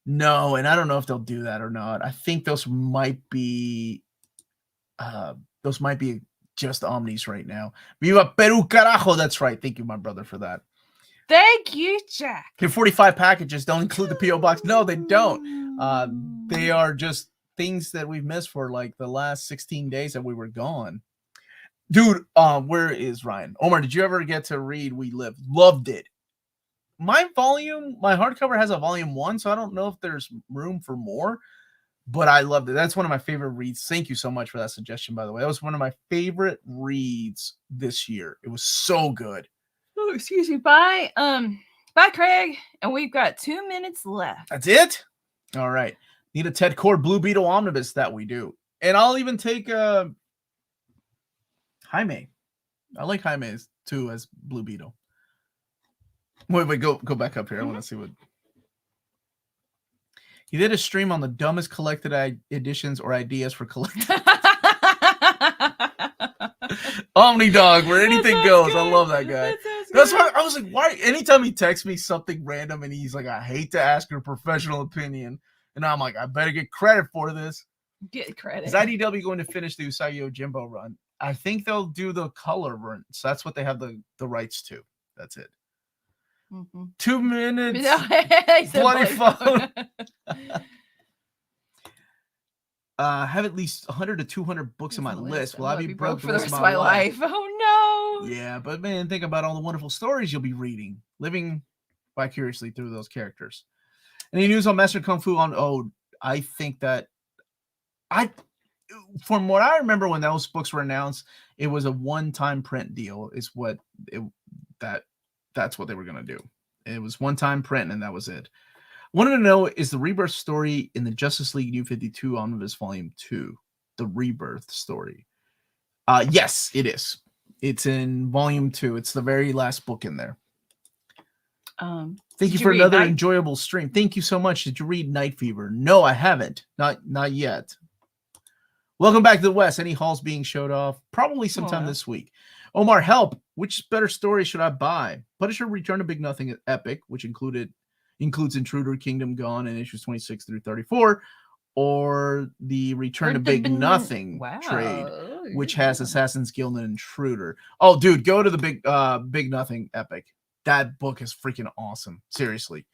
No, and I don't know if they'll do that or not. I think those might be just Omnis right now. Viva Peru, carajo. That's right. Thank you, my brother, for that. Thank you, Jack. Your 45 packages don't include the P.O. box. No, they don't. They are just things that we've missed for like the last 16 days that we were gone. Dude, where is Ryan? Omar, did you ever get to read We Live? Loved it. My hardcover has a volume 1, so I don't know if there's room for more, but I loved it. That's one of my favorite reads. Thank you so much for that suggestion, by the way. That was one of my favorite reads this year. It was so good. Oh, excuse me. Bye, Craig. And we've got 2 minutes left. That's it? All right. Need a Ted Cord Blue Beetle Omnibus that we do. And I'll even take Jaime. I like Jaime too as Blue Beetle. Wait, go back up here. I want to see what he did. A stream on the dumbest collected editions or ideas for collecting. Omnidog, where anything goes. Good. I love that guy. That's why I was like, why? Anytime he texts me something random and he's like, I hate to ask your professional opinion, and I'm like, I better get credit for this. Get credit. Is IDW going to finish the Usagi Yojimbo run? I think they'll do the color run. So that's what they have the rights to. That's it. Mm-hmm. 2 minutes. Bloody phone. have at least 100 to 200 books on my list. Will I be broke for the rest of my life? Oh no. Yeah, but man, think about all the wonderful stories you'll be reading, living vicariously through those characters. Any news on Master Kung Fu on? Oh, I think that from what I remember when those books were announced, it was a one-time print deal. Is what that's what they were gonna do. It was one-time print, and that was it. Wanted to know, is the rebirth story in the Justice League New 52 Omnibus Volume 2 the rebirth story? Yes, it is. It's in Volume 2. It's the very last book in there. Thank you for another enjoyable stream. Thank you so much. Did you read Night Fever? No, I haven't. Not yet. Welcome back to the West. Any hauls being showed off? Probably sometime this week. Omar, help. Which better story should I buy? Punisher Return to Big Nothing Epic, which includes Intruder Kingdom Gone in issues 26 through 34, or the Return to Big Nothing trade, which has Assassin's Guild and Intruder. Oh, dude, go to the Big Nothing Epic. That book is freaking awesome. Seriously.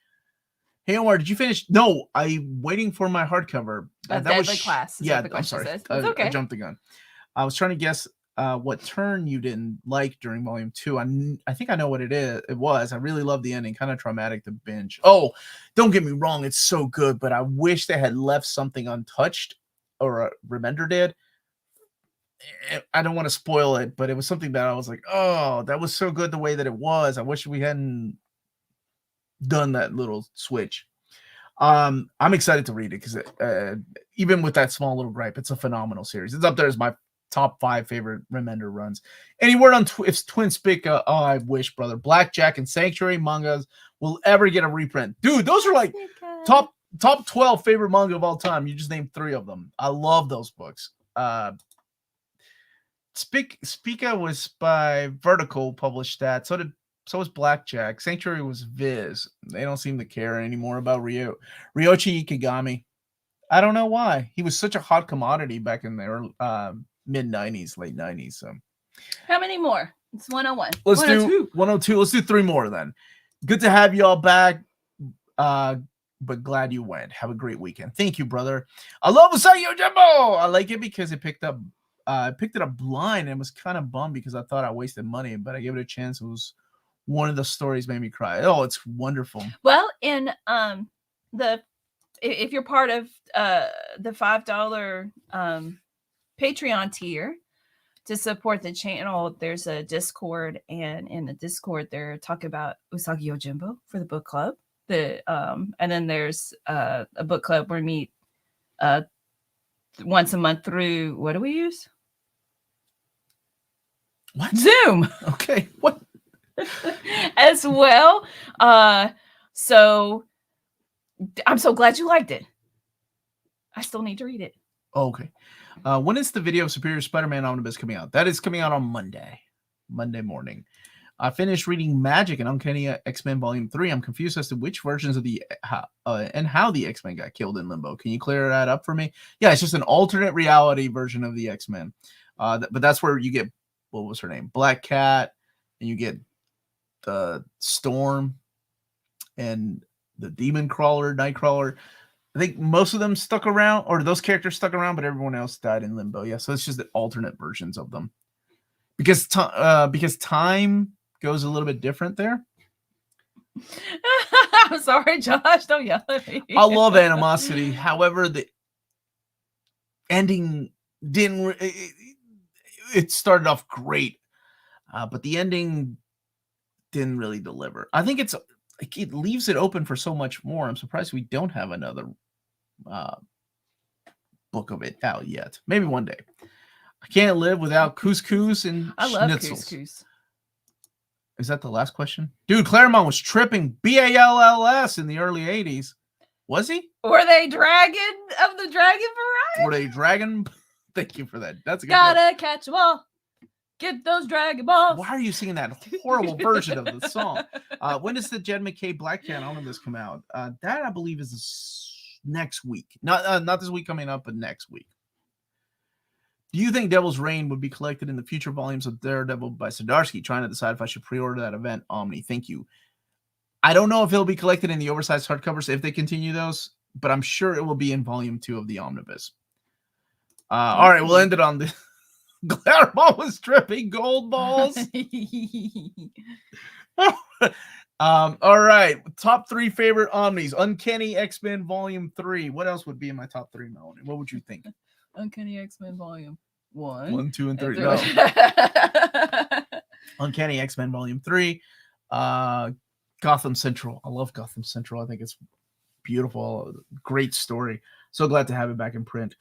Hey, Omar, did you finish? No, I'm waiting for my hardcover. That was class. Yeah, I'm sorry. It's okay. I jumped the gun. I was trying to guess what turn you didn't like during Volume 2. I think I know what it is. It was. I really love the ending. Kind of traumatic to binge. Oh, don't get me wrong. It's so good, but I wish they had left something untouched, or Remender did. I don't want to spoil it, but it was something that I was like, oh, that was so good the way that it was. I wish we hadn't done that little switch. I'm excited to read it because even with that small little gripe, it's a phenomenal series. It's up there as my top 5 favorite Remender runs. Any word on if Twin Spica? Oh, I wish, brother. Blackjack and Sanctuary mangas will ever get a reprint. Dude, those are like top 12 favorite manga of all time. You just named 3 of them. I love those books. Spica was by Vertical, published that. So was Blackjack. Sanctuary was Viz. They don't seem to care anymore about Ryoichi Ikigami. I don't know why. He was such a hot commodity back in the mid-90s, late 90s. So, how many more? It's 101. Let's do 102. Let's do 3 more then. Good to have you all back. But glad you went. Have a great weekend. Thank you, brother. I love Usagi Yojimbo. I like it because it picked it up blind and was kind of bummed because I thought I wasted money, but I gave it a chance. It was one of the stories made me cry. Oh, it's wonderful. Well, in if you're part of the $5 Patreon tier to support the channel, there's a Discord, and in the Discord they're talking about Usagi Yojimbo for the book club. And then there's a book club where we meet once a month through, what do we use? What? Zoom. Okay. What? As well. So I'm so glad you liked it. I still need to read it. Okay. When is the video of Superior Spider-Man Omnibus coming out? That is coming out on Monday morning. I finished reading Magic and Uncanny X-Men Volume 3. I'm confused as to which versions of how the X-Men got killed in Limbo. Can you clear that up for me? Yeah, it's just an alternate reality version of the X-Men. But that's where you get, what was her name? Black Cat, and you get the Storm and the Demon Crawler, Nightcrawler. I think most of them stuck around, or those characters stuck around, but everyone else died in Limbo. Yeah, so it's just the alternate versions of them. Because time goes a little bit different there. I'm sorry, Josh. Don't yell at me. I love Animosity. However, the ending didn't. It started off great, but the ending didn't really deliver. I think it leaves it open for so much more. I'm surprised we don't have another book of it out yet. Maybe one day. I can't live without couscous and I love schnitzels. couscous. Is that the last question? Dude, Claremont was tripping BALLS in the early 80s. Was he? Were they dragon of the dragon variety? Were they dragon? Thank you for that. That's a good Gotta catch them all. Get those dragon balls. Why are you singing that horrible version of the song? When does the Jed McKay Black Cat Omnibus come out? That, I believe, is next week. Not this week coming up, but next week. Do you think Devil's Reign would be collected in the future volumes of Daredevil by Zdarsky? Trying to decide if I should pre-order that event. Omni, thank you. I don't know if it'll be collected in the oversized hardcovers if they continue those, but I'm sure it will be in volume 2 of the Omnibus. All right, we'll end it on this. Claremont was dripping gold balls. All right, top 3 favorite Omnis. Uncanny X-Men Volume 3. What else would be in my top 3, Melanie? What would you think? Uncanny X-Men Volume 1. 1, 2, and 3. And No. Uncanny X-Men Volume 3. Gotham Central. I love Gotham Central. I think it's beautiful. Great story. So glad to have it back in print.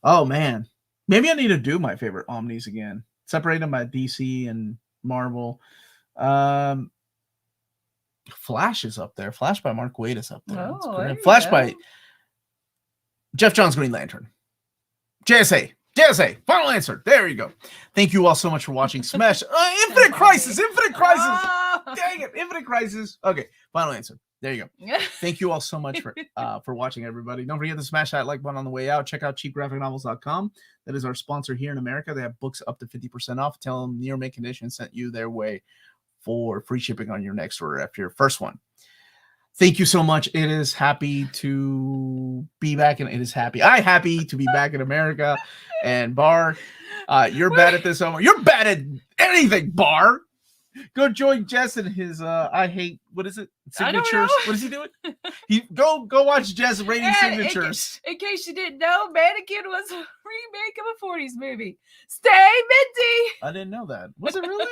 Oh, man. Maybe I need to do my favorite Omnis again. Separate them by DC and Marvel. Flash is up there. Flash by Mark Waid is up there. Oh, Flash by Jeff Johns Green Lantern. JSA. Final answer. There you go. Thank you all so much for watching. Smash. Infinite Crisis. Dang it. Infinite Crisis. Okay. Final answer. There you go. Thank you all so much for watching, everybody. Don't forget to smash that like button on the way out. Check out cheapgraphicnovels.com. That is our sponsor here in America. They have books up to 50% off. Tell them Near Mint Condition sent you their way for free shipping on your next order after your first one. Thank you so much. It is happy to be back, and I'm happy to be back in America. And Bar, you're bad at this, Omar. You're bad at anything, Bar. Go join Jess and his what is it? Signatures. What is he doing? Go watch Jess rating signatures. In case you didn't know, Mannequin was a remake of a 40s movie. Stay minty. I didn't know that. Was it really?